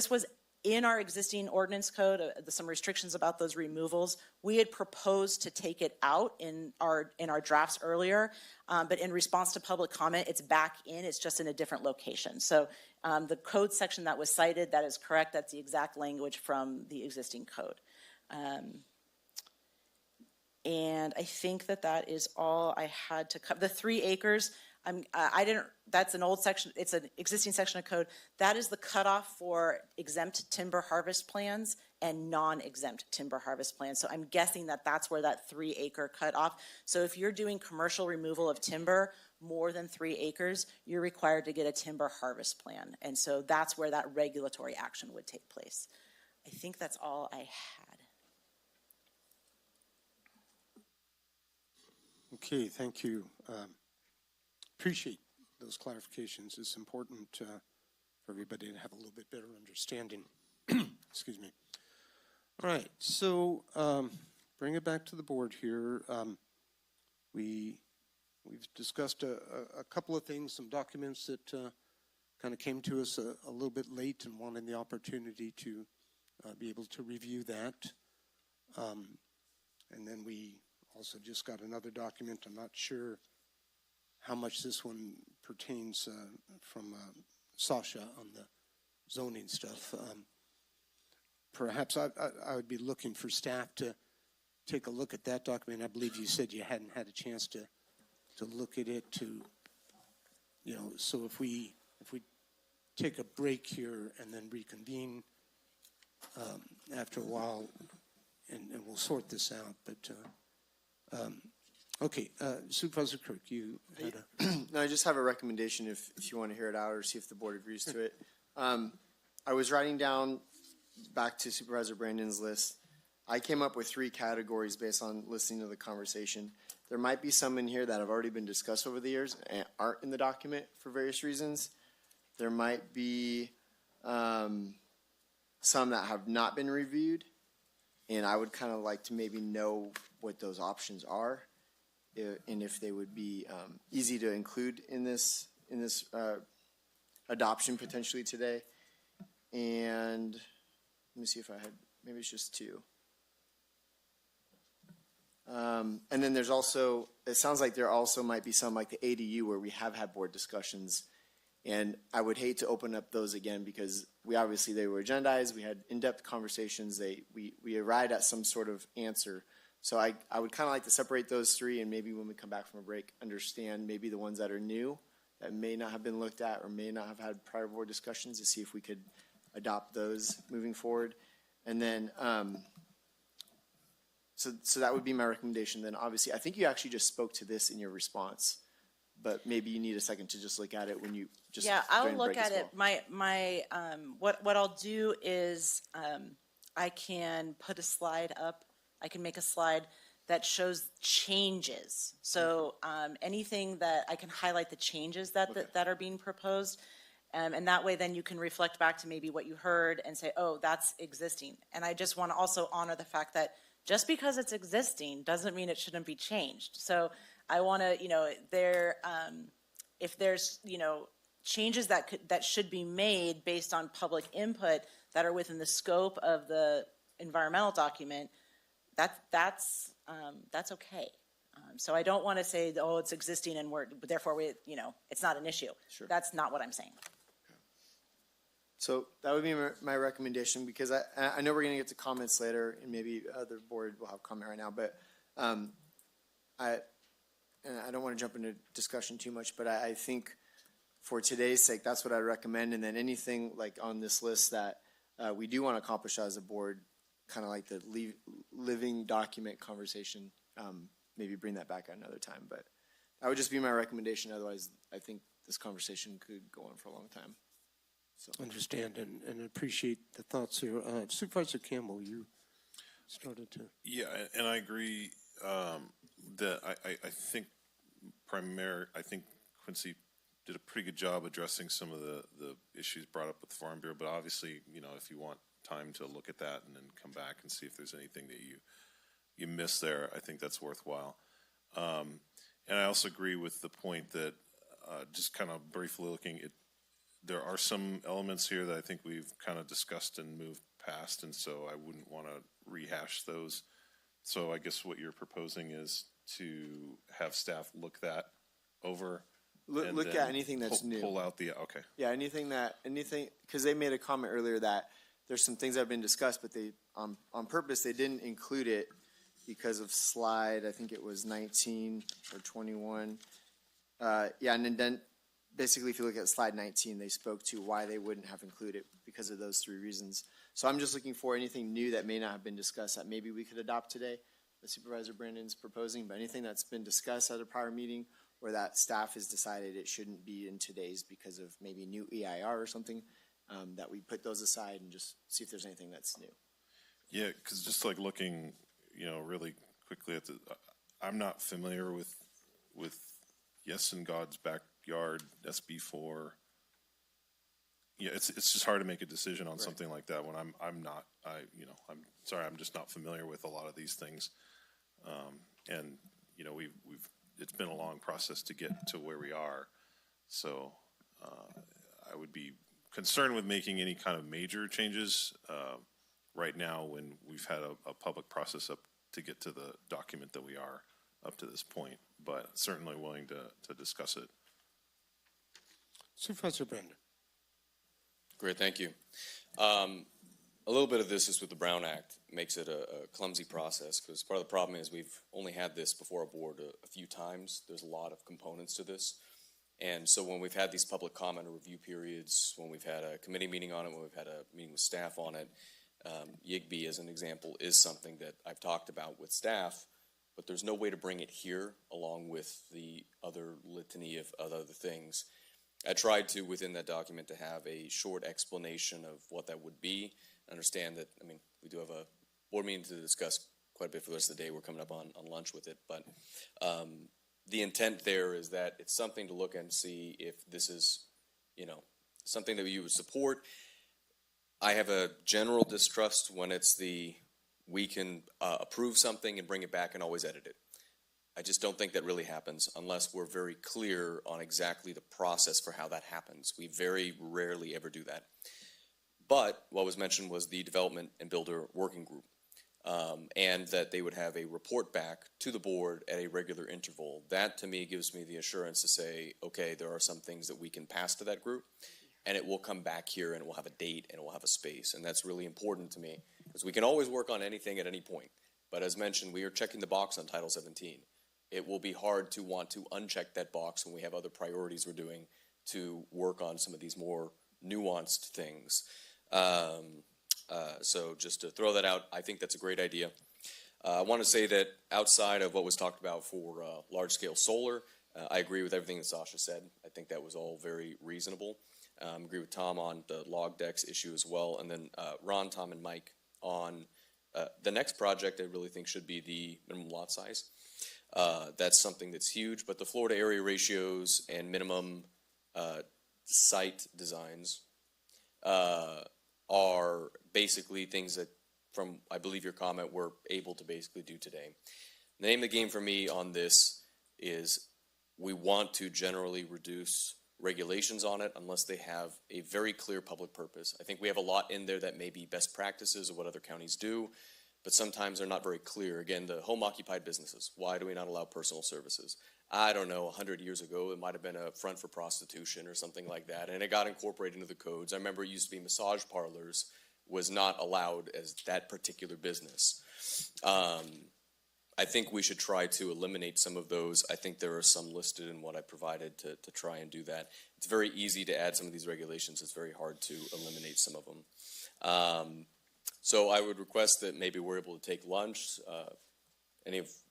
was in our existing ordinance code, some restrictions about those removals. We had proposed to take it out in our drafts earlier, but in response to public comment, it's back in. It's just in a different location. So the code section that was cited, that is correct. That's the exact language from the existing code. And I think that is all I had to cover. The 3 acres. That's an old section, it's an existing section of code. That is the cutoff for exempt timber harvest plans and non-exempt timber harvest plans. So I'm guessing that's where that 3 acre cutoff. So if you're doing commercial removal of timber more than 3 acres, you're required to get a timber harvest plan. And so that's where that regulatory action would take place. I think that's all I had. Okay, thank you. Appreciate those clarifications. It's important for everybody to have a little bit better understanding. Excuse me. All right, so bring it back to the board here. We've discussed a couple of things, some documents that kind of came to us a little bit late and wanted the opportunity to be able to review that. And then we also just got another document. I'm not sure how much this one pertains from Sasha on the zoning stuff. Perhaps I would be looking for staff to take a look at that document. I believe you said you hadn't had a chance to look at it, so if we take a break here and then reconvene after a while, and we'll sort this out. But okay, Supervisor Kirk, you had a... No, I just have a recommendation if you want to hear it out or see if the board agrees to it. I was writing down back to Supervisor Brandon's list. I came up with 3 categories based on listening to the conversation. There might be some in here that have already been discussed over the years and aren't in the document for various reasons. There might be some that have not been reviewed, and I would kind of like to maybe know what those options are, and if they would be easy to include in this adoption potentially today. And let me see if I had, maybe it's just 2. And then there's also, it sounds like there also might be some like the ADU where we have had board discussions, and I would hate to open up those again because they were agendized, we had in-depth conversations, we arrived at some sort of answer. So I would kind of like to separate those 3, and maybe when we come back from a break, understand maybe the ones that are new that may not have been looked at or may not have had prior board discussions to see if we could adopt those moving forward. And then, so that would be my recommendation. Then obviously, I think you actually just spoke to this in your response, but maybe you need a second to just look at it when you just. Yeah, I'll during the look break at as it. well. What I'll do is I can put a slide up. I can make a slide that shows changes. So anything that I can highlight the changes that are being proposed. And that way then you can reflect back to maybe what you heard and say, oh, that's existing. And I just want to also honor the fact that just because it's existing doesn't mean it shouldn't be changed. So I want to, if there's, changes that should be made based on public input that are within the scope of the environmental document, that's okay. So I don't want to say, oh, it's existing and therefore it's not an issue. Sure. That's not what I'm saying. So that would be my recommendation, because I know we're going to get to comments later, and maybe other board will have comment right now, but I don't want to jump into discussion too much, but I think for today's sake, that's what I recommend. And then anything like on this list that we do want to accomplish as a board, kind of like the living document conversation, maybe bring that back at another time. But that would just be my recommendation. Otherwise, I think this conversation could go on for a long time. So. Understand and appreciate the thoughts here. Supervisor Campbell, you started to. Yeah, and I agree that I think Quincy did a pretty good job addressing some of the issues brought up with the Farm Bureau, but obviously, if you want time to look at that and then come back and see if there's anything that you missed there, I think that's worthwhile. And I also agree with the point that just kind of briefly looking at, there are some elements here that I think we've kind of discussed and moved past, and so I wouldn't want to rehash those. So I guess what you're proposing is to have staff look that over. Look at anything that's new. Pull out the, okay. Yeah, anything, because they made a comment earlier that there's some things that have been discussed, but they, on purpose, they didn't include it because of slide, I think it was 19 or 21. Yeah, and then basically, if you look at slide 19, they spoke to why they wouldn't have included because of those 3 reasons. So I'm just looking for anything new that may not have been discussed that maybe we could adopt today, that Supervisor Brandon's proposing, but anything that's been discussed at a prior meeting or that staff has decided it shouldn't be in today's because of maybe new EIR or something, that we put those aside and just see if there's anything that's new. Yeah, because just like looking, really quickly at I'm not familiar with Yes in God's Backyard, SB4. Yeah, it's just hard to make a decision on something like that when I'm sorry, I'm just not familiar with a lot of these things. And it's been a long process to get to where we are. So I would be concerned with making any kind of major changes right now when we've had a public process up to get to the document that we are up to this point, but certainly willing to discuss it. Supervisor Brandon. Great, thank you. A little bit of this is with the Brown Act makes it a clumsy process, because part of the problem is we've only had this before a board a few times. There's a lot of components to this, And so when we've had these public comment or review periods, when we've had a committee meeting on it, when we've had a meeting with staff on it, YIGB as an example is something that I've talked about with staff, but there's no way to bring it here along with the other litany of other things. I tried to, within that document, to have a short explanation of what that would be. Understand that, I mean, we do have a board meeting to discuss quite a bit for the rest of the day. We're coming up on lunch with it, but the intent there is that it's something to look and see if this is, you know, something that you would support. I have a general distrust when it's we can approve something and bring it back and always edit it. I just don't think that really happens unless we're very clear on exactly the process for how that happens. We very rarely ever do that. But what was mentioned was the development and builder working group, and that they would have a report back to the board at a regular interval. That, to me, gives me the assurance to say, okay, there are some things that we can pass to that group, and it will come back here, and it will have a date, and it will have a space. And that's really important to me, because we can always work on anything at any point. But as mentioned, we are checking the box on Title 17. It will be hard to want to uncheck that box when we have other priorities we're doing to work on some of these more nuanced things. So just to throw that out, I think that's a great idea. I want to say that outside of what was talked about for large-scale solar, I agree with everything that Sasha said. I think that was all very reasonable. I agree with Tom on the log decks issue as well. And then Ron, Tom, and Mike on the next project I really think should be the minimum lot size. That's something that's huge, but the Florida area ratios and minimum site designs are basically things that, from I believe your comment, we're able to basically do today. The name of the game for me on this is we want to generally reduce regulations on it unless they have a very clear public purpose. I think we have a lot in there that may be best practices of what other counties do, but sometimes they're not very clear. Again, the home occupied businesses, why do we not allow personal services? I don't know, 100 years ago, it might have been a front for prostitution or something like that, and it got incorporated into the codes. I remember it used to be massage parlors was not allowed as that particular business. I think we should try to eliminate some of those. I think there are some listed in what I provided to try and do that. It's very easy to add some of these regulations. It's very hard to eliminate some of them. So I would request that maybe we're able to take lunch.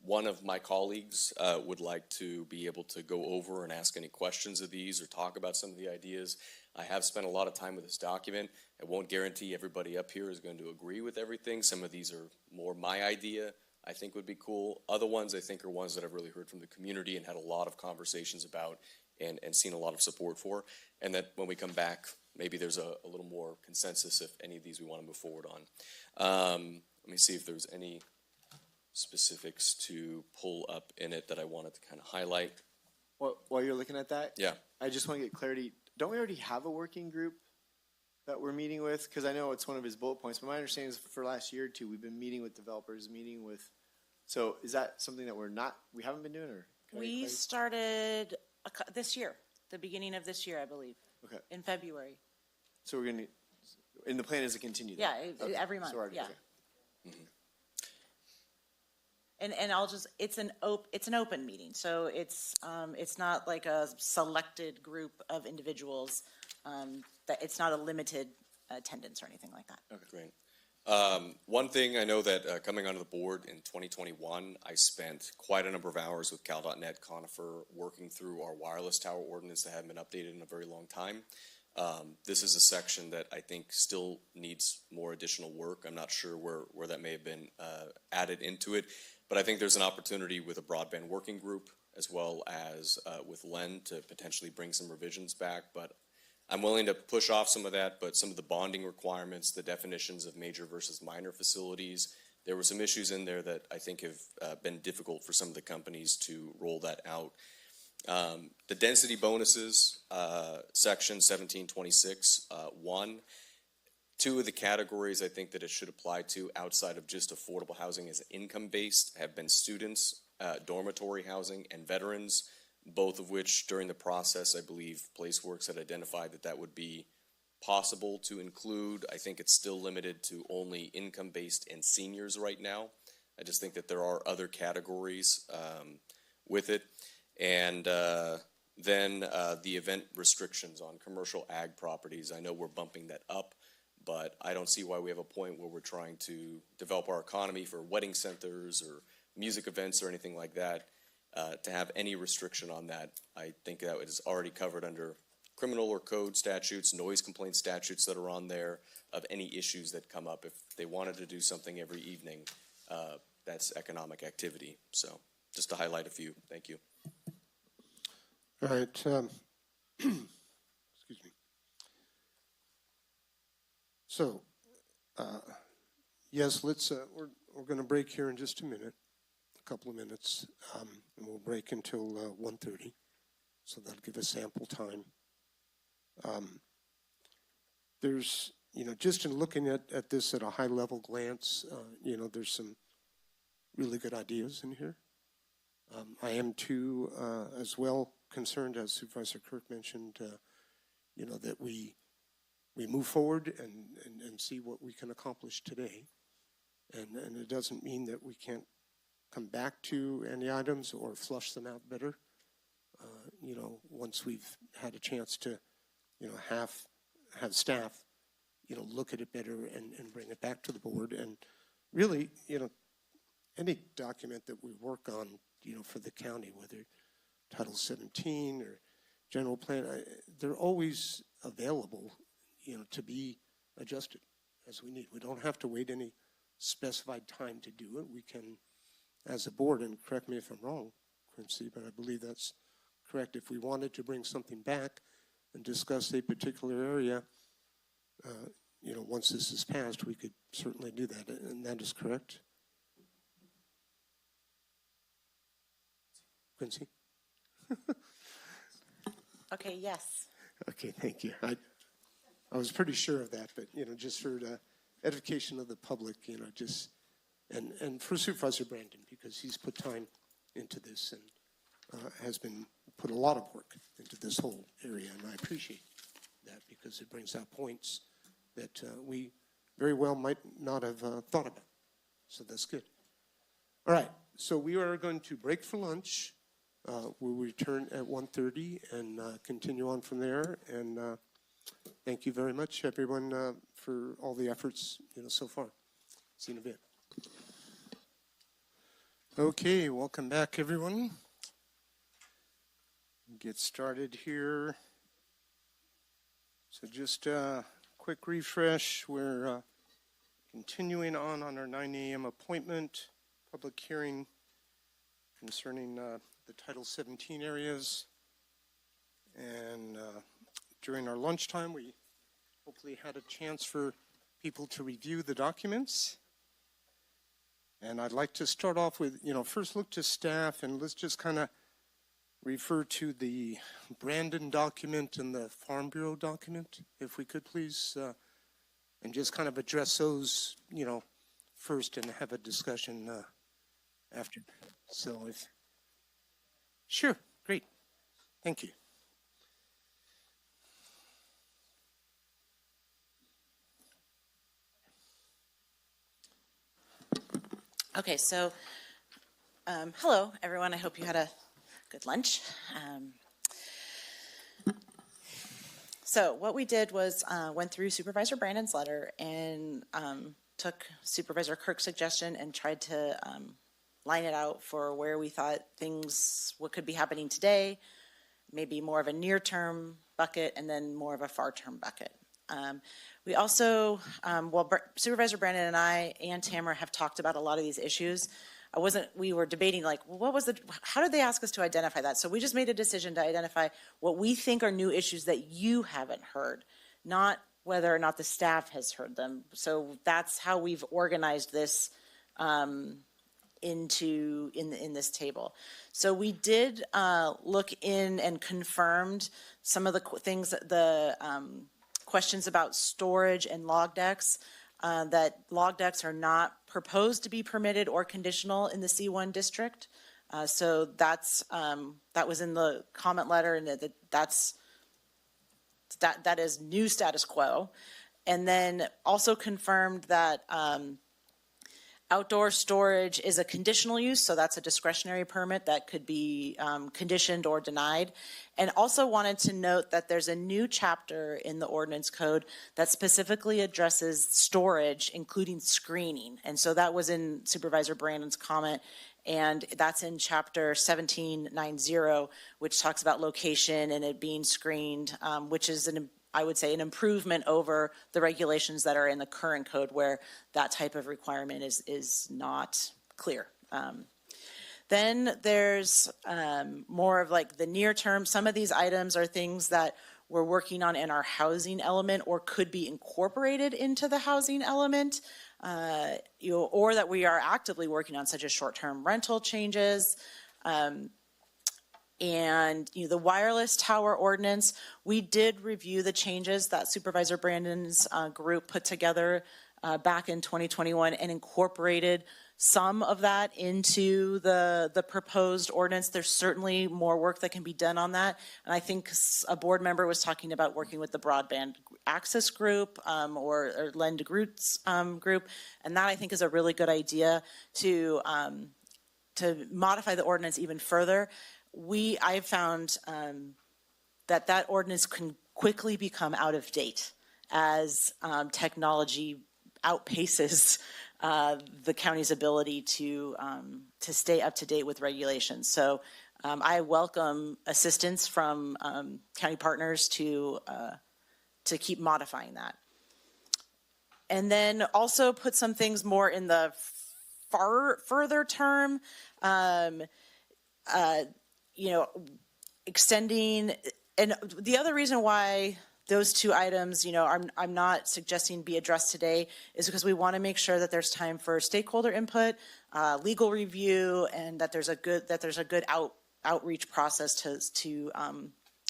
One of my colleagues would like to be able to go over and ask any questions of these or talk about some of the ideas. I have spent a lot of time with this document. I won't guarantee everybody up here is going to agree with everything. Some of these are more my idea, I think would be cool. Other ones I think are ones that I've really heard from the community and had a lot of conversations about and seen a lot of support for. And that when we come back, maybe there's a little more consensus if any of these we want to move forward on. Let me see if there's any specifics to pull up in it that I wanted to kind of highlight. While you're looking at that, yeah, I just want to get clarity. Don't we already have a working group that we're meeting with? Because I know it's one of his bullet points, but my understanding is for the last year or two, we've been meeting with developers, so is that something that we haven't been doing, or? We started this year, the beginning of this year, I believe. Okay. In February. So and the plan is to continue that? Yeah, Okay. every month, So yeah. okay. Mm-hmm. And it's an open meeting, so it's not like a selected group of individuals, that it's not a limited attendance or anything like that. Okay, great. One thing I know that coming onto the board in 2021, I spent quite a number of hours with Cal.net Conifer working through our wireless tower ordinance that hadn't been updated in a very long time. This is a section that I think still needs more additional work. I'm not sure where that may have been added into it, but I think there's an opportunity with a broadband working group as well as with Len to potentially bring some revisions back. But I'm willing to push off some of that, but some of the bonding requirements, the definitions of major versus minor facilities, there were some issues in there that I think have been difficult for some of the companies to roll that out. The density bonuses, section 1726, 1, 2 of the categories I think that it should apply to outside of just affordable housing as income-based have been students, dormitory housing, and veterans, both of which during the process, I believe PlaceWorks had identified that would be possible to include. I think it's still limited to only income-based and seniors right now. I just think that there are other categories with it. And Then the event restrictions on commercial ag properties, I know we're bumping that up, but I don't see why we have a point where we're trying to develop our economy for wedding centers or music events or anything like that. To have any restriction on that, I think that it is already covered under criminal or code statutes, noise complaint statutes that are on there of any issues that come up. If they wanted to do something every evening, that's economic activity. So just to highlight a few. Thank you. All right. Excuse me. So, yes, let's. We're going to break here in just a minute, a couple of minutes, and we'll break until 1:30. So that'll give us ample time. There's, just in looking at this at a high level glance, there's some really good ideas in here. I am too, as well concerned, as Supervisor Kirk mentioned, that we move forward and see what we can accomplish today. And it doesn't mean that we can't come back to any items or flush them out better, once we've had a chance to, have staff, look at it better and bring it back to the board. And really, any document that we work on, for the county, whether Title 17 or general plan, they're always available, to be adjusted as we need. We don't have to wait any specified time to do it. We can, as a board, and correct me if I'm wrong, Quincy, but I believe that's correct. If we wanted to bring something back and discuss a particular area, once this is passed, we could certainly do that, and that is correct. Quincy? Okay, yes. Okay, thank you. I was pretty sure of that, but, just for the edification of the public, and for Supervisor Brandon, because he's put time into this and has been put a lot of work into this whole area, and I appreciate that because it brings out points that we very well might not have thought about. So that's good. All right, so we are going to break for lunch. We'll return at 1:30 and continue on from there. And thank you very much, everyone, for all the efforts, so far. See you in a bit. Okay, welcome back, everyone. Get started here. So just a quick refresh. We're continuing on our 9 a.m. appointment, public hearing concerning the Title 17 areas. And during our lunchtime, we hopefully had a chance for people to review the documents. And I'd like to start off with, first look to staff, and let's just kind of refer to the Brandon document and the Farm Bureau document, if we could please, and just kind of address those, first and have a discussion after. So if, sure, great, thank you. Okay, so hello, everyone. I hope you had a good lunch. So what we did was went through Supervisor Brandon's letter and took Supervisor Kirk's suggestion and tried to line it out for where we thought what could be happening today, maybe more of a near-term bucket and then more of a far-term bucket. We also, Supervisor Brandon and I and Tamara have talked about a lot of these issues. We were debating how did they ask us to identify that? So we just made a decision to identify what we think are new issues that you haven't heard, not whether or not the staff has heard them. So that's how we've organized this in this table. So we did look in and confirmed some of the things that questions about storage and log decks, that log decks are not proposed to be permitted or conditional in the C1 district. So that was in the comment letter, and that is new status quo. And then also confirmed that Outdoor storage is a conditional use, so that's a discretionary permit that could be conditioned or denied. And also wanted to note that there's a new chapter in the ordinance code that specifically addresses storage, including screening. And so that was in Supervisor Brandon's comment, and that's in chapter 1790, which talks about location and it being screened, which is I would say an improvement over the regulations that are in the current code where that type of requirement is not clear. Then there's more of like the near term. Some of these items are things that we're working on in our housing element or could be incorporated into the housing element, or that we are actively working on, such as short-term rental changes. And the wireless tower ordinance, we did review the changes that Supervisor Brandon's group put together back in 2021 and incorporated some of that into the proposed ordinance. There's certainly more work that can be done on that. And I think a board member was talking about working with the broadband access group or Len DeGroot's group. And that I think is a really good idea to modify the ordinance even further. I've found that ordinance can quickly become out of date as technology outpaces the county's ability to stay up to date with regulations. So I welcome assistance from county partners to keep modifying that. And then also put some things more in the further term. Extending, and the other reason why those two items, I'm not suggesting be addressed today is because we want to make sure that there's time for stakeholder input, legal review, and that there's a good outreach process to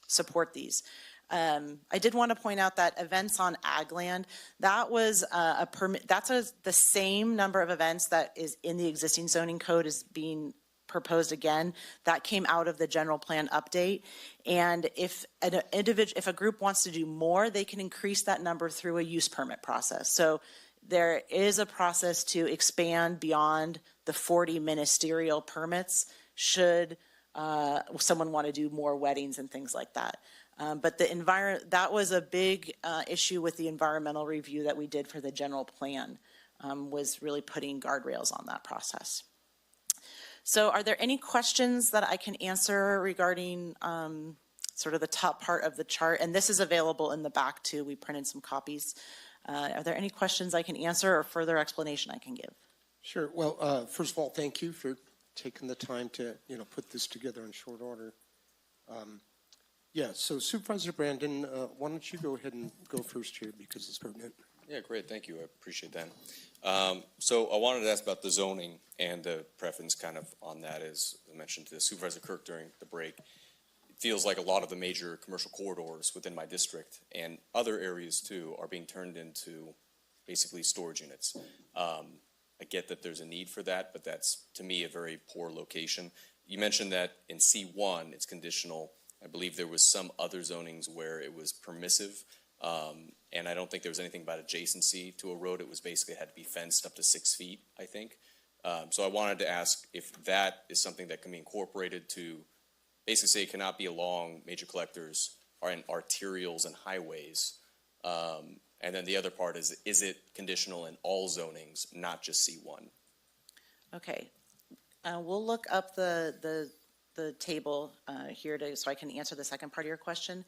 support these. I did want to point out that events on ag land, that was a permit. That's the same number of events that is in the existing zoning code is being proposed again. That came out of the general plan update. And if if a group wants to do more, they can increase that number through a use permit process. So there is a process to expand beyond the 40 ministerial permits should someone want to do more weddings and things like that. But that was a big issue with the environmental review that we did for the general plan, was really putting guardrails on that process. So are there any questions that I can answer regarding sort of the top part of the chart? And this is available in the back too. We printed some copies. Are there any questions I can answer or further explanation I can give? Sure. Well, first of all, thank you for taking the time to put this together in short order. So Supervisor Brandon, why don't you go ahead and go first here because it's pertinent. Yeah, great. Thank you. I appreciate that. So I wanted to ask about the zoning and the preference kind of on that, as I mentioned to Supervisor Kirk during the break. It feels like a lot of the major commercial corridors within my district and other areas too are being turned into basically storage units. I get that there's a need for that, but that's to me a very poor location. You mentioned that in C1 it's conditional. I believe there was some other zonings where it was permissive. And I don't think there was anything about adjacency to a road. It was basically had to be fenced up to 6 feet, I think. So I wanted to ask if that is something that can be incorporated to basically say it cannot be along major collectors or in arterials and highways. And then the other part is it conditional in all zonings, not just C1? Okay. We'll look up the table here so I can answer the second part of your question.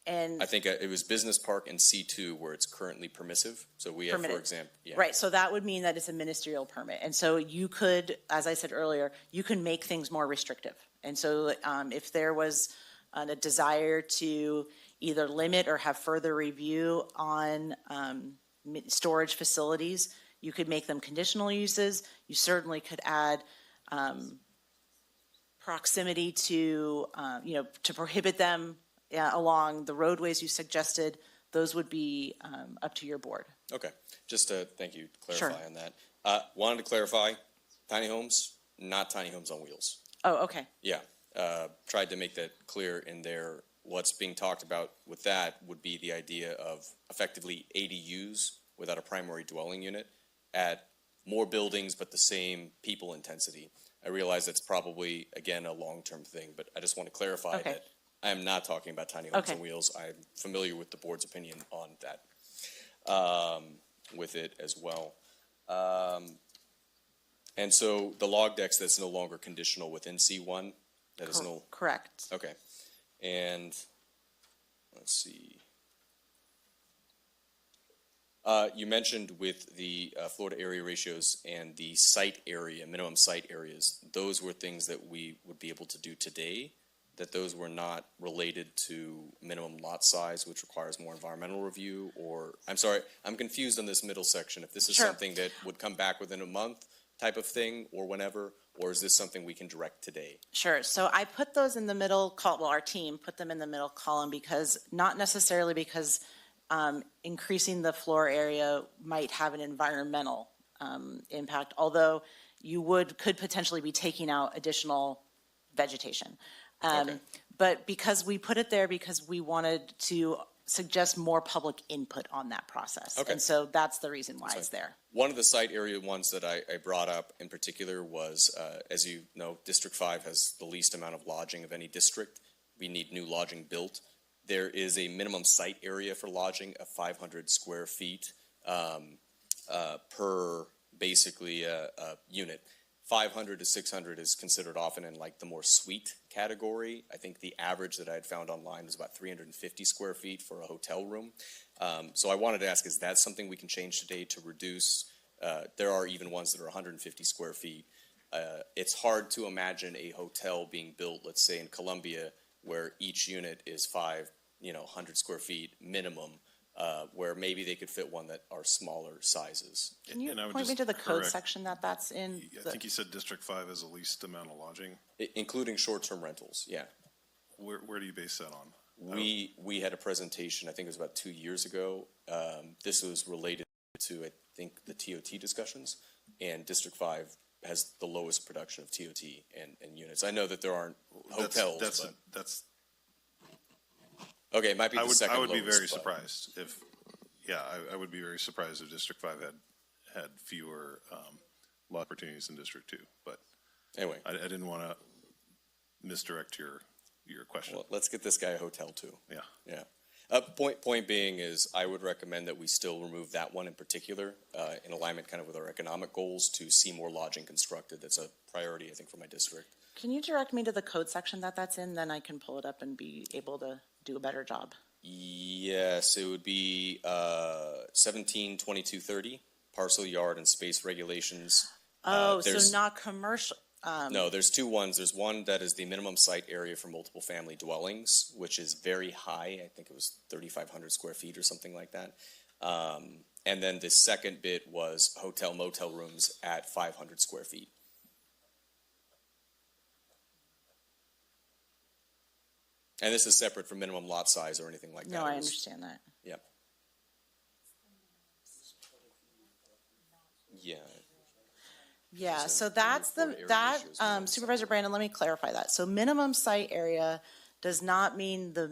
And I think it was business park and C2 where it's currently permissive. So we have, for example, Right, so that would mean that it's a ministerial permit. And so you could, as I said earlier, you can make things more restrictive. And so if there was a desire to either limit or have further review on storage facilities, you could make them conditional uses. You certainly could add proximity to, to prohibit them along the roadways you suggested. Those would be up to your board. Okay, just to thank you to clarify on that. Wanted to clarify, tiny homes, not tiny homes on wheels. Oh, okay. Yeah, tried to make that clear in there. What's being talked about with that would be the idea of effectively ADUs without a primary dwelling unit at more buildings but the same people intensity. I realize that's probably, again, a long-term thing, but I just want to clarify Okay. that I am not talking about tiny homes Okay. on wheels. I'm familiar with the board's opinion on that, with it as well. And so the log decks, that's no longer conditional within C1? That is no. Correct. Okay. And let's see. You mentioned with the Florida area ratios and the site area, minimum site areas, those were things that we would be able to do today, that those were not related to minimum lot size, which requires more environmental review, or, I'm sorry, I'm confused on this middle section. If this is Sure. something that would come back within a month type of thing, or whenever, or is this something we can direct today? Sure. So I put those in the middle column. Well, our team put them in the middle column because not necessarily because increasing the floor area might have an environmental impact, although you could potentially be taking out additional vegetation. Okay. But because we put it there because we wanted to suggest more public input on that process. Okay. And so that's the reason why it's there. One of the site area ones that I brought up in particular was, as you know, District 5 has the least amount of lodging of any district. We need new lodging built. There is a minimum site area for lodging of 500 square feet per basically unit. 500 to 600 is considered often in like the more suite category. I think the average that I had found online was about 350 square feet for a hotel room. So I wanted to ask, is that something we can change today to reduce? There are even ones that are 150 square feet. It's hard to imagine a hotel being built, let's say in Columbia, where each unit is 100 square feet minimum, where maybe they could fit one that are smaller sizes. Can you And I would point me just to the code correct- section that's in? I think you said District 5 has the least amount of lodging. Including short-term rentals, yeah. Where do you base that on? We had a presentation, I think it was about 2 years ago. This was related to, I think, the TOT discussions, and District 5 has the lowest production of TOT and units. I know that there aren't hotels, but. That's. Okay, it might be the second I would be lowest, very but- surprised if, I would be very surprised if District 5 had fewer lot opportunities than District 2. But anyway, I didn't want to misdirect your question. Well, let's get this guy a hotel too. Yeah. Yeah. Point being is I would recommend that we still remove that one in particular, in alignment kind of with our economic goals to see more lodging constructed. That's a priority, I think, for my district. Can you direct me to the code section that's in? Then I can pull it up and be able to do a better job. Yes, it would be 172230, parcel yard and space regulations. So There's- not commercial. No, there's two ones. There's one that is the minimum site area for multiple family dwellings, which is very high. I think it was 3,500 square feet or something like that. And then the second bit was hotel motel rooms at 500 square feet. And this is separate from minimum lot size or anything like that. No, It I was- understand that. Yep. Yeah. Yeah, so that's Supervisor Brandon, let me clarify that. So minimum site area does not mean the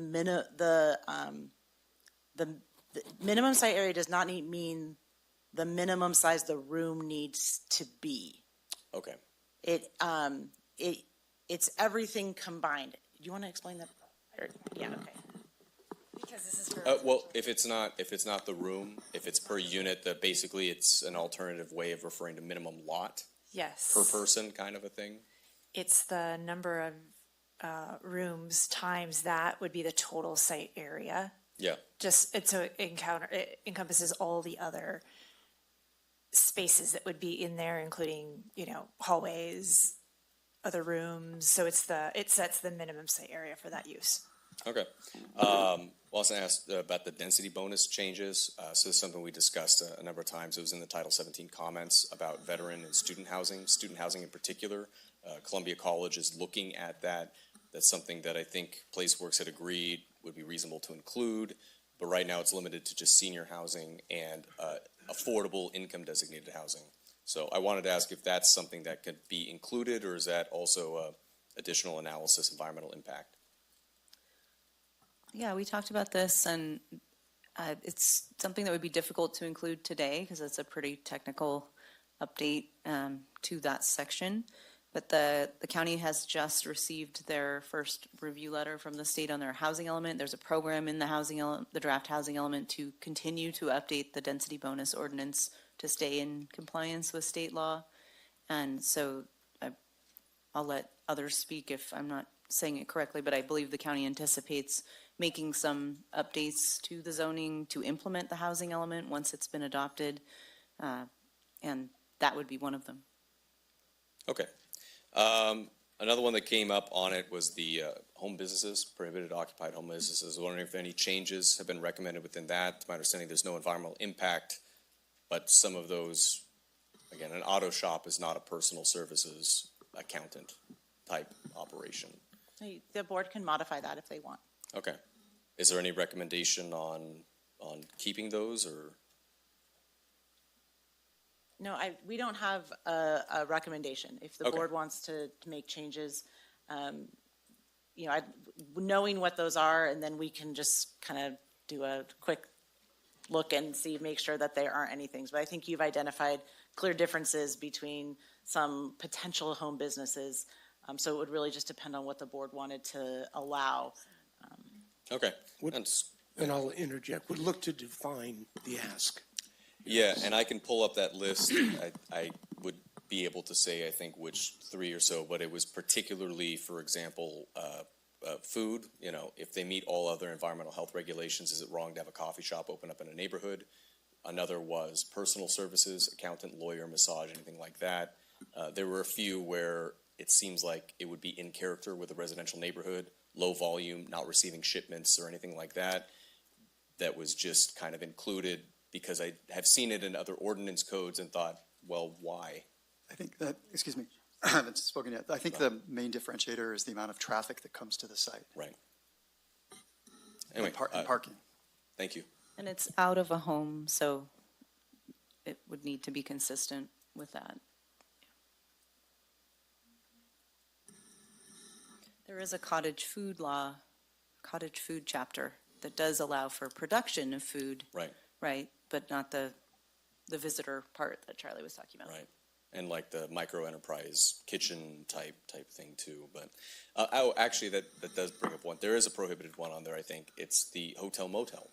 minimum site area does not mean the minimum size the room needs to be. Okay. It's everything combined. Do you want to explain that? Yeah, okay. Because this is for. Well, if it's not the room, if it's per unit, that basically it's an alternative way of referring to minimum lot Yes. per person kind of a thing. It's the number of rooms times that would be the total site area. Yeah. So it encompasses all the other spaces that would be in there, including, hallways, other rooms. So it sets the minimum site area for that use. Okay. Also asked about the density bonus changes. So this is something we discussed a number of times. It was in the Title 17 comments about veteran and student housing in particular. Columbia College is looking at that. That's something that I think PlaceWorks had agreed would be reasonable to include, but right now it's limited to just senior housing and affordable income designated housing. So I wanted to ask if that's something that could be included, or is that also additional analysis, environmental impact? Yeah, we talked about this, and it's something that would be difficult to include today because it's a pretty technical update to that section. But the county has just received their first review letter from the state on their housing element. There's a program in the housing element, the draft housing element, to continue to update the density bonus ordinance to stay in compliance with state law. And so I'll let others speak if I'm not saying it correctly, but I believe the county anticipates making some updates to the zoning to implement the housing element once it's been adopted. And that would be one of them. Okay. Another one that came up on it was the home businesses, prohibited occupied home businesses. I was wondering if any changes have been recommended within that. To my understanding, there's no environmental impact, but some of those, again, an auto shop is not a personal services accountant type operation. The board can modify that if they want. Okay. Is there any recommendation on keeping those, or? No, we don't have a recommendation. If the Okay. board wants to make changes, knowing what those are, and then we can just kind of do a quick look and make sure that there aren't any things. But I think you've identified clear differences between some potential home businesses. So it would really just depend on what the board wanted to allow. Okay. And I'll interject, would look to define the ask. Yeah, and I can pull up that list. I would be able to say, I think, which 3 or so, but it was particularly, for example, food. You know, if they meet all other environmental health regulations, is it wrong to have a coffee shop open up in a neighborhood? Another was personal services, accountant, lawyer, massage, anything like that. There were a few where it seems like it would be in character with a residential neighborhood, low volume, not receiving shipments or anything like that. That was just kind of included because I have seen it in other ordinance codes and thought, well, why? I think that, excuse me, I haven't spoken yet. I think the main differentiator is the amount of traffic that comes to the site. Right. Anyway, and parking. Thank you. And it's out of a home, so it would need to be consistent with that. There is a cottage food law, cottage food chapter that does allow for production of food. Right. Right, but not the visitor part that Charlie was talking about. Right. And like the micro enterprise kitchen type thing too. But actually that does bring up one. There is a prohibited one on there, I think. It's the hotel motel.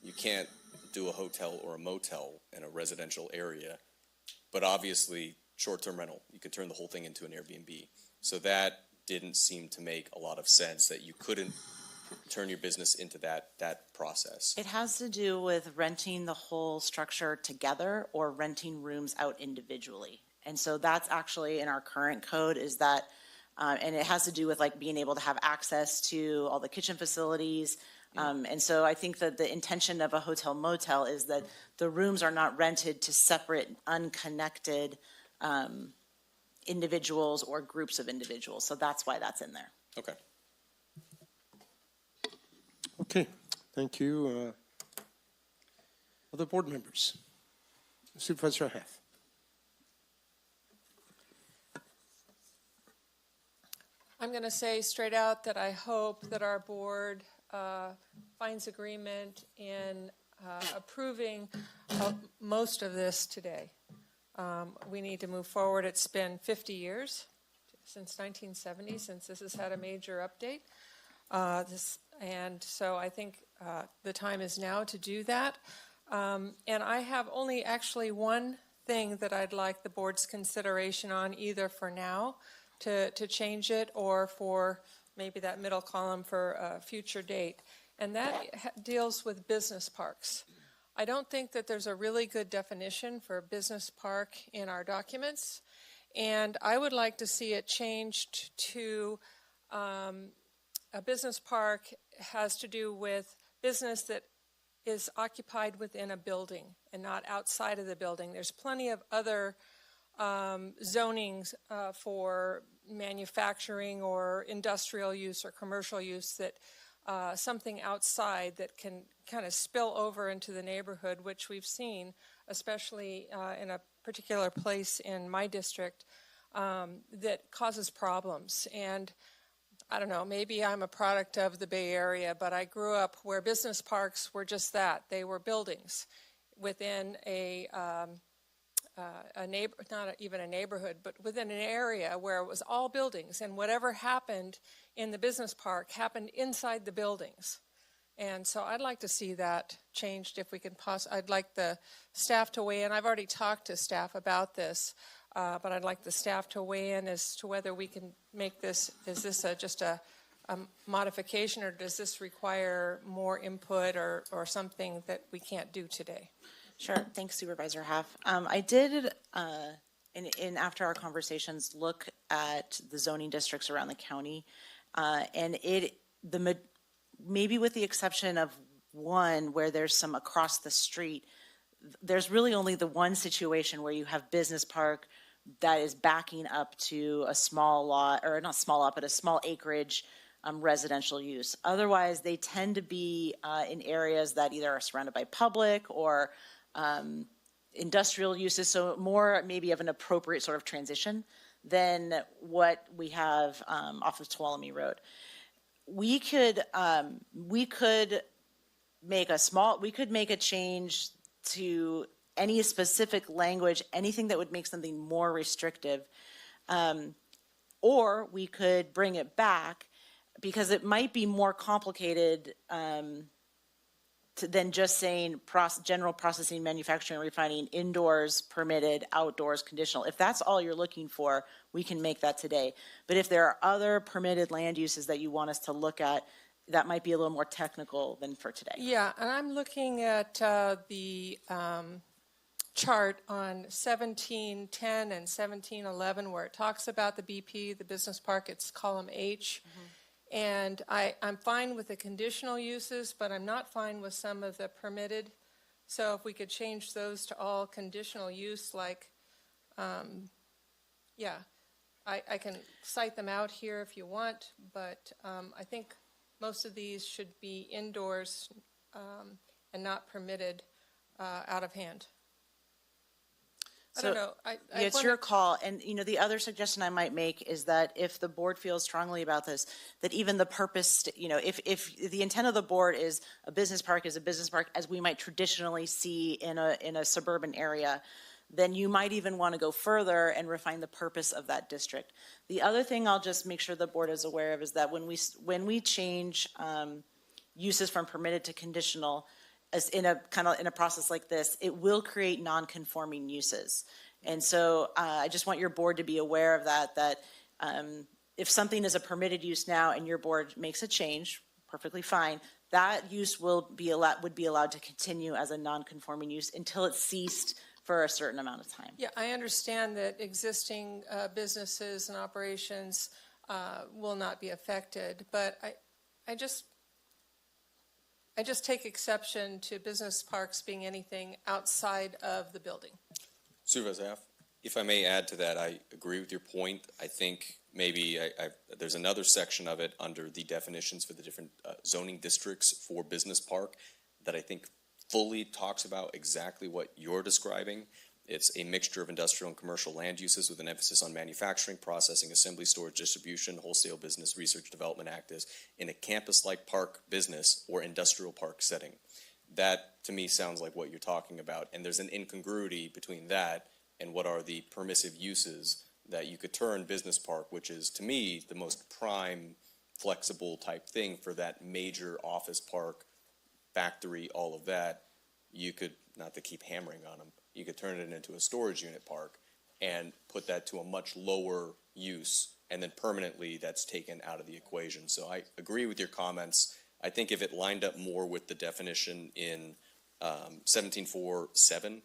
You can't do a hotel or a motel in a residential area, but obviously short-term rental. You could turn the whole thing into an Airbnb. So that didn't seem to make a lot of sense, that you couldn't turn your business into that process. It has to do with renting the whole structure together or renting rooms out individually. And so that's actually in our current code is that, and it has to do with like being able to have access to all the kitchen facilities. And so I think that the intention of a hotel motel is that the rooms are not rented to separate, unconnected individuals or groups of individuals. So that's why that's in there. Okay. Okay, thank you. Other board members? Supervisor Hath. I'm going to say straight out that I hope that our board finds agreement in approving most of this today. We need to move forward. It's been 50 years since 1970 since this has had a major update. And so I think the time is now to do that. And I have only actually one thing that I'd like the board's consideration on, either for now to change it or for maybe that middle column for a future date. And that deals with business parks. I don't think that there's a really good definition for a business park in our documents. And I would like to see it changed to a business park has to do with business that is occupied within a building and not outside of the building. There's plenty of other zonings for manufacturing or industrial use or commercial use that something outside that can kind of spill over into the neighborhood, which we've seen, especially in a particular place in my district, that causes problems. And I don't know, maybe I'm a product of the Bay Area, but I grew up where business parks were just that. They were buildings within a a neighbor, not even a neighborhood, but within an area where it was all buildings, and whatever happened in the business park happened inside the buildings. And so I'd like to see that changed if we can I'd like the staff to weigh in. I've already talked to staff about this, but I'd like the staff to weigh in as to whether we can make this, is this just a modification, or does this require more input or something that we can't do today? Sure. Thanks, Supervisor Haff. I did, in after our conversations, look at the zoning districts around the county, and maybe with the exception of one where there's some across the street, there's really only the one situation where you have business park that is backing up to a small lot, or not small lot, but a small acreage residential use. Otherwise, they tend to be in areas that either are surrounded by public or industrial uses, so more maybe of an appropriate sort of transition than what we have off of Tuolumne Road. We could make a change to any specific language, anything that would make something more restrictive, or we could bring it back, because it might be more complicated than just saying general processing, manufacturing, refining, indoors permitted, outdoors conditional. If that's all you're looking for, we can make that today. But if there are other permitted land uses that you want us to look at, that might be a little more technical than for today. Yeah, and I'm looking at the chart on 1710 and 1711 where it talks about the BP, the business park. It's column H. Mm-hmm. And I'm fine with the conditional uses, but I'm not fine with some of the permitted. So if we could change those to all conditional use, like, yeah, I can cite them out here if you want, but I think most of these should be indoors and not permitted out of hand. I don't know. It's your call. And, the other suggestion I might make is that if the board feels strongly about this, that even the purpose, if the intent of the board is a business park, as we might traditionally see in a suburban area, then you might even want to go further and refine the purpose of that district. The other thing I'll just make sure the board is aware of is that when we change uses from permitted to conditional, as in a process like this, it will create non-conforming uses. And so I just want your board to be aware of that if something is a permitted use now and your board makes a change, perfectly fine, that use would be allowed to continue as a non-conforming use until it's ceased for a certain amount of time. Yeah, I understand that existing businesses and operations will not be affected, but I just take exception to business parks being anything outside of the building. Supervisor Haff, if I may add to that, I agree with your point. I think maybe there's another section of it under the definitions for the different zoning districts for business park that I think fully talks about exactly what you're describing. It's a mixture of industrial and commercial land uses with an emphasis on manufacturing, processing, assembly, storage, distribution, wholesale business, research, development activities in a campus-like park business or industrial park setting. That, to me, sounds like what you're talking about, and there's an incongruity between that and what are the permissive uses that you could turn business park, which is, to me, the most prime, flexible type thing for that major office park, factory, all of that. You could, not to keep hammering on them, you could turn it into a storage unit park and put that to a much lower use, and then permanently that's taken out of the equation. So I agree with your comments. I think if it lined up more with the definition in 1747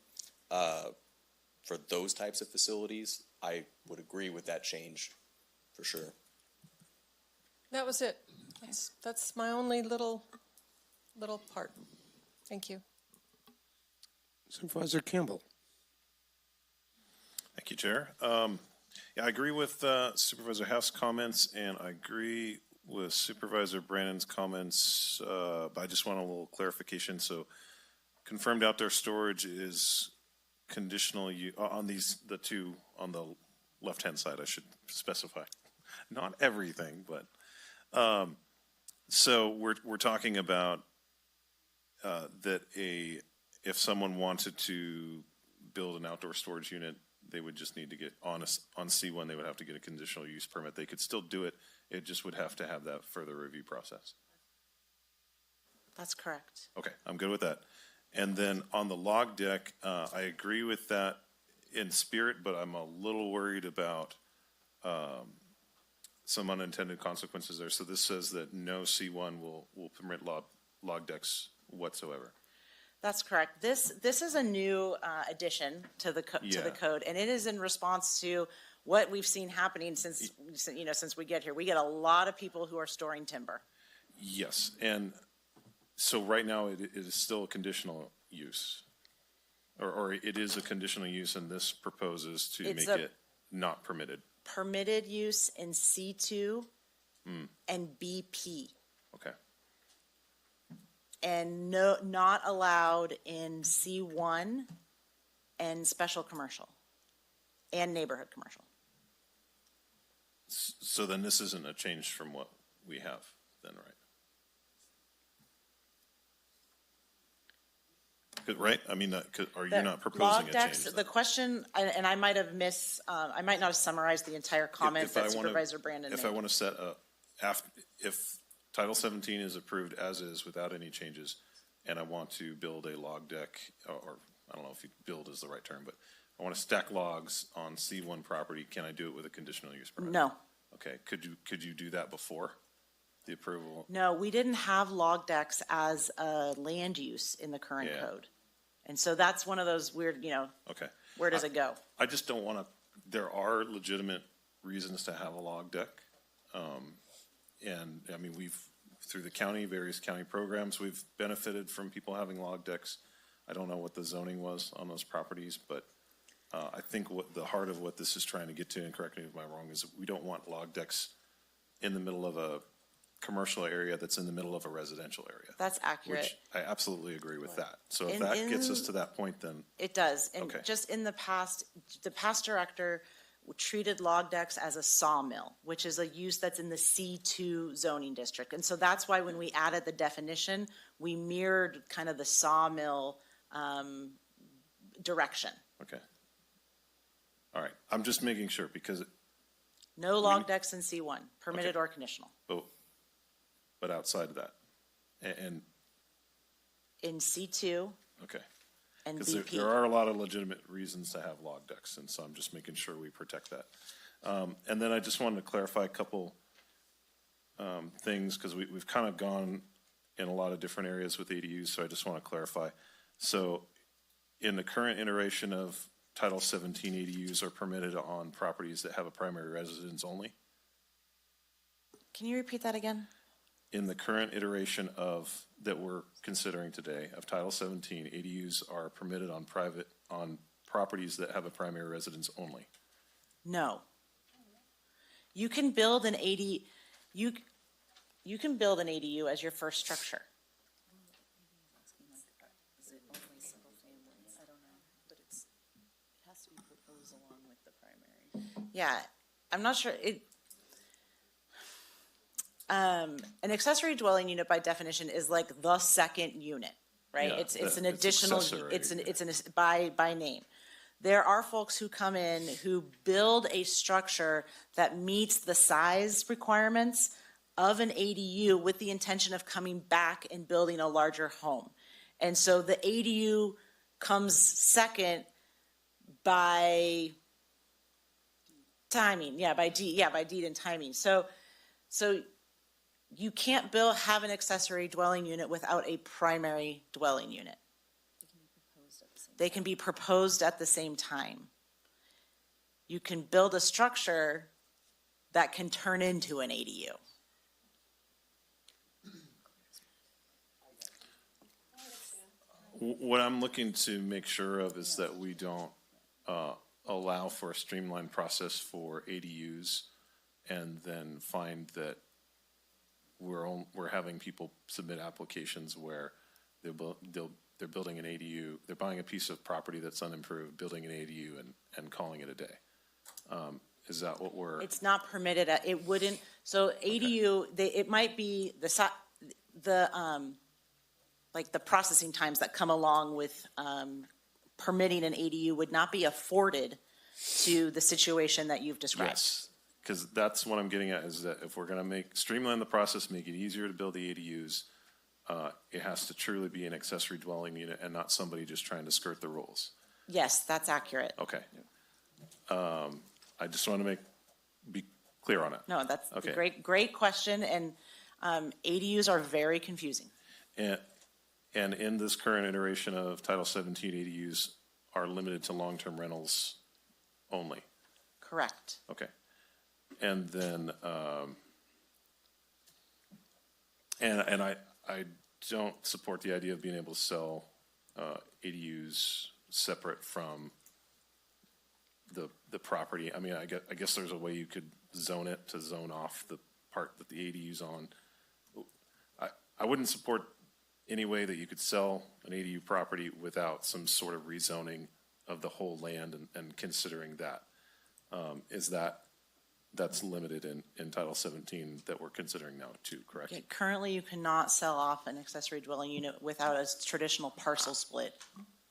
for those types of facilities, I would agree with that change for sure. That was it. That's my only little part. Thank you. Supervisor Campbell. Thank you, Chair. Yeah, I agree with Supervisor Haff's comments, and I agree with Supervisor Brannon's comments, but I just want a little clarification. So confirmed outdoor storage is conditional on the two on the left-hand side, I should specify. Not everything, but so we're talking about that if someone wanted to build an outdoor storage unit, they would just need to get on C1, they would have to get a conditional use permit. They could still do it. It just would have to have that further review process. That's correct. Okay, I'm good with that. And then on the log deck, I agree with that in spirit, but I'm a little worried about some unintended consequences there. So this says that no C1 will permit log decks whatsoever. That's correct. This is a new addition to the code, and it is in response to what we've seen happening since we get here. We get a lot of people who are storing timber. Yes, and so right now it is still a conditional use, or it is a conditional use, and this proposes to make it not permitted. Permitted use in C2 and BP. Okay. And not allowed in C1 and special commercial and neighborhood commercial. So then this isn't a change from what we have then, right? Right? I mean, are you not proposing a change? The question, and I might have I might not have summarized the entire comment that Supervisor Brandon made. If I want to set up, if Title 17 is approved as is without any changes, and I want to build a log deck, or I don't know if build is the right term, but I want to stack logs on C1 property, can I do it with a conditional use permit? No. Okay, could you do that before the approval? No, we didn't have log decks as a land use in the current code. And so that's one of those weird, okay. Where does it go? I just don't want to, there are legitimate reasons to have a log deck. And I mean, through the county, various county programs, we've benefited from people having log decks. I don't know what the zoning was on those properties, but I think what the heart of what this is trying to get to, and correct me if I'm wrong, is we don't want log decks in the middle of a commercial area that's in the middle of a residential area. That's accurate. Which I absolutely agree with that. So if that gets us to that point, then. It does. And okay. Just in the past director treated log decks as a sawmill, which is a use that's in the C2 zoning district. And so that's why when we added the definition, we mirrored kind of the sawmill direction. Okay. All right. I'm just making sure because. No log decks in C1, permitted or conditional. But outside of that, and in C2. Okay. And because BP. there are a lot of legitimate reasons to have log decks, and so I'm just making sure we protect that. And then I just wanted to clarify a couple things because we've kind of gone in a lot of different areas with ADUs, so I just want to clarify. So in the current iteration of Title 17, ADUs are permitted on properties that have a primary residence only? Can you repeat that again? In the current iteration that we're considering today of Title 17, ADUs are permitted on properties that have a primary residence only. No. You can build an ADU. You can build an ADU as your first structure. Is it only single family? I don't know, but it has to be proposed along with the primary. Yeah, I'm not sure. An accessory dwelling unit by definition is like the second unit, right? Yeah, it's an additional, it's by name. There are folks who come in who build a structure that meets the size requirements of an ADU with the intention of coming back and building a larger home. And so the ADU comes second by timing, by deed and timing. So you can't have an accessory dwelling unit without a primary dwelling unit. They can be proposed at the same time. You can build a structure that can turn into an ADU. What I'm looking to make sure of is that we don't allow for a streamlined process for ADUs and then find that we're having people submit applications where they're building an ADU, they're buying a piece of property that's unimproved, building an ADU and calling it a day. Is that what we're? It's not permitted. It wouldn't. So ADU, it might be the processing times that come along with permitting an ADU would not be afforded to the situation that you've described. Yes, because that's what I'm getting at, is that if we're gonna streamline the process, make it easier to build the ADUs, it has to truly be an accessory dwelling unit and not somebody just trying to skirt the rules. Yes, that's accurate. Okay. I just want to be clear on it. No, that's Okay. a great question, and ADUs are very confusing. And in this current iteration of Title 17, ADUs are limited to long-term rentals only. Correct. Okay. And then, and I don't support the idea of being able to sell ADUs separate from the property. I mean, I guess there's a way you could zone it to zone off the part that the ADU's on. I wouldn't support any way that you could sell an ADU property without some sort of rezoning of the whole land and considering that. That's limited in Title 17 that we're considering now too, correct? Yeah, currently, you cannot sell off an accessory dwelling unit without a traditional parcel split.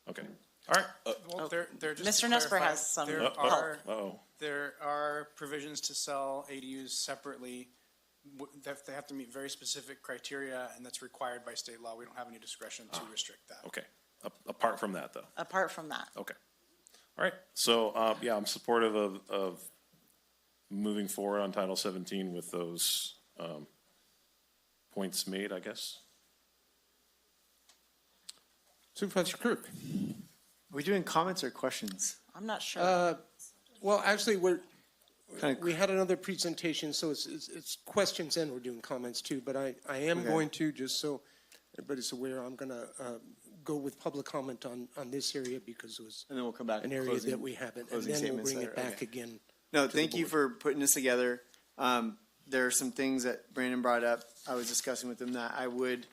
Okay, all right. Well, they're just Mr. to Nesper clarify, has some help. There are provisions to sell ADUs separately. They have to meet very specific criteria, and that's required by state law. We don't have any discretion to restrict that. Okay, apart from that though? Apart from that. Okay, all right. So, yeah, I'm supportive of moving forward on Title 17 with those points made, I guess. Supervisor Kirk. Are we doing comments or questions? I'm not sure. Well, actually, we had another presentation, so it's questions and we're doing comments too, but I am going to, just so everybody's aware, I'm going to go with public comment on this area because it was and then we'll come back an area that we haven't, and then we'll bring it back again. No, thank you for putting this together. There are some things that Brandon brought up. I was discussing with him that I would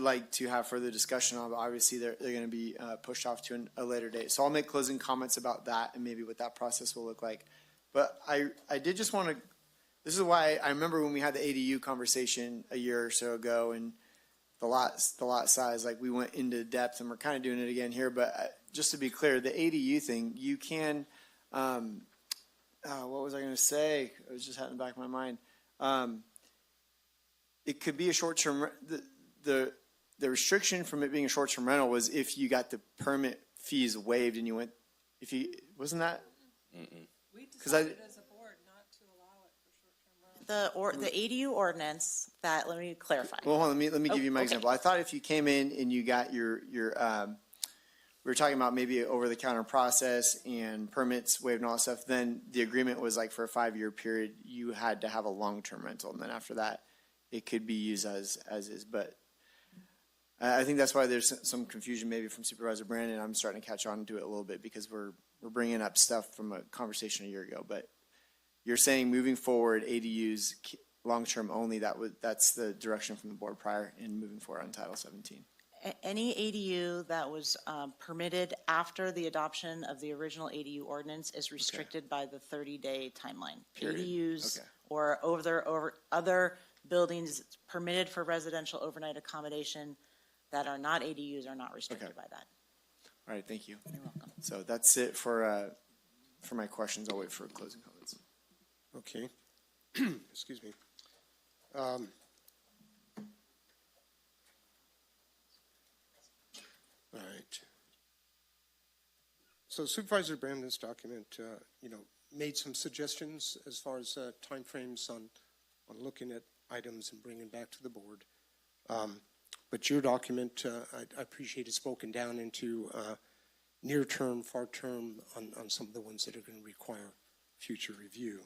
like to have further discussion on, but obviously they're going to be pushed off to a later date. So I'll make closing comments about that and maybe what that process will look like. But I did just want to, this is why I remember when we had the ADU conversation a year or so ago and the lot size, like we went into depth and we're kind of doing it again here. But just to be clear, the ADU thing, you can, what was I going to say? It was just had in the back of my mind. It could be a short-term, the restriction from it being a short-term rental was if you got the permit fees waived and you went, wasn't that? We decided as a board not to allow it for short-term rentals. The ADU ordinance, let me clarify. Well, hold on, let me give you my example. I thought if you came in and you got your we were talking about maybe over-the-counter process and permits waived and all that stuff, then the agreement was like for a 5-year period, you had to have a long-term rental. And then after that, it could be used as is. But I think that's why there's some confusion maybe from Supervisor Brandon. I'm starting to catch on to it a little bit because we're bringing up stuff from a conversation a year ago. But you're saying moving forward, ADUs long-term only, that's the direction from the board prior in moving forward on Title 17. Any ADU that was permitted after the adoption of the original ADU ordinance is restricted by the 30-day timeline. Period. ADUs or other buildings permitted for residential overnight accommodation that are not ADUs are not restricted by that. All right, thank you. You're welcome. So that's it for my questions. I'll wait for closing comments. Okay. Excuse me. All right. So Supervisor Brandon's document, made some suggestions as far as timeframes on looking at items and bringing back to the board. But your document, I appreciate it's broken down into near term, far term on some of the ones that are going to require future review.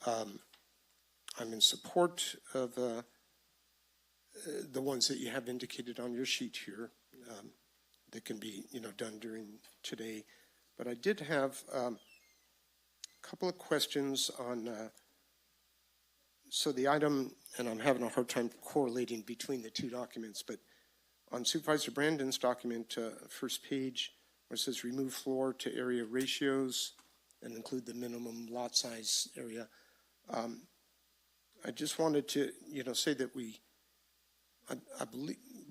I'm in support of the ones that you have indicated on your sheet here that can be, done during today. But I did have a couple of questions on, so the item, and I'm having a hard time correlating between the two documents, but on Supervisor Brandon's document, first page, where it says remove floor to area ratios and include the minimum lot size area. I just wanted to, say that I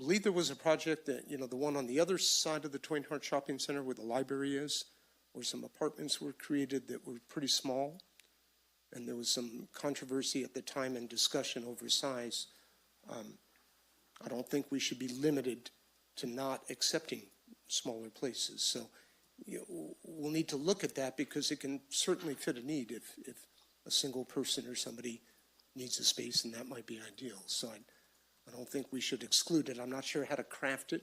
believe there was a project that, the one on the other side of the Twin Heart Shopping Center where the library is, where some apartments were created that were pretty small. And there was some controversy at the time and discussion over size. I don't think we should be limited to not accepting smaller places. So we'll need to look at that because it can certainly fit a need if a single person or somebody needs a space, and that might be ideal. So I don't think we should exclude it. I'm not sure how to craft it,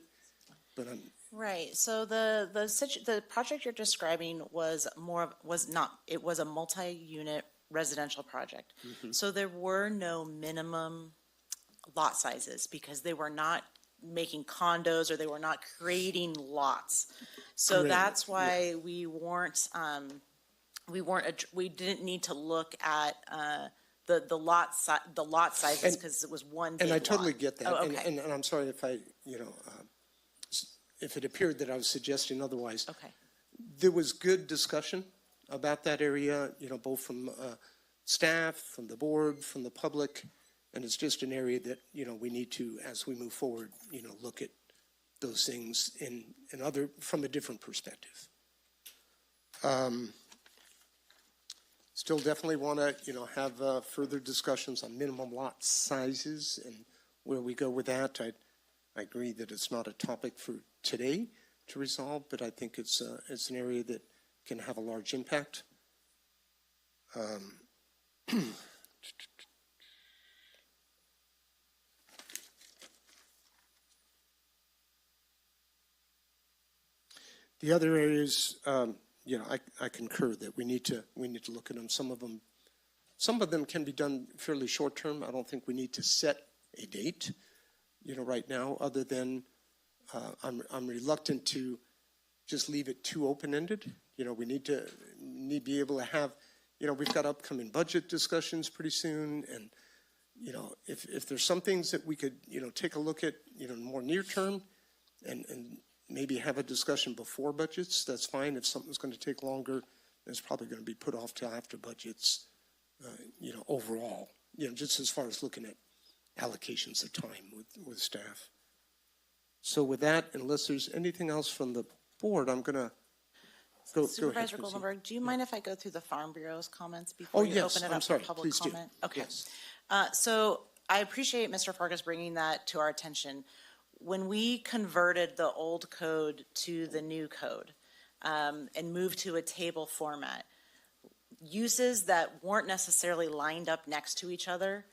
but Right. So the project you're describing was it was a multi-unit residential project. So there were no minimum lot sizes because they were not making condos or they were not creating lots. So Correct. That's why we didn't need to look at the lot sizes because it was one big and I lot. totally get that. Oh, okay. And I'm sorry if if it appeared that I was suggesting otherwise. Okay. There was good discussion about that area, both from staff, from the board, from the public, and it's just an area that, we need to, as we move forward, look at those things from a different perspective. Still definitely want to, have further discussions on minimum lot sizes and where we go with that. I agree that it's not a topic for today to resolve, but I think it's an area that can have a large impact. The other areas, I concur that we need to look at them. Some of them can be done fairly short term. I don't think we need to set a date, right now, other than I'm reluctant to just leave it too open-ended. We need to be able to have, we've got upcoming budget discussions pretty soon, and if there's some things that we could take a look at more near term, and maybe have a discussion before budgets, that's fine. If something's going to take longer, it's probably going to be put off till after budgets, overall, just as far as looking at allocations of time with staff. So with that, unless there's anything else from the board, I'm going to go ahead. Supervisor Goldenberg, do you mind if I go through the Farm Bureau's comments before you open it up for public comment? Okay. Yes. So I appreciate Mr. Farkas bringing that to our attention. When we converted the old code to the new code and moved to a table format, uses that weren't necessarily lined up next to each other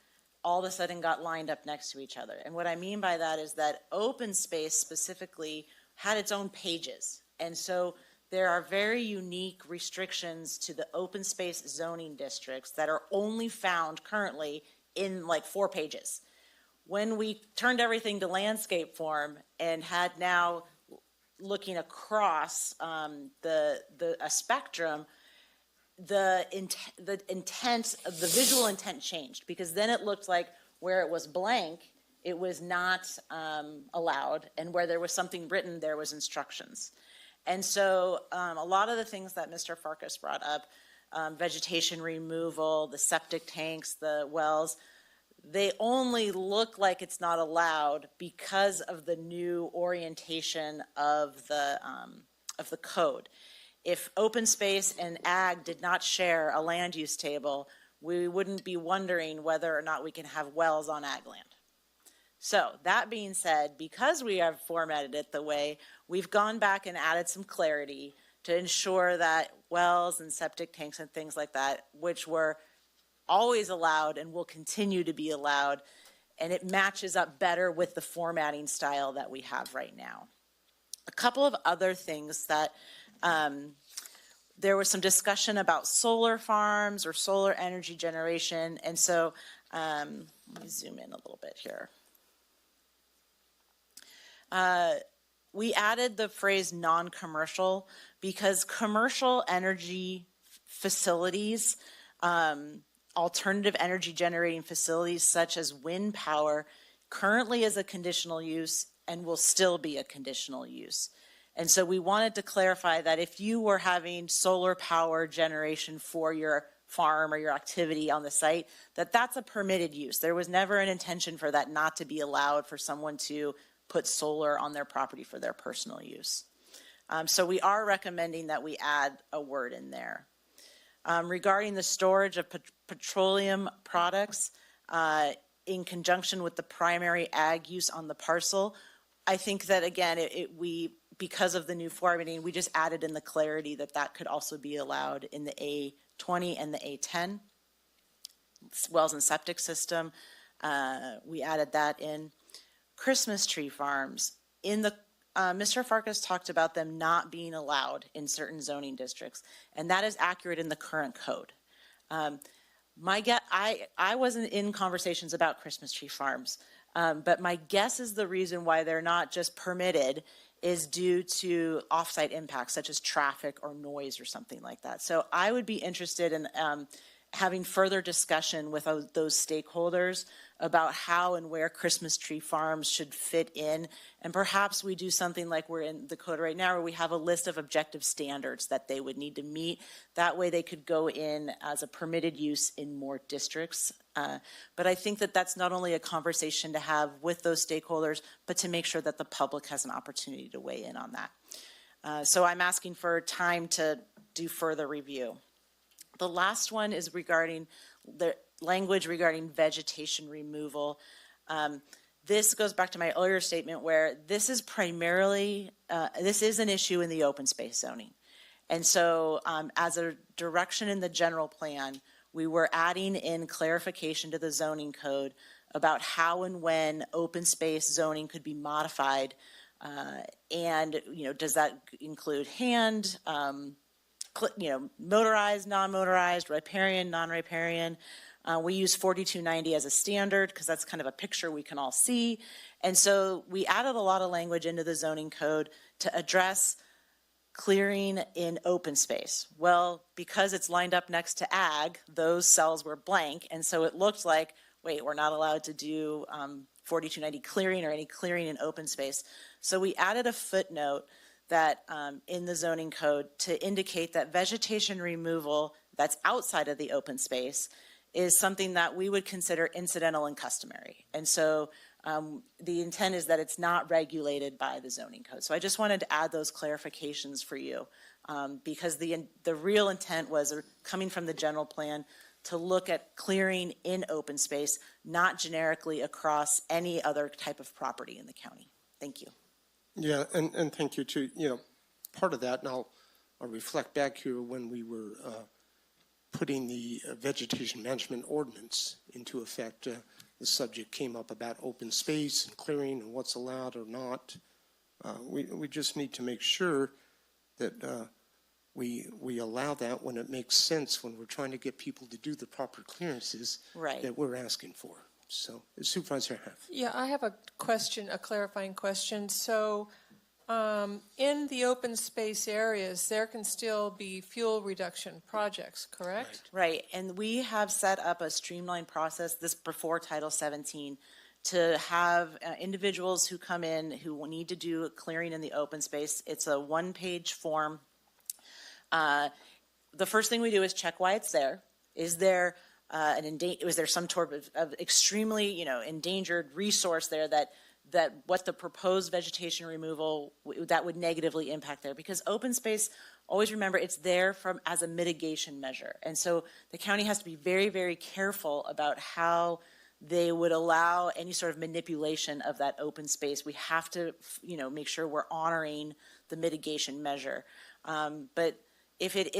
all of a sudden got lined up next to each other. And what I mean by that is that open space specifically had its own pages. And so there are very unique restrictions to the open space zoning districts that are only found currently in like 4 pages. When we turned everything to landscape form and had now looking across a spectrum, the intent, the visual intent changed, because then it looked like where it was blank, it was not allowed, and where there was something written, there was instructions. And so a lot of the things that Mr. Farkas brought up, vegetation removal, the septic tanks, the wells, they only look like it's not allowed because of the new orientation of the code. If open space and ag did not share a land use table, we wouldn't be wondering whether or not we can have wells on ag land. So that being said, because we have formatted it the way, we've gone back and added some clarity to ensure that wells and septic tanks and things like that, which were always allowed and will continue to be allowed, and it matches up better with the formatting style that we have right now. A couple of other things that there was some discussion about solar farms or solar energy generation, and so let me zoom in a little bit here. We added the phrase non-commercial because commercial energy facilities, alternative energy generating facilities such as wind power currently is a conditional use and will still be a conditional use. And so we wanted to clarify that if you were having solar power generation for your farm or your activity on the site, that that's a permitted use. There was never an intention for that not to be allowed, for someone to put solar on their property for their personal use. So we are recommending that we add a word in there. Regarding the storage of petroleum products in conjunction with the primary ag use on the parcel, I think that, again, because of the new formatting, we just added in the clarity that that could also be allowed in the A20 and the A10. Wells and septic system, we added that in. Christmas tree farms, Mr. Farkas talked about them not being allowed in certain zoning districts, and that is accurate in the current code. I wasn't in conversations about Christmas tree farms, but my guess is the reason why they're not just permitted is due to offsite impacts such as traffic or noise or something like that. So I would be interested in having further discussion with those stakeholders about how and where Christmas tree farms should fit in. And perhaps we do something like we're in the code right now, where we have a list of objective standards that they would need to meet. That way they could go in as a permitted use in more districts. But I think that that's not only a conversation to have with those stakeholders, but to make sure that the public has an opportunity to weigh in on that. So I'm asking for time to do further review. The last one is regarding the language regarding vegetation removal. This goes back to my earlier statement where this is primarily, this is an issue in the open space zoning. And so as a direction in the general plan, we were adding in clarification to the zoning code about how and when open space zoning could be modified. And, does that include motorized, non-motorized, riparian, non-riparian. We use 4290 as a standard because that's kind of a picture we can all see. And so we added a lot of language into the zoning code to address clearing in open space. Well, because it's lined up next to ag, those cells were blank. And so it looked like, wait, we're not allowed to do 4290 clearing or any clearing in open space. So we added a footnote that in the zoning code to indicate that vegetation removal that's outside of the open space is something that we would consider incidental and customary. And so the intent is that it's not regulated by the zoning code. So I just wanted to add those clarifications for you because the real intent was coming from the general plan to look at clearing in open space, not generically across any other type of property in the county. Thank you. Yeah, and thank you too. Part of that, and I'll reflect back here when we were putting the vegetation management ordinance into effect. The subject came up about open space and clearing and what's allowed or not. We just need to make sure that we allow that when it makes sense, when we're trying to get people to do the proper clearances that we're asking for. So, Supervisor Heff. Yeah, I have a question, a clarifying question. So, in the open space areas, there can still be fuel reduction projects, correct? Right, and we have set up a streamlined process, this before Title 17, to have individuals who come in who need to do clearing in the open space. It's a one-page form. The first thing we do is check why it's there. Is there was there some sort of extremely, endangered resource there that what the proposed vegetation removal that would negatively impact there? Because open space, always remember, it's there as a mitigation measure. And so the county has to be very, very careful about how they would allow any sort of manipulation of that open space. We have to, make sure we're honoring the mitigation measure. But if it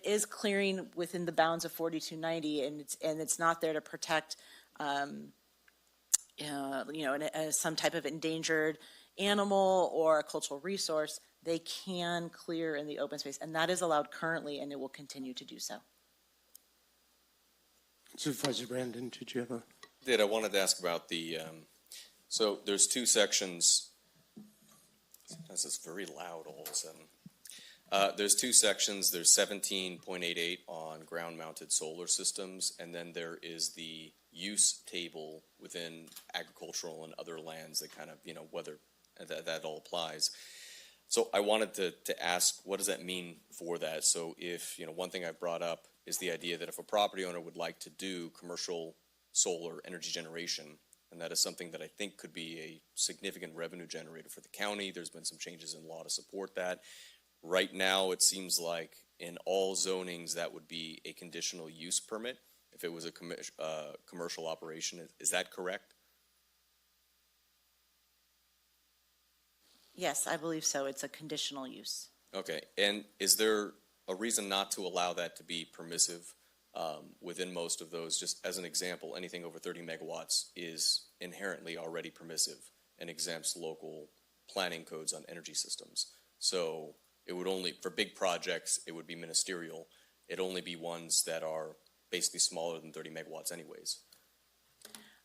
is clearing within the bounds of 4290 and it's not there to protect, some type of endangered animal or a cultural resource, they can clear in the open space, and that is allowed currently, and it will continue to do so. Supervisor Brandon, did you have I wanted to ask about the, so there's two sections. This is very loud all of a sudden. There's two sections. There's 17.88 on ground-mounted solar systems, and then there is the use table within agricultural and other lands that kind of, whether that all applies. So I wanted to ask, what does that mean for that? So if, one thing I brought up is the idea that if a property owner would like to do commercial solar energy generation And that is something that I think could be a significant revenue generator for the county. There's been some changes in law to support that. Right now, it seems like in all zonings, that would be a conditional use permit if it was a commercial operation. Is that correct? Yes, I believe so. It's a conditional use. Okay, and is there a reason not to allow that to be permissive within most of those? Just as an example, anything over 30 megawatts is inherently already permissive and exempts local planning codes on energy systems. So it would only, for big projects, it would be ministerial. It'd only be ones that are basically smaller than 30 megawatts anyways.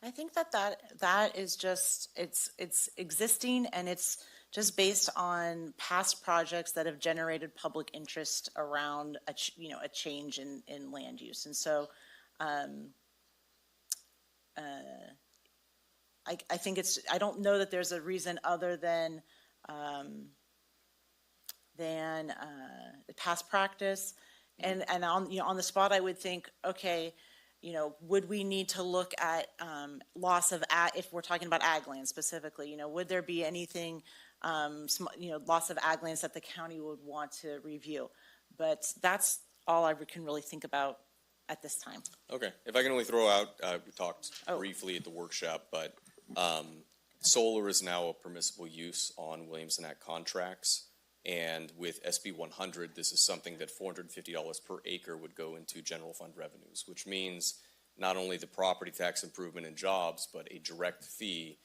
I think that is just, it's existing, and it's just based on past projects that have generated public interest around a change in land use. And so I think I don't know that there's a reason other than the past practice. And on the spot, I would think, okay, would we need to look at loss of if we're talking about ag land specifically, would there be anything, loss of ag lands that the county would want to review? But that's all I can really think about at this time. Okay, if I can only throw out, we talked briefly at the workshop, but solar is now a permissible use on Williamson Act contracts. And with SB 100, this is something that $450 per acre would go into general fund revenues, which means not only the property tax improvement and jobs, but a direct fee.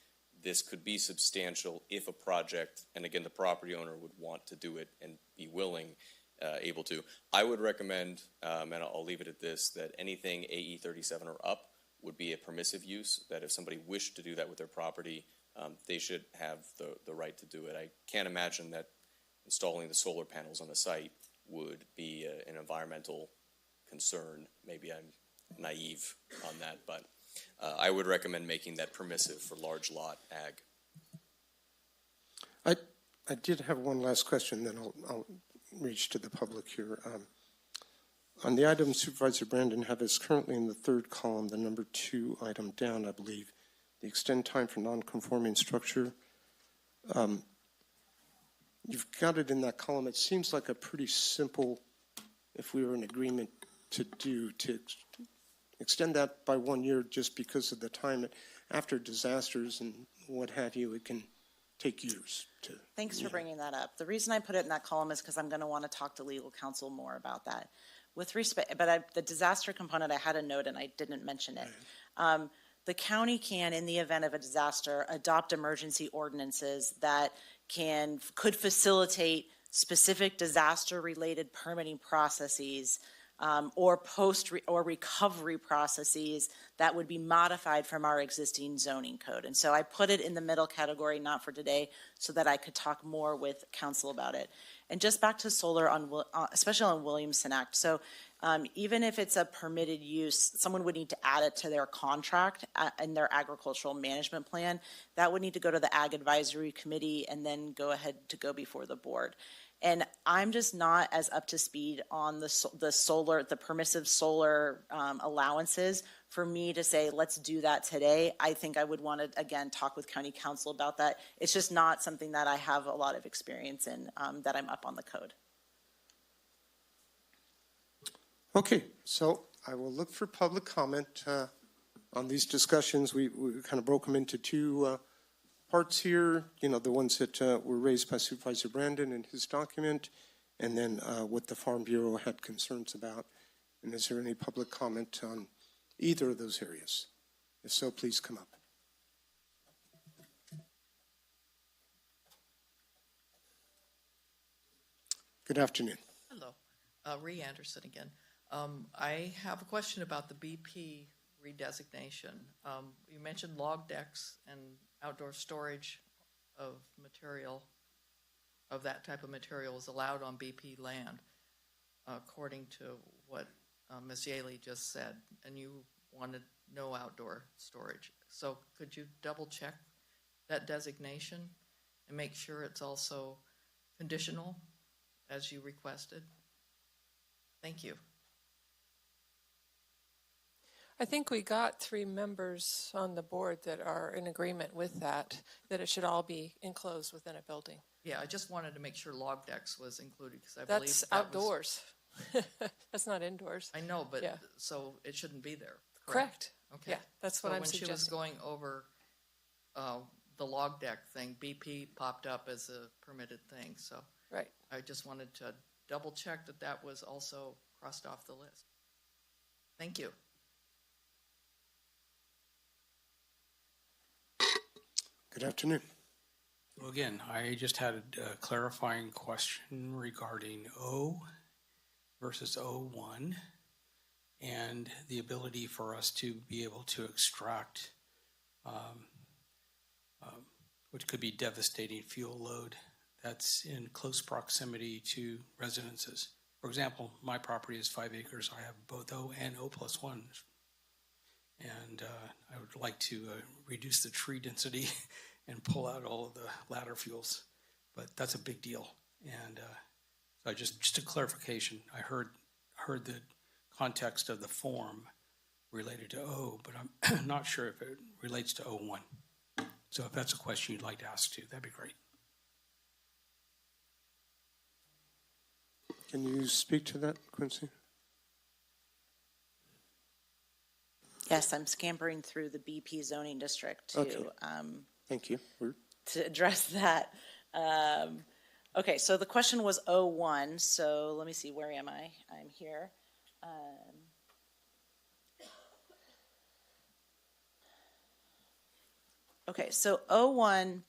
This could be substantial if a project, and again, the property owner would want to do it and be willing, able to. I would recommend, and I'll leave it at this, that anything AE 37 or up would be a permissive use, that if somebody wished to do that with their property, they should have the right to do it. I can't imagine that installing the solar panels on the site would be an environmental concern. Maybe I'm naive on that, but I would recommend making that permissive for large lot ag. I did have one last question, then I'll reach to the public here. On the item Supervisor Brandon have is currently in the third column, the number 2 item down, I believe, the extend time for non-conforming structure. You've got it in that column. It seems like a pretty simple, if we were in agreement to extend that by 1 year just because of the time after disasters and what have you, it can take years to. Thanks for bringing that up. The reason I put it in that column is because I'm going to want to talk to legal counsel more about that. With respect, but the disaster component, I had a note and I didn't mention it. The county can, in the event of a disaster, adopt emergency ordinances that could facilitate specific disaster-related permitting processes or or recovery processes that would be modified from our existing zoning code. And so I put it in the middle category, not for today, so that I could talk more with council about it. And just back to solar, especially on Williamson Act. So even if it's a permitted use, someone would need to add it to their contract in their agricultural management plan. That would need to go to the Ag Advisory Committee and then go ahead to go before the board. And I'm just not as up to speed on the permissive solar allowances for me to say, let's do that today. I think I would want to, again, talk with county council about that. It's just not something that I have a lot of experience in, that I'm up on the code. Okay, so I will look for public comment on these discussions. We kind of broke them into 2 parts here, the ones that were raised by Supervisor Brandon in his document, and then what the Farm Bureau had concerns about. And is there any public comment on either of those areas? If so, please come up. Good afternoon. Hello, Ree Anderson again. I have a question about the BP redesignation. You mentioned log decks and outdoor storage of material, of that type of material is allowed on BP land, according to what Ms. Yaley just said, and you wanted no outdoor storage. So could you double check that designation and make sure it's also conditional as you requested? Thank you. I think we got 3 members on the board that are in agreement with that it should all be enclosed within a building. Yeah, I just wanted to make sure log decks was included, because I believe That's that was. outdoors. That's not indoors. I know, but, Yeah. so it shouldn't be there. Correct. Okay. Yeah, that's what I'm So when she was suggesting. going over the log deck thing, BP popped up as a permitted thing, so. Right. I just wanted to double check that that was also crossed off the list. Thank you. Good afternoon. Well, again, I just had a clarifying question regarding O versus O1 and the ability for us to be able to extract which could be devastating fuel load that's in close proximity to residences. For example, my property is 5 acres. I have both O and O+1. And I would like to reduce the tree density and pull out all of the ladder fuels. But that's a big deal. And so just a clarification, I heard the context of the form related to O, but I'm not sure if it relates to O1. So if that's a question you'd like to ask too, that'd be great. Can you speak to that, Quincy? Yes, I'm scampering through the BP zoning district to, Okay. Thank you. to address that. Okay, so the question was O1, so let me see, where am I? I'm here. Okay, so O1,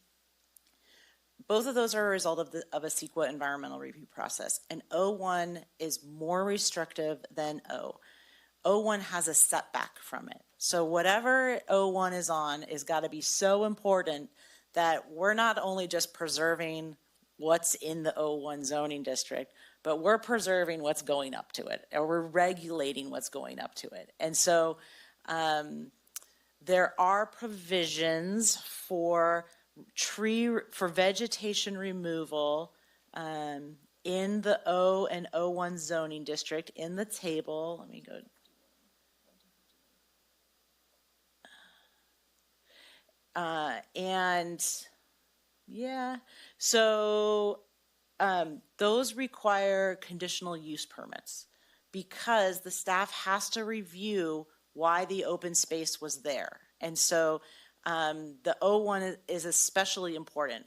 both of those are a result of a CEQA environmental review process, and O1 is more restrictive than O. O1 has a setback from it. So whatever O1 is on is got to be so important that we're not only just preserving what's in the O1 zoning district, but we're preserving what's going up to it, or we're regulating what's going up to it. And so there are provisions for vegetation removal in the O and O1 zoning district in the table. Let me go. So those require conditional use permits because the staff has to review why the open space was there. And so the O1 is especially important.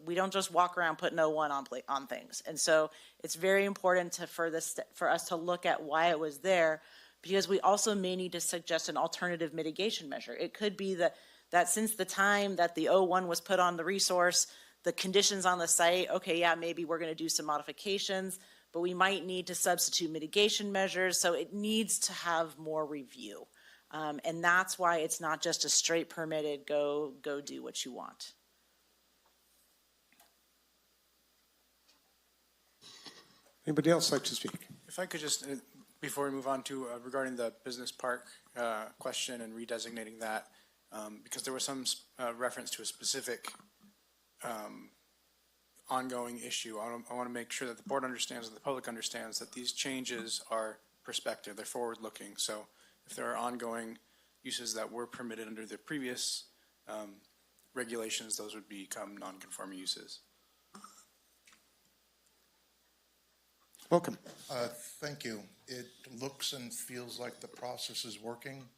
We don't just walk around putting O1 on things. And so it's very important for us to look at why it was there, because we also may need to suggest an alternative mitigation measure. It could be that since the time that the O1 was put on the resource, the conditions on the site, okay, yeah, maybe we're going to do some modifications, but we might need to substitute mitigation measures. So it needs to have more review. And that's why it's not just a straight permitted go do what you want. Anybody else like to speak? If I could just, before we move on to regarding the business park question and redesignating that, because there was some reference to a specific ongoing issue. I want to make sure that the board understands and the public understands that these changes are prospective, they're forward-looking. So if there are ongoing uses that were permitted under the previous regulations, those would become non-conforming uses. Welcome. Thank you. It looks and feels like the process is working.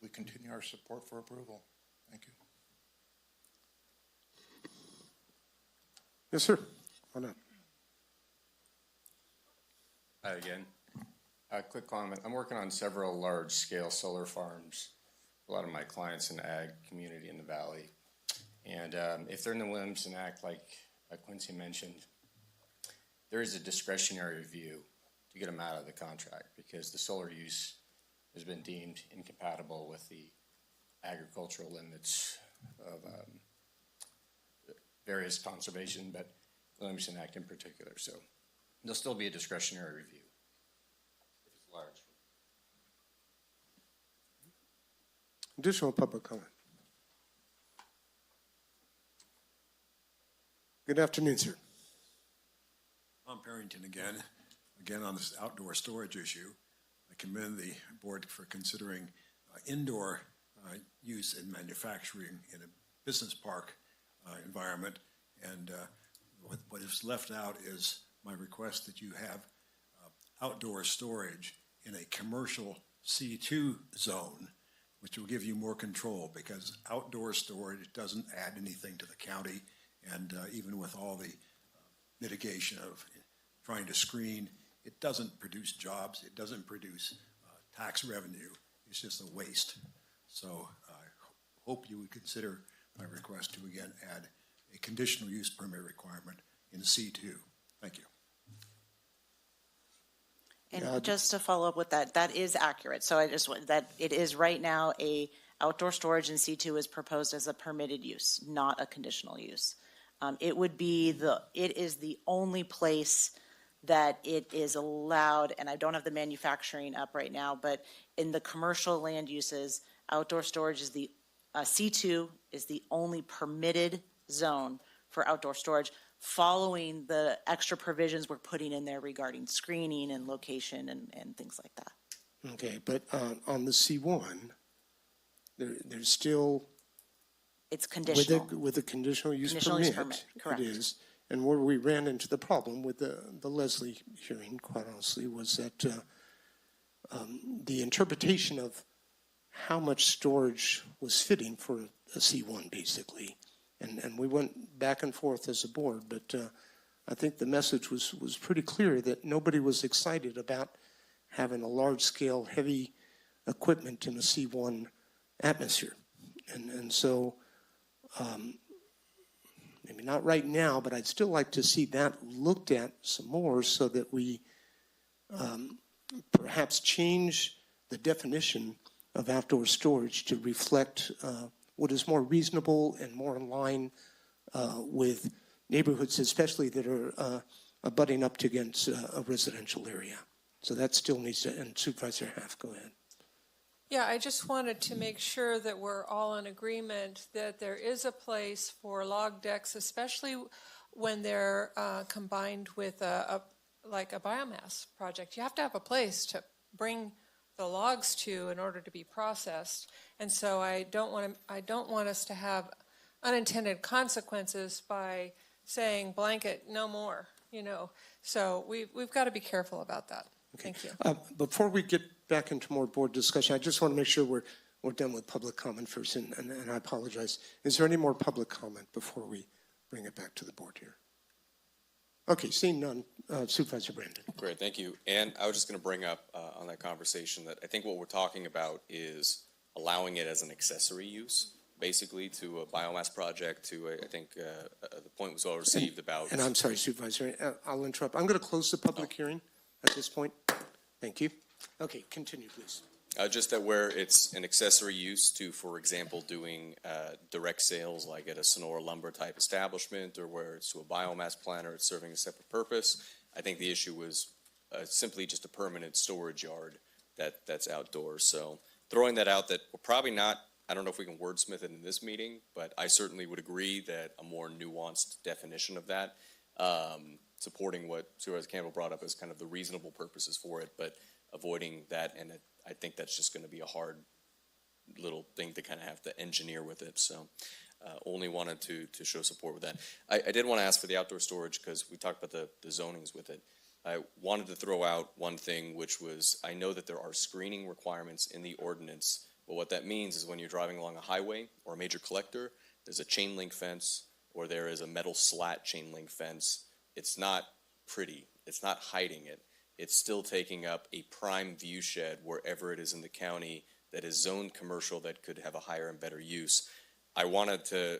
We continue our support for approval. Thank you. Yes, sir. Why not? Hi again. A quick comment. I'm working on several large-scale solar farms. A lot of my clients in the ag community in the valley. And if they're in the Williamson Act, like Quincy mentioned, there is a discretionary review to get them out of the contract because the solar use has been deemed incompatible with the agricultural limits of various conservation, but Williamson Act in particular. So there'll still be a discretionary review if it's large. Additional public comment. Good afternoon, sir. Tom Parrington again on this outdoor storage issue. I commend the board for considering indoor use in manufacturing in a business park environment. And what is left out is my request that you have outdoor storage in a commercial C2 zone, which will give you more control, because outdoor storage doesn't add anything to the county. And even with all the mitigation of trying to screen, it doesn't produce jobs. It doesn't produce tax revenue. It's just a waste. So I hope you would consider my request to again add a conditional use permit requirement in C2. Thank you. And just to follow up with that, that is accurate. So I just want that it is right now a outdoor storage in C2 is proposed as a permitted use, not a conditional use. It is the only place that it is allowed, and I don't have the manufacturing up right now, but in the commercial land uses, outdoor storage is C2 is the only permitted zone for outdoor storage, following the extra provisions we're putting in there regarding screening and location and things like that. Okay, but on the C1, there's still. It's conditional. With a conditional use Conditional permit. use permit, correct. It is. And where we ran into the problem with the Leslie hearing, quite honestly, was that the interpretation of how much storage was fitting for a C1, basically. And we went back and forth as a board, but I think the message was pretty clear that nobody was excited about having a large-scale, heavy equipment in a C1 atmosphere. And so maybe not right now, but I'd still like to see that looked at some more so that we perhaps change the definition of outdoor storage to reflect what is more reasonable and more in line with neighborhoods, especially that are abutting up against a residential area. So that still needs to, and Supervisor Half, go ahead. Yeah, I just wanted to make sure that we're all in agreement that there is a place for log decks, especially when they're combined with like a biomass project. You have to have a place to bring the logs to in order to be processed. And so I don't want us to have unintended consequences by saying blanket no more, So we've got to be careful about that. Okay. Thank you. Before we get back into more board discussion, I just want to make sure we're done with public comment first, and I apologize. Is there any more public comment before we bring it back to the board here? Okay, seeing none, Supervisor Brandon. Great, thank you. And I was just going to bring up on that conversation that I think what we're talking about is allowing it as an accessory use, basically to a biomass project, I think the point was well received about. And I'm sorry, Supervisor, I'll interrupt. I'm going to close the public hearing at this point. Thank you. Okay, continue, please. Just that where it's an accessory use to, for example, doing direct sales like at a Sonora lumber type establishment, or where it's to a biomass plant or it's serving a separate purpose. I think the issue was simply just a permanent storage yard that's outdoors. So throwing that out, that we're probably not, I don't know if we can wordsmith it in this meeting, but I certainly would agree that a more nuanced definition of that, supporting what Supervisor Campbell brought up as kind of the reasonable purposes for it, but avoiding that, and I think that's just going to be a hard little thing to kind of have to engineer with it. So only wanted to show support with that. I did want to ask for the outdoor storage because we talked about the zonings with it. I wanted to throw out one thing, which was I know that there are screening requirements in the ordinance, but what that means is when you're driving along a highway or a major collector, there's a chain link fence or there is a metal slat chain link fence. It's not pretty. It's not hiding it. It's still taking up a prime view shed wherever it is in the county that is zoned commercial that could have a higher and better use. I wanted to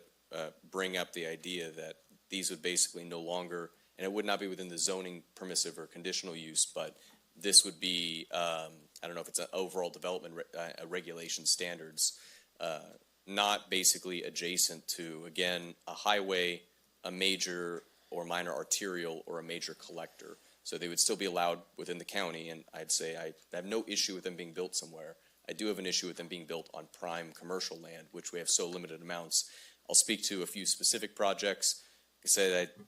bring up the idea that these would basically no longer, and it would not be within the zoning permissive or conditional use, but this would be, I don't know if it's an overall development regulation standards, not basically adjacent to, again, a highway, a major or minor arterial, or a major collector. So they would still be allowed within the county, and I'd say I have no issue with them being built somewhere. I do have an issue with them being built on prime commercial land, which we have so limited amounts. I'll speak to a few specific projects. Like I said, I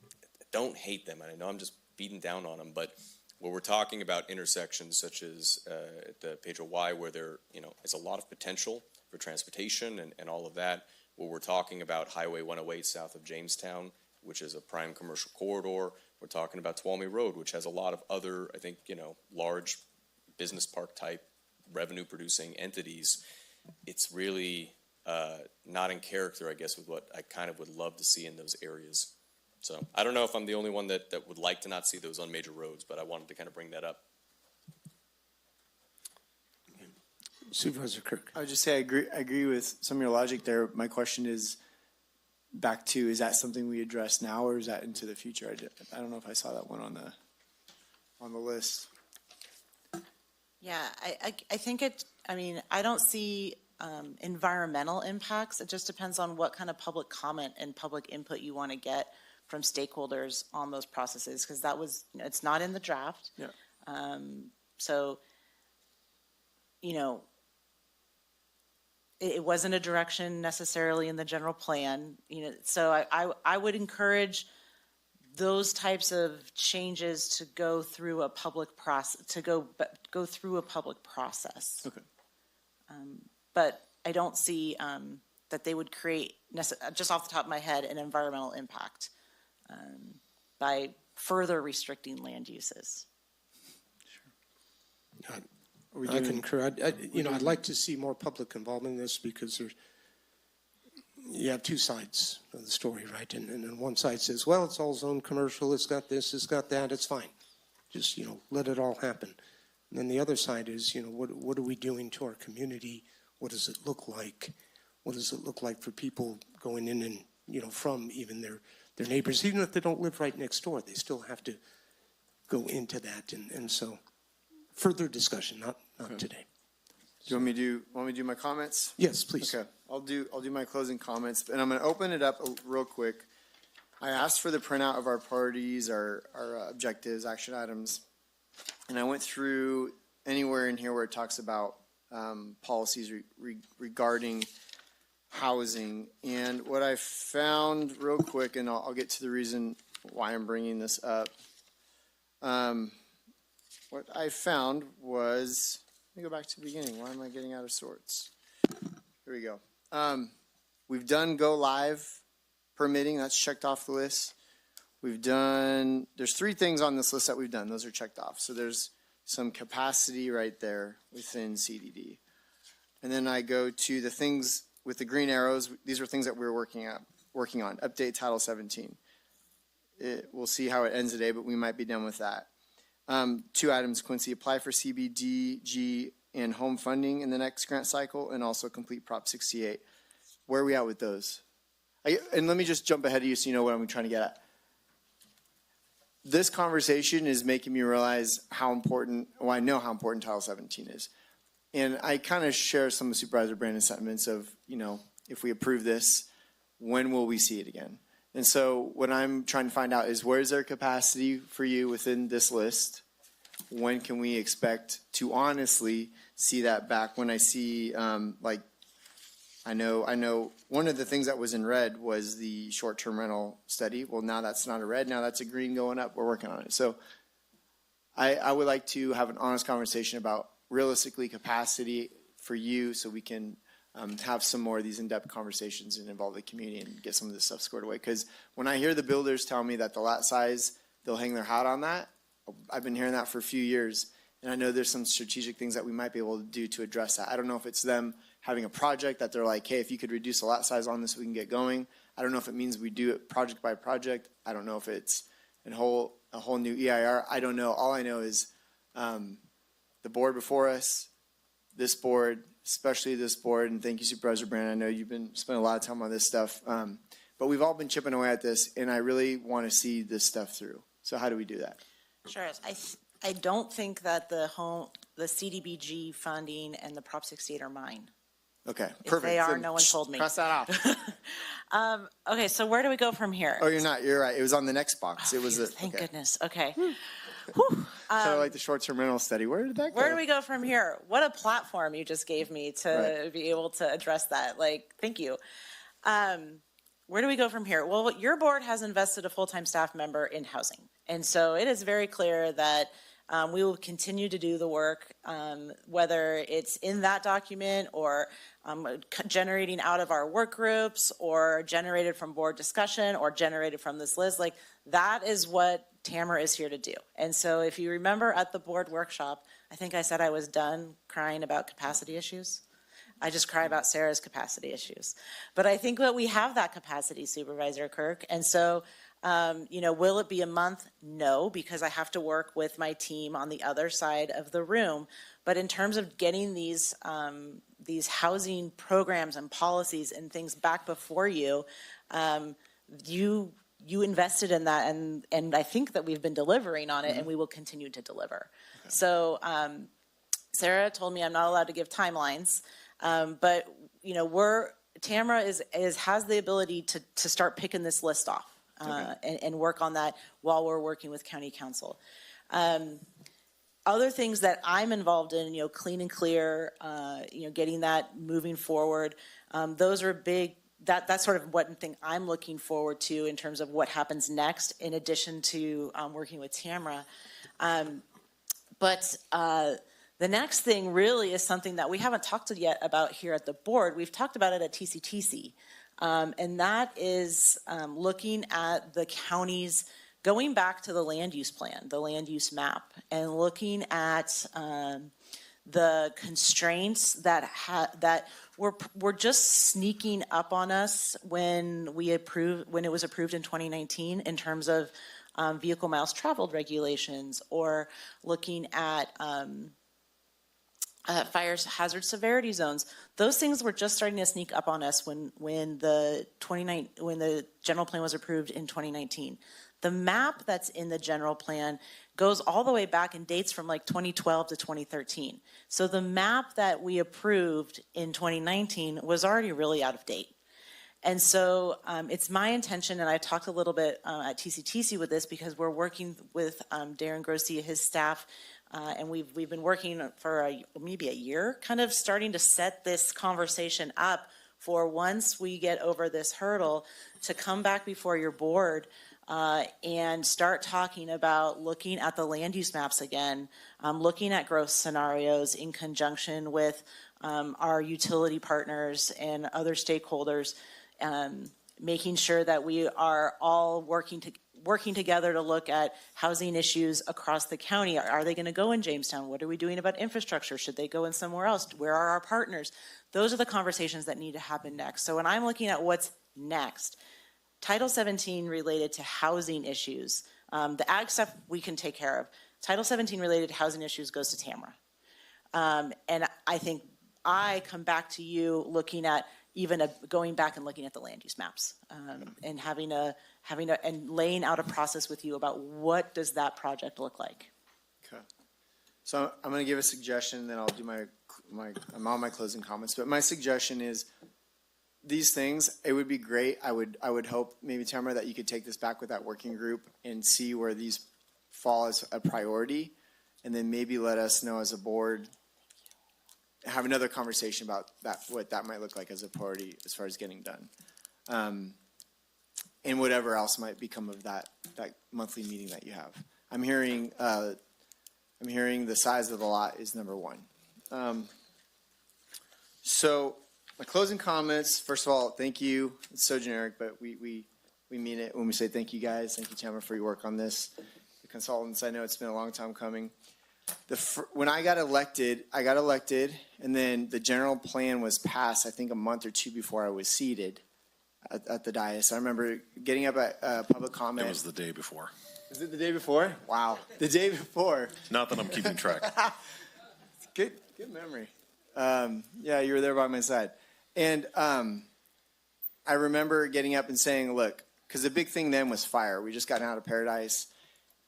don't hate them, and I know I'm just beating down on them, but Where we're talking about intersections such as at the Pedro Y, where there is a lot of potential for transportation and all of that, where we're talking about Highway 108 south of Jamestown, which is a prime commercial corridor. We're talking about Tuolumne Road, which has a lot of other, I think, large business park type revenue producing entities. It's really not in character, I guess, with what I kind of would love to see in those areas. So I don't know if I'm the only one that would like to not see those on major roads, but I wanted to kind of bring that up. Supervisor Kirk. I would just say I agree with some of your logic there. My question is back to, is that something we address now or is that into the future? I don't know if I saw that one on the list. Yeah, I think I don't see environmental impacts. It just depends on what kind of public comment and public input you want to get from stakeholders on those processes, because that was, it's not in the draft. Yeah. So, it wasn't a direction necessarily in the general plan, so I would encourage those types of changes to go through a public process, go through a public process. Okay. But I don't see that they would create, just off the top of my head, an environmental impact by further restricting land uses. I concur. I'd like to see more public involvement in this because you have two sides of the story, right? And then one side says, well, it's all zone commercial, it's got this, it's got that, it's fine. Just, let it all happen. And then the other side is, what are we doing to our community? What does it look like? What does it look like for people going in and, from even their neighbors, even if they don't live right next door, they still have to go into that. And so further discussion, not today. Do you want me to do my comments? Yes, please. Okay, I'll do my closing comments, and I'm going to open it up real quick. I asked for the printout of our priorities, our objectives, action items, and I went through anywhere in here where it talks about policies regarding housing. And what I found real quick, and I'll get to the reason why I'm bringing this up. What I found was, let me go back to the beginning. Why am I getting out of sorts? Here we go. We've done go live permitting. That's checked off the list. There's 3 things on this list that we've done. Those are checked off. So there's some capacity right there within CDD. And then I go to the things with the green arrows. These are things that we're working on. Update Title 17. We'll see how it ends today, but we might be done with that. 2 items, Quincy, apply for CBDG and home funding in the next grant cycle, and also complete Prop 68. Where are we at with those? And let me just jump ahead of you so you know what I'm trying to get at. This conversation is making me realize how important, I know how important Title 17 is. And I kind of share some of Supervisor Brandon's sentiments of, if we approve this, when will we see it again? And so what I'm trying to find out is, where is there capacity for you within this list? When can we expect to honestly see that back? When I see, I know one of the things that was in red was the short-term rental study. Well, now that's not a red, now that's a green going up. We're working on it. So I would like to have an honest conversation about realistically capacity for you, so we can have some more of these in-depth conversations and involve the community and get some of this stuff squared away. Because when I hear the builders tell me that the lot size, they'll hang their hat on that, I've been hearing that for a few years, and I know there's some strategic things that we might be able to do to address that. I don't know if it's them having a project that they're like, hey, if you could reduce the lot size on this, we can get going. I don't know if it means we do it project by project. I don't know if it's a whole new EIR. I don't know. All I know is the board before us, this board, especially this board, and thank you, Supervisor Brandon. I know you've been spending a lot of time on this stuff, but we've all been chipping away at this, and I really want to see this stuff through. So how do we do that? Sure. I don't think that the CDBG funding and the Prop 68 are mine. Okay, If perfect. they are, Then no one told me. Cross that off. Okay, so where do we go from here? Oh, you're not. You're right. It was on the next box. It was. Thank goodness. Okay. Kind of like the short-term rental study. Where did that go? Where do we go from here? What a platform you just gave me to be able to address that. Thank you. Where do we go from here? Well, your board has invested a full-time staff member in housing. And so it is very clear that We will continue to do the work, whether it's in that document or generating out of our work groups or generated from board discussion or generated from this list. Like, that is what Tamara is here to do. And so if you remember at the board workshop, I think I said I was done crying about capacity issues. I just cry about Sarah's capacity issues. But I think that we have that capacity, Supervisor Kirk. And so, will it be a month? No, because I have to work with my team on the other side of the room. But in terms of getting these housing programs and policies and things back before you, you invested in that, and I think that we've been delivering on it, and we will continue to deliver. Okay. So Sarah told me I'm not allowed to give timelines, but Tamara has the ability to start picking this list off and work on that while we're working with county council. Other things that I'm involved in, clean and clear, getting that moving forward. Those are big. That's sort of one thing I'm looking forward to in terms of what happens next, in addition to working with Tamara. But the next thing really is something that we haven't talked yet about here at the board. We've talked about it at TCTC, and that is looking at the counties, going back to the land use plan, the land use map, and looking at the constraints that were just sneaking up on us when it was approved in 2019 in terms of vehicle miles traveled regulations, or looking at fire hazard severity zones. Those things were just starting to sneak up on us when the general plan was approved in 2019. The map that's in the general plan goes all the way back and dates from like 2012 to 2013. So the map that we approved in 2019 was already really out of date. And so it's my intention, and I talked a little bit at TCTC with this, because we're working with Darren Grossi, his staff, and we've been working for maybe a year, kind of starting to set this conversation up for once we get over this hurdle to come back before your board and start talking about looking at the land use maps again, looking at growth scenarios in conjunction with our utility partners and other stakeholders, making sure that we are all working together to look at housing issues across the county. Are they going to go in Jamestown? What are we doing about infrastructure? Should they go in somewhere else? Where are our partners? Those are the conversations that need to happen next. So when I'm looking at what's next, Title 17 related to housing issues, the ag stuff we can take care of. Title 17 related to housing issues goes to Tamara. And I think I come back to you looking at going back and looking at the land use maps, and and laying out a process with you about what does that project look like. Okay. So I'm going to give a suggestion, then I'll do I'm on my closing comments. But my suggestion is, these things, it would be great. I would hope, maybe, Tamara, that you could take this back with that working group and see where these fall as a priority, and then maybe let us know as a board, have another conversation about what that might look like as a priority as far as getting done, and whatever else might become of that monthly meeting that you have. I'm hearing the size of the lot is number one. So my closing comments. First of all, thank you. It's so generic, but we mean it when we say thank you, guys. Thank you, Tamara, for your work on this. The consultants, I know it's been a long time coming. When I got elected, and then the general plan was passed, I think a month or two before I was seated at the dais. I remember getting up at public comment. It was the day before. Is it the day before? Wow. The day before. Not that I'm keeping track. Good memory. Yeah, you were there by my side. And I remember getting up and saying, look, because the big thing then was fire. We just got out of Paradise.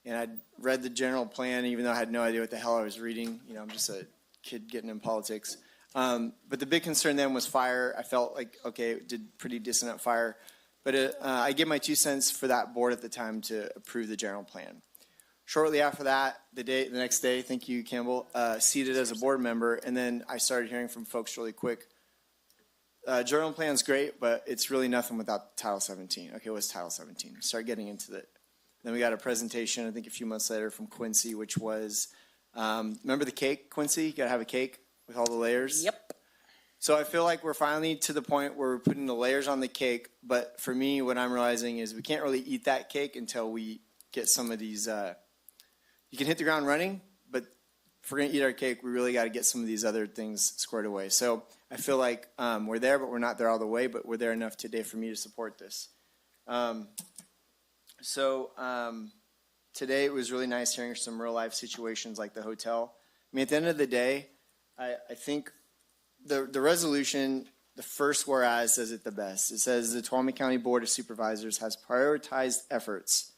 And I'd read the general plan, even though I had no idea what the hell I was reading. I'm just a kid getting in politics. But the big concern then was fire. I felt like, okay, did pretty decent at fire. But I gave my 2 cents for that board at the time to approve the general plan. Shortly after that, the next day, thank you, Campbell, seated as a board member. And then I started hearing from folks really quick. General plan's great, but it's really nothing without Title 17. Okay, what's Title 17? Start getting into Then we got a presentation, I think a few months later, from Quincy, which was, remember the cake, Quincy? You gotta have a cake with all the layers? Yep. So I feel like we're finally to the point where we're putting the layers on the cake, but for me, what I'm realizing is we can't really eat that cake until we get some of these, you can hit the ground running, but if we're gonna eat our cake, we really gotta get some of these other things squared away. So I feel like we're there, but we're not there all the way, but we're there enough today for me to support this. Today it was really nice hearing some real life situations like the hotel. I mean, at the end of the day, I think the resolution, the first whereas says it the best. It says the Tuolumne County Board of Supervisors has prioritized efforts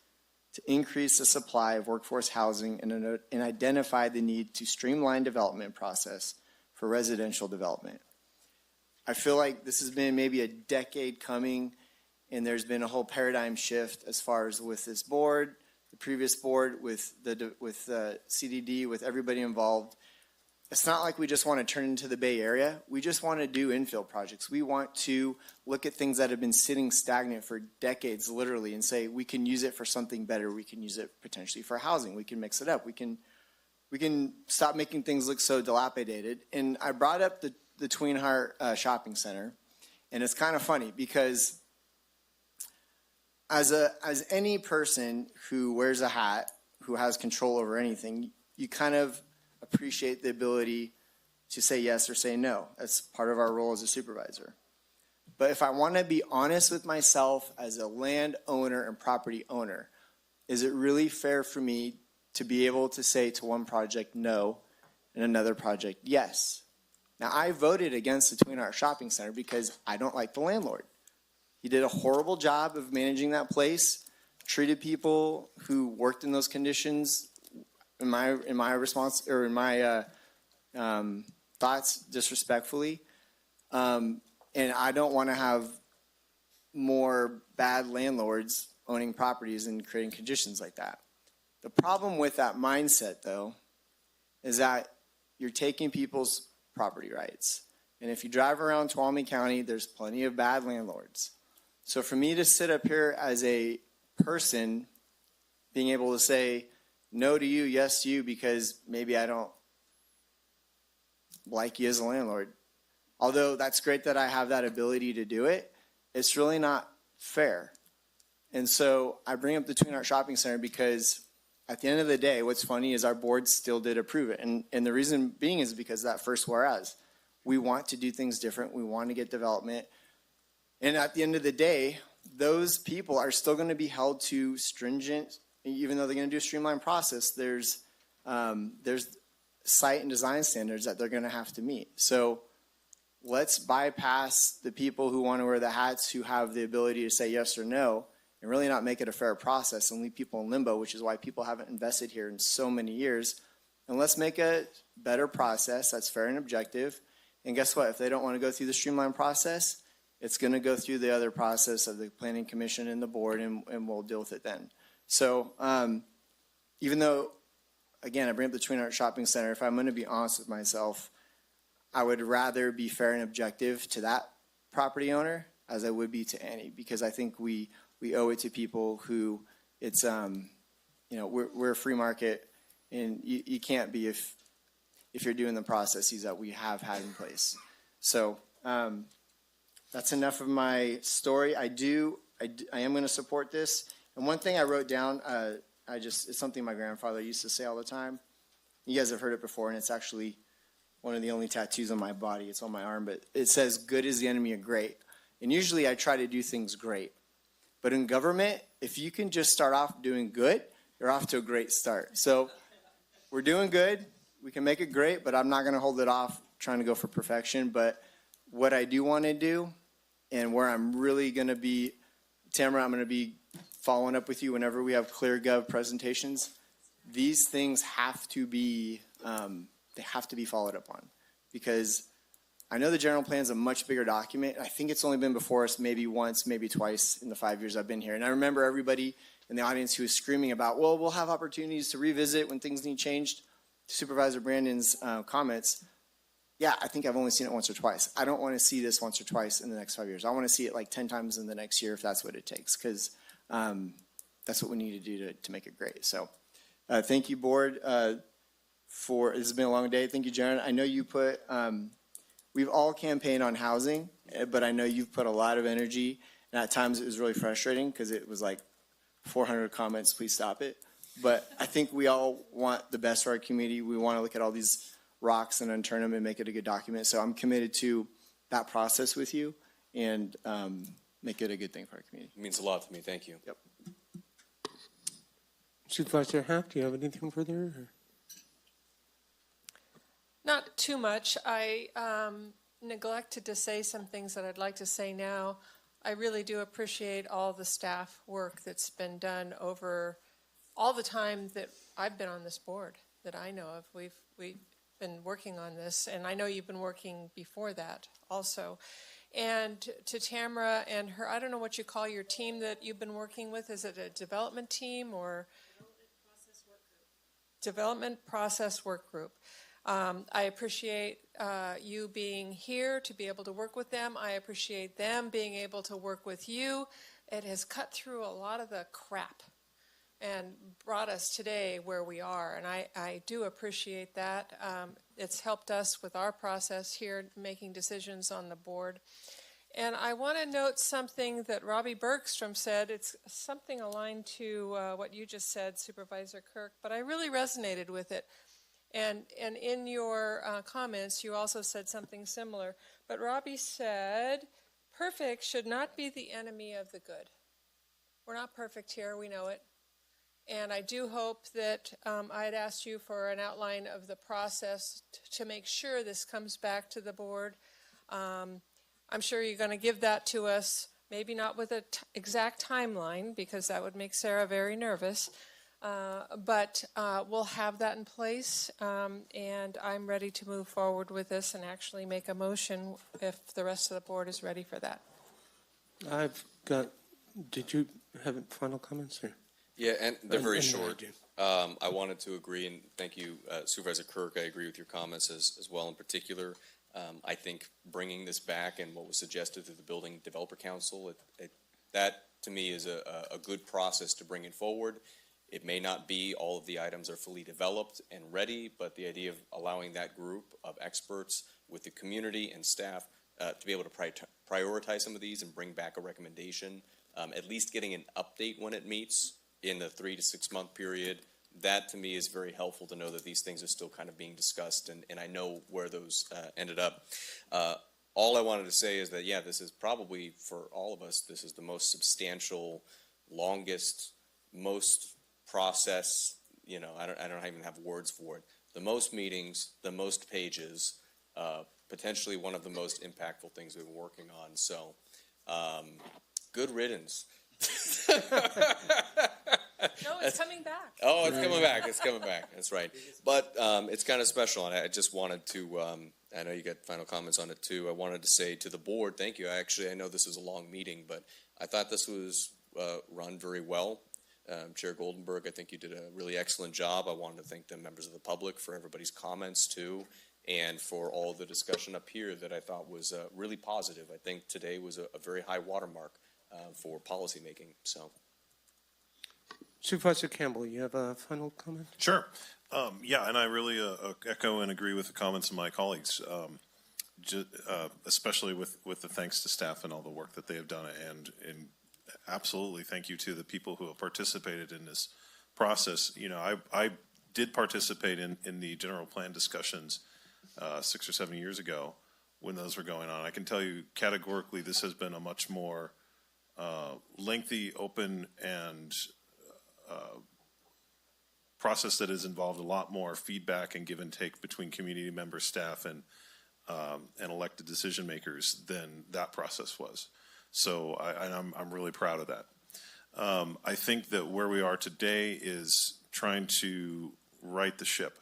to increase the supply of workforce housing and identify the need to streamline development process for residential development. I feel like this has been maybe a decade coming, and there's been a whole paradigm shift as far as with this board, the previous board, with CDD, with everybody involved. It's not like we just want to turn into the Bay Area. We just want to do infill projects. We want to look at things that have been sitting stagnant for decades, literally, and say we can use it for something better. We can use it potentially for housing. We can mix it up. We can stop making things look so dilapidated. And I brought up the Tween Heart Shopping Center, and it's kind of funny because as any person who wears a hat, who has control over anything, you kind of appreciate the ability to say yes or say no. That's part of our role as a supervisor. But if I want to be honest with myself as a landowner and property owner, is it really fair for me to be able to say to one project no and another project yes? Now, I voted against the Tween Heart Shopping Center because I don't like the landlord. He did a horrible job of managing that place, treated people who worked in those conditions in my response or in my thoughts disrespectfully, and I don't want to have more bad landlords owning properties and creating conditions like that. The problem with that mindset, though, is that you're taking people's property rights, and if you drive around Tuolumne County, there's plenty of bad landlords. So for me to sit up here as a person, being able to say no to you, yes to you, because maybe I don't like you as a landlord. Although that's great that I have that ability to do it, it's really not fair. And so I bring up the Tween Heart Shopping Center because at the end of the day, what's funny is our board still did approve it. And the reason being is because that first whereas. We want to do things different. We want to get development. And at the end of the day, those people are still going to be held to stringent, even though they're going to do a streamlined process, there's site and design standards that they're going to have to meet. So let's bypass the people who want to wear the hats, who have the ability to say yes or no, and really not make it a fair process and leave people in limbo, which is why people haven't invested here in so many years. And let's make a better process that's fair and objective. And guess what? If they don't want to go through the streamlined process, it's going to go through the other process of the Planning Commission and the board, and we'll deal with it then. So even though, again, I bring up the Tween Heart Shopping Center, if I'm going to be honest with myself, I would rather be fair and objective to that property owner as I would be to any, because I think we owe it to people who it's, we're a free market, and you can't be if you're doing the processes that we have had in place. So that's enough of my story. I am going to support this. And one thing I wrote down, it's something my grandfather used to say all the time. You guys have heard it before, and it's actually one of the only tattoos on my body. It's on my arm, but it says, good is the enemy of great. And usually I try to do things great. But in government, if you can just start off doing good, you're off to a great start. So we're doing good. We can make it great, but I'm not going to hold it off trying to go for perfection. But what I do want to do, and where I'm really going to be, Tamara, I'm going to be following up with you whenever we have ClearGov presentations. These things have to be, they have to be followed up on, because I know the general plan is a much bigger document. I think it's only been before us maybe once, maybe twice in the 5 years I've been here. And I remember everybody in the audience who was screaming about, well, we'll have opportunities to revisit when things need changed. Supervisor Brandon's comments, yeah, I think I've only seen it once or twice. I don't want to see this once or twice in the next 5 years. I want to see it like 10 times in the next year if that's what it takes, because that's what we need to do to make it great. So thank you, board, this has been a long day. Thank you, Jaron. I know you put, we've all campaigned on housing, but I know you've put a lot of energy, and at times it was really frustrating because it was like 400 comments, please stop it. But I think we all want the best for our community. We want to look at all these rocks and unturn them and make it a good document. So I'm committed to that process with you and make it a good thing for our community. It means a lot to me. Thank you. Yep. Supervisor Hack, do you have anything further? Or? Not too much. I neglected to say some things that I'd like to say now. I really do appreciate all the staff work that's been done over all the time that I've been on this board that I know of. We've been working on this, and I know you've been working before that also. And to Tamara and her, I don't know what you call your team that you've been working with. Is it a development team or? Development Process Work Group. I appreciate you being here to be able to work with them. I appreciate them being able to work with you. It has cut through a lot of the crap and brought us today where we are, and I do appreciate that. It's helped us with our process here making decisions on the board. And I want to note something that Robbie Bergstrom said. It's something aligned to what you just said, Supervisor Kirk, but I really resonated with it. And in your comments, you also said something similar. But Robbie said, perfect should not be the enemy of the good. We're not perfect here, we know it. And I do hope that I had asked you for an outline of the process to make sure this comes back to the board. I'm sure you're going to give that to us, maybe not with an exact timeline, because that would make Sarah very nervous. But we'll have that in place, and I'm ready to move forward with this and actually make a motion if the rest of the board is ready for that. Did you have final comments? Or? Yeah, and they're very short. I wanted to agree, and thank you, Supervisor Kirk. I agree with your comments as well in particular. I think bringing this back and what was suggested to the Building Developer Council, that to me is a good process to bring it forward. It may not be all of the items are fully developed and ready, but the idea of allowing that group of experts with the community and staff to be able to prioritize some of these and bring back a recommendation, at least getting an update when it meets in the 3 to 6 month period, that to me is very helpful to know that these things are still kind of being discussed, and I know where those ended up. All I wanted to say is that, yeah, this is probably, for all of us, this is the most substantial, longest, most process, I don't even have words for it. The most meetings, the most pages, potentially one of the most impactful things we've been working on. So, good riddance. No, it's coming back. Oh, it's coming back. It's coming back. That's right. But it's kind of special, and I just wanted to, I know you got final comments on it too. I wanted to say to the board, thank you. I know this is a long meeting, but I thought this was run very well. Chair Goldenberg, I think you did a really excellent job. I wanted to thank the members of the public for everybody's comments too, and for all the discussion up here that I thought was really positive. I think today was a very high watermark for policymaking. So, Supervisor Campbell, you have a final comment? Sure. Yeah, and I really echo and agree with the comments of my colleagues, especially with the thanks to staff and all the work that they have done, and absolutely thank you to the people who have participated in this process. I did participate in the general plan discussions 6 or 7 years ago when those were going on. I can tell you categorically this has been a much more lengthy, open, and process that has involved a lot more feedback and give and take between community members, staff, and elected decision makers than that process was. So I'm really proud of that. I think that where we are today is trying to right the ship.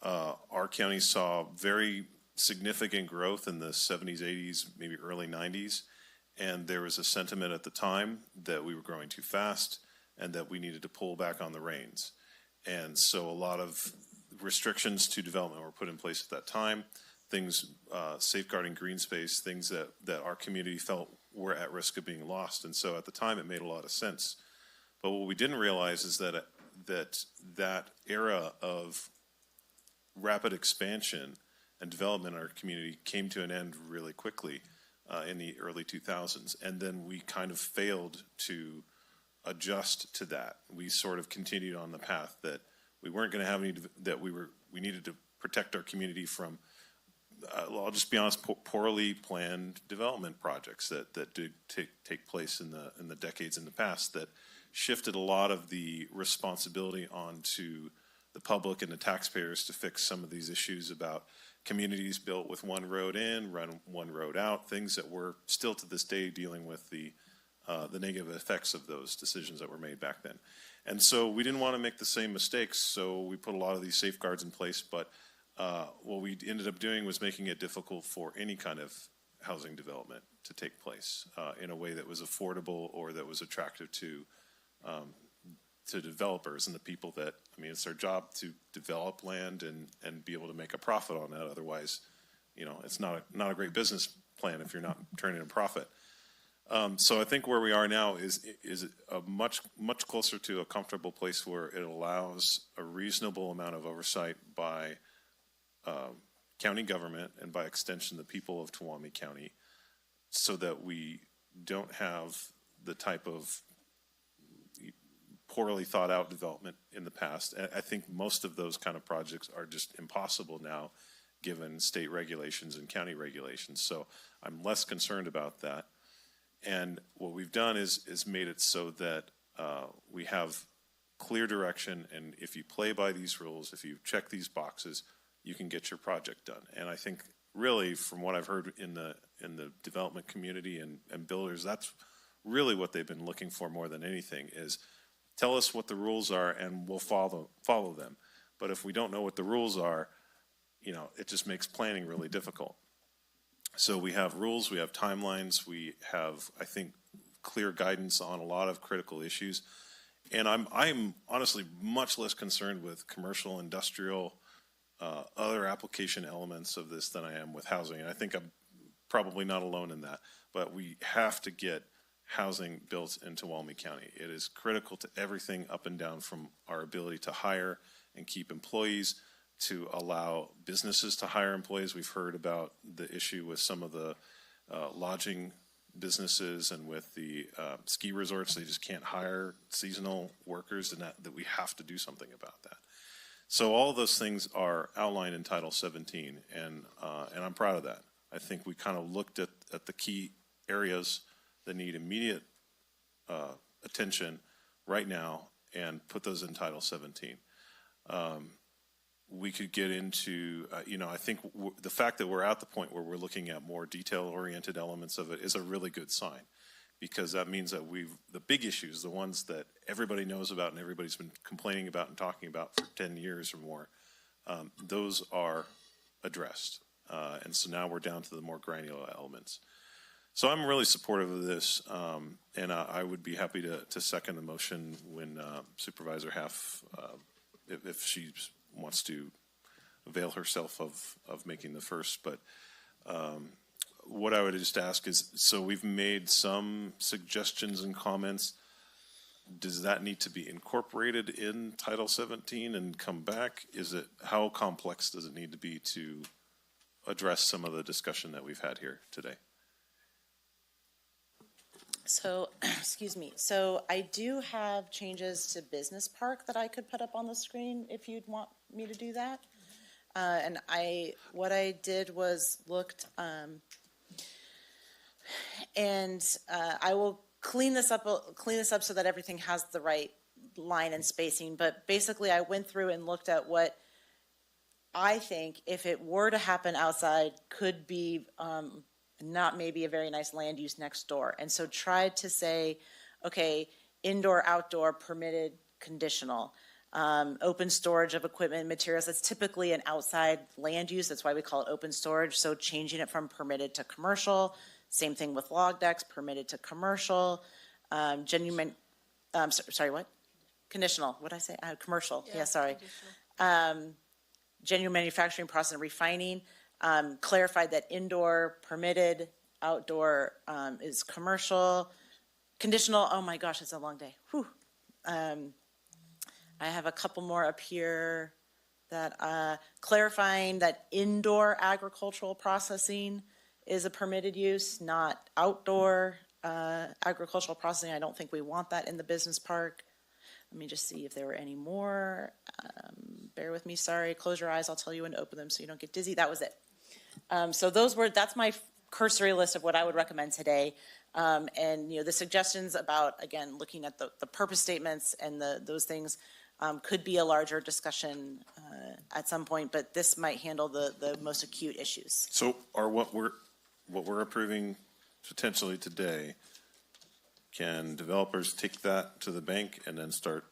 Our county saw very significant growth in the 70s, 80s, maybe early 90s, and there was a sentiment at the time that we were growing too fast and that we needed to pull back on the reins. And so a lot of restrictions to development were put in place at that time, things safeguarding green space, things that our community felt were at risk of being lost. And so at the time it made a lot of sense. But what we didn't realize is that that era of rapid expansion and development in our community came to an end really quickly in the early 2000s. And then we kind of failed to adjust to that. We sort of continued on the path that we weren't going to have any, that we needed to protect our community from, I'll just be honest, poorly planned development projects that did take place in the decades in the past that shifted a lot of the responsibility onto the public and the taxpayers to fix some of these issues about communities built with one road in, one road out, things that we're still to this day dealing with the negative effects of those decisions that were made back then. And so we didn't want to make the same mistakes, so we put a lot of these safeguards in place, but what we ended up doing was making it difficult for any kind of housing development to take place in a way that was affordable or that was attractive to developers and the people that, I mean, it's their job to develop land and be able to make a profit on that. Otherwise, you know, it's not a great business plan if you're not turning a profit. So I think where we are now is a much closer to a comfortable place where it allows a reasonable amount of oversight by county government and by extension the people of Tuolumne County, so that we don't have the type of poorly thought out development in the past. I think most of those kind of projects are just impossible now given state regulations and county regulations. So I'm less concerned about that. And what we've done is made it so that we have clear direction, and if you play by these rules, if you check these boxes, you can get your project done. And I think really from what I've heard in the development community and builders, that's really what they've been looking for more than anything is tell us what the rules are and we'll follow them. But if we don't know what the rules are, you know, it just makes planning really difficult. So we have rules, we have timelines, we have, I think, clear guidance on a lot of critical issues. And I'm honestly much less concerned with commercial, industrial, other application elements of this than I am with housing. And I think I'm probably not alone in that. But we have to get housing built in Tuolumne County. It is critical to everything up and down from our ability to hire and keep employees, to allow businesses to hire employees. We've heard about the issue with some of the lodging businesses and with the ski resorts. They just can't hire seasonal workers, and that we have to do something about that. So all of those things are outlined in Title 17, and I'm proud of that. I think we kind of looked at the key areas that need immediate attention right now and put those in Title 17. We could get into, I think the fact that we're at the point where we're looking at more detail-oriented elements of it is a really good sign, because that means that the big issues, the ones that everybody knows about and everybody's been complaining about and talking about for 10 years or more, those are addressed. And so now we're down to the more granular elements. So I'm really supportive of this, and I would be happy to second the motion when Supervisor Haff, if she wants to avail herself of making the first. But what I would just ask is, so we've made some suggestions and comments. Does that need to be incorporated in Title 17 and come back? How complex does it need to be to address some of the discussion that we've had here today? So, excuse me. So I do have changes to Business Park that I could put up on the screen if you'd want me to do that. And what I did was looked, and I will clean this up so that everything has the right line and spacing. But basically, I went through and looked at what I think, if it were to happen outside, could be not maybe a very nice land use next door. And so tried to say, okay, indoor, outdoor, permitted, conditional. Open storage of equipment and materials, that's typically an outside land use. That's why we call it open storage. So changing it from permitted to commercial. Same thing with log decks, permitted to commercial. Genuine, sorry, what? Conditional, what'd I say? Commercial, yeah, sorry. Genuine manufacturing, process, and refining. Clarified that indoor permitted, outdoor is commercial. Conditional, oh my gosh, it's a long day. Whew. I have a couple more up here that clarifying that indoor agricultural processing is a permitted use, not outdoor agricultural processing. I don't think we want that in the business park. Let me just see if there were any more. Bear with me, sorry. Close your eyes, I'll tell you when to open them so you don't get dizzy. That was it. So that's my cursory list of what I would recommend today. And, the suggestions about, again, looking at the purpose statements and those things could be a larger discussion at some point, but this might handle the most acute issues. So what we're approving potentially today, can developers take that to the bank and then start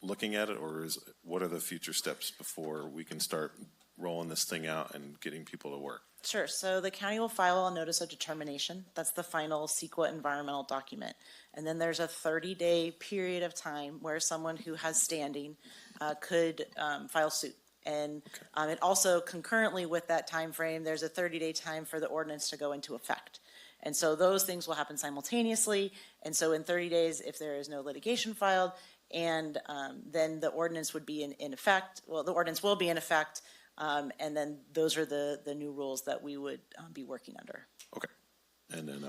looking at it, or what are the future steps before we can start rolling this thing out and getting people to work? Sure. So the county will file a notice of determination. That's the final CEQA environmental document. And then there's a 30-day period of time where someone who has standing could file suit. And it also, concurrently with that time frame, there's a 30-day time for the ordinance to go into effect. And so those things will happen simultaneously. And so in 30 days, if there is no litigation filed, and then the ordinance would be in effect. Well, the ordinance will be in effect. And then those are the new rules that we would be working under. Okay. And then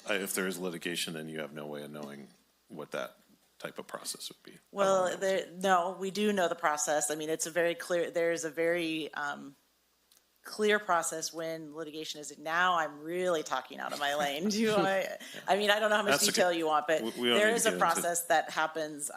if there is litigation, then you have no way of knowing what that type of process would be. Well, no, we do know the process. I mean, it's a very clear, there's a very clear process when litigation is. Now I'm really talking out of my lane. Do you want to, I mean, I don't know how much detail you want, but there is a process that happens.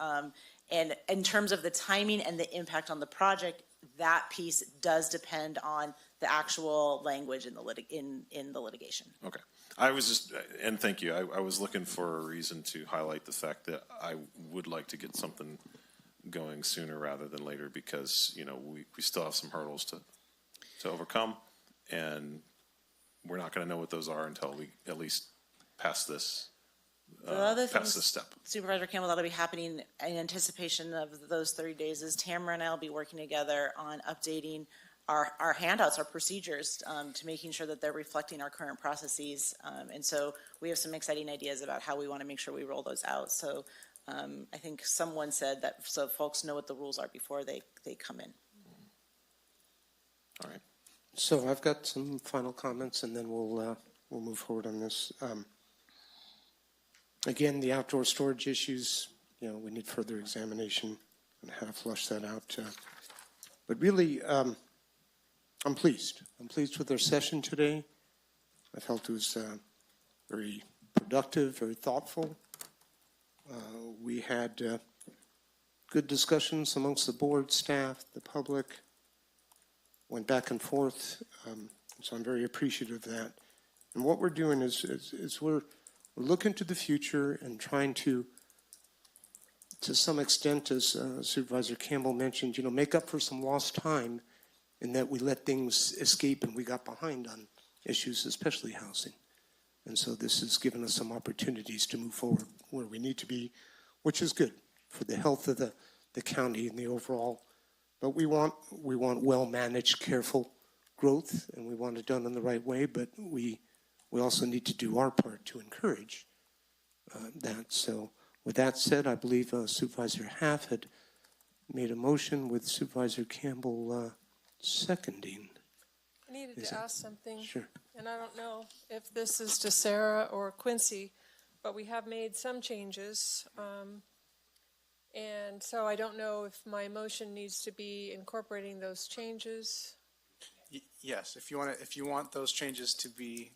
And in terms of the timing and the impact on the project, that piece does depend on the actual language in the litigation. Okay. I was just, and thank you, I was looking for a reason to highlight the fact that I would like to get something going sooner rather than later, because, we still have some hurdles to overcome, and we're not going to know what those are until we at least pass this. The other pass this step. Supervisor Campbell, that'll be happening in anticipation of those 30 days, is Tamara and I will be working together on updating our handouts, our procedures, to making sure that they're reflecting our current processes. And so we have some exciting ideas about how we want to make sure we roll those out. So I think someone said that so folks know what the rules are before they come in. All right. So I've got some final comments, and then we'll move forward on this. Again, the outdoor storage issues, we need further examination on how to flush that out. But really, I'm pleased. I'm pleased with our session today. I felt it was very productive, very thoughtful. We had good discussions amongst the board, staff, the public. Went back and forth, so I'm very appreciative of that. And what we're doing is we're looking to the future and trying to some extent, as Supervisor Campbell mentioned, make up for some lost time in that we let things escape and we got behind on issues, especially housing. And so this has given us some opportunities to move forward where we need to be, which is good for the health of the county and the overall. But we want well-managed, careful growth, and we want it done in the right way, but we also need to do our part to encourage that. So with that said, I believe Supervisor Half had made a motion with Supervisor Campbell seconding. I needed to ask something. Sure. And I don't know if this is to Sarah or Quincy, but we have made some changes. And so I don't know if my motion needs to be incorporating those changes. Yes, if you want those changes to be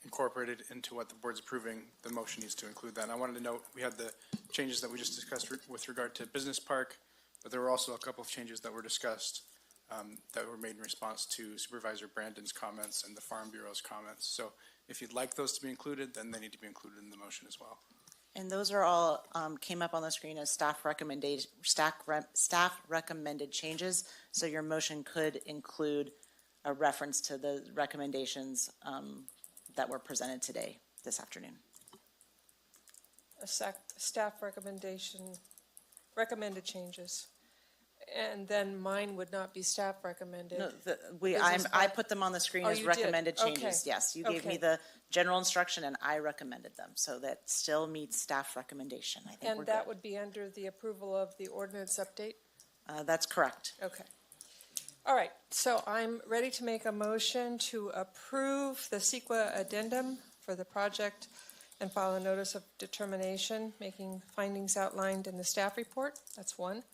incorporated into what the board's approving, the motion needs to include that. And I wanted to note, we had the changes that we just discussed with regard to business park, but there were also a couple of changes that were discussed that were made in response to Supervisor Brandon's comments and the Farm Bureau's comments. So if you'd like those to be included, then they need to be included in the motion as well. And those are all came up on the screen as staff recommended changes. So your motion could include a reference to the recommendations that were presented today, this afternoon. A staff recommended changes. And then mine would not be staff recommended. No, Business I plan- put them on the screen Oh, as you did? recommended changes. Okay. Yes, you gave me Okay. the general instruction and I recommended them. So that still meets staff recommendation. I think we're And that good. would be under the approval of the ordinance update? That's correct. Okay. All right, so I'm ready to make a motion to approve the CEQA addendum for the project and file a notice of determination, making findings outlined in the staff report. That's one.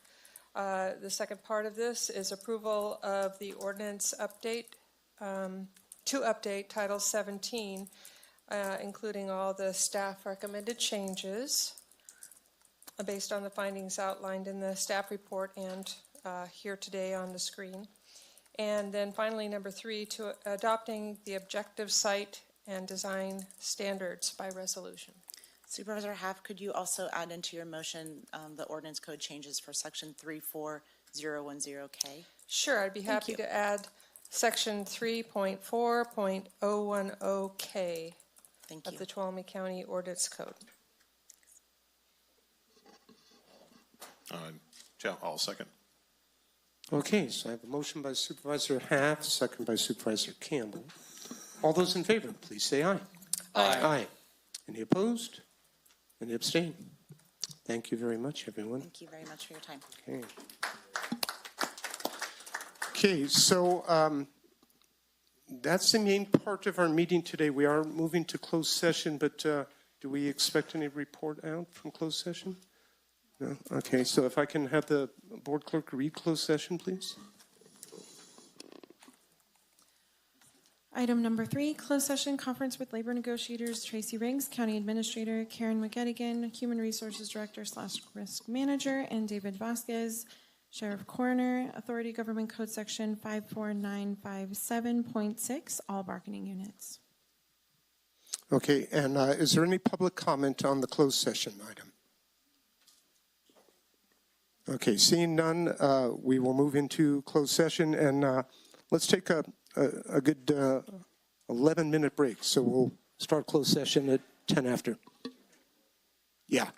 The second part of this is approval of the ordinance update, to update Title 17, including all the staff recommended changes based on the findings outlined in the staff report and here today on the screen. And then finally, number 3, to adopting the objective site and design standards by resolution. Supervisor Half, could you also add into your motion the ordinance code changes for section 34010K? Sure, I'd be happy to add section 3.4.010K of the Tuolumne County Ordinance Code. I'll second. Okay, so I have a motion by Supervisor Half, second by Supervisor Campbell. All those in favor, please say aye. Aye. Aye. Any opposed? Any abstain? Thank you very much, everyone. Thank you very much for your time. Okay. Okay, so that's the main part of our meeting today. We are moving to closed session, but do we expect any report out from closed session? No? Okay, so if I can have the board clerk read closed session, please. Item number 3, closed session conference with labor negotiators Tracy Riggs, County Administrator, Karen McGettigan, Human Resources Director / Risk Manager, and David Vasquez, Sheriff Coroner, Authority Government Code Section 54957.6, all bargaining units. Okay, and is there any public comment on the closed session item? Okay, seeing none, we will move into closed session, and let's take a good 11-minute break. So we'll start closed session at 10 after. Yeah.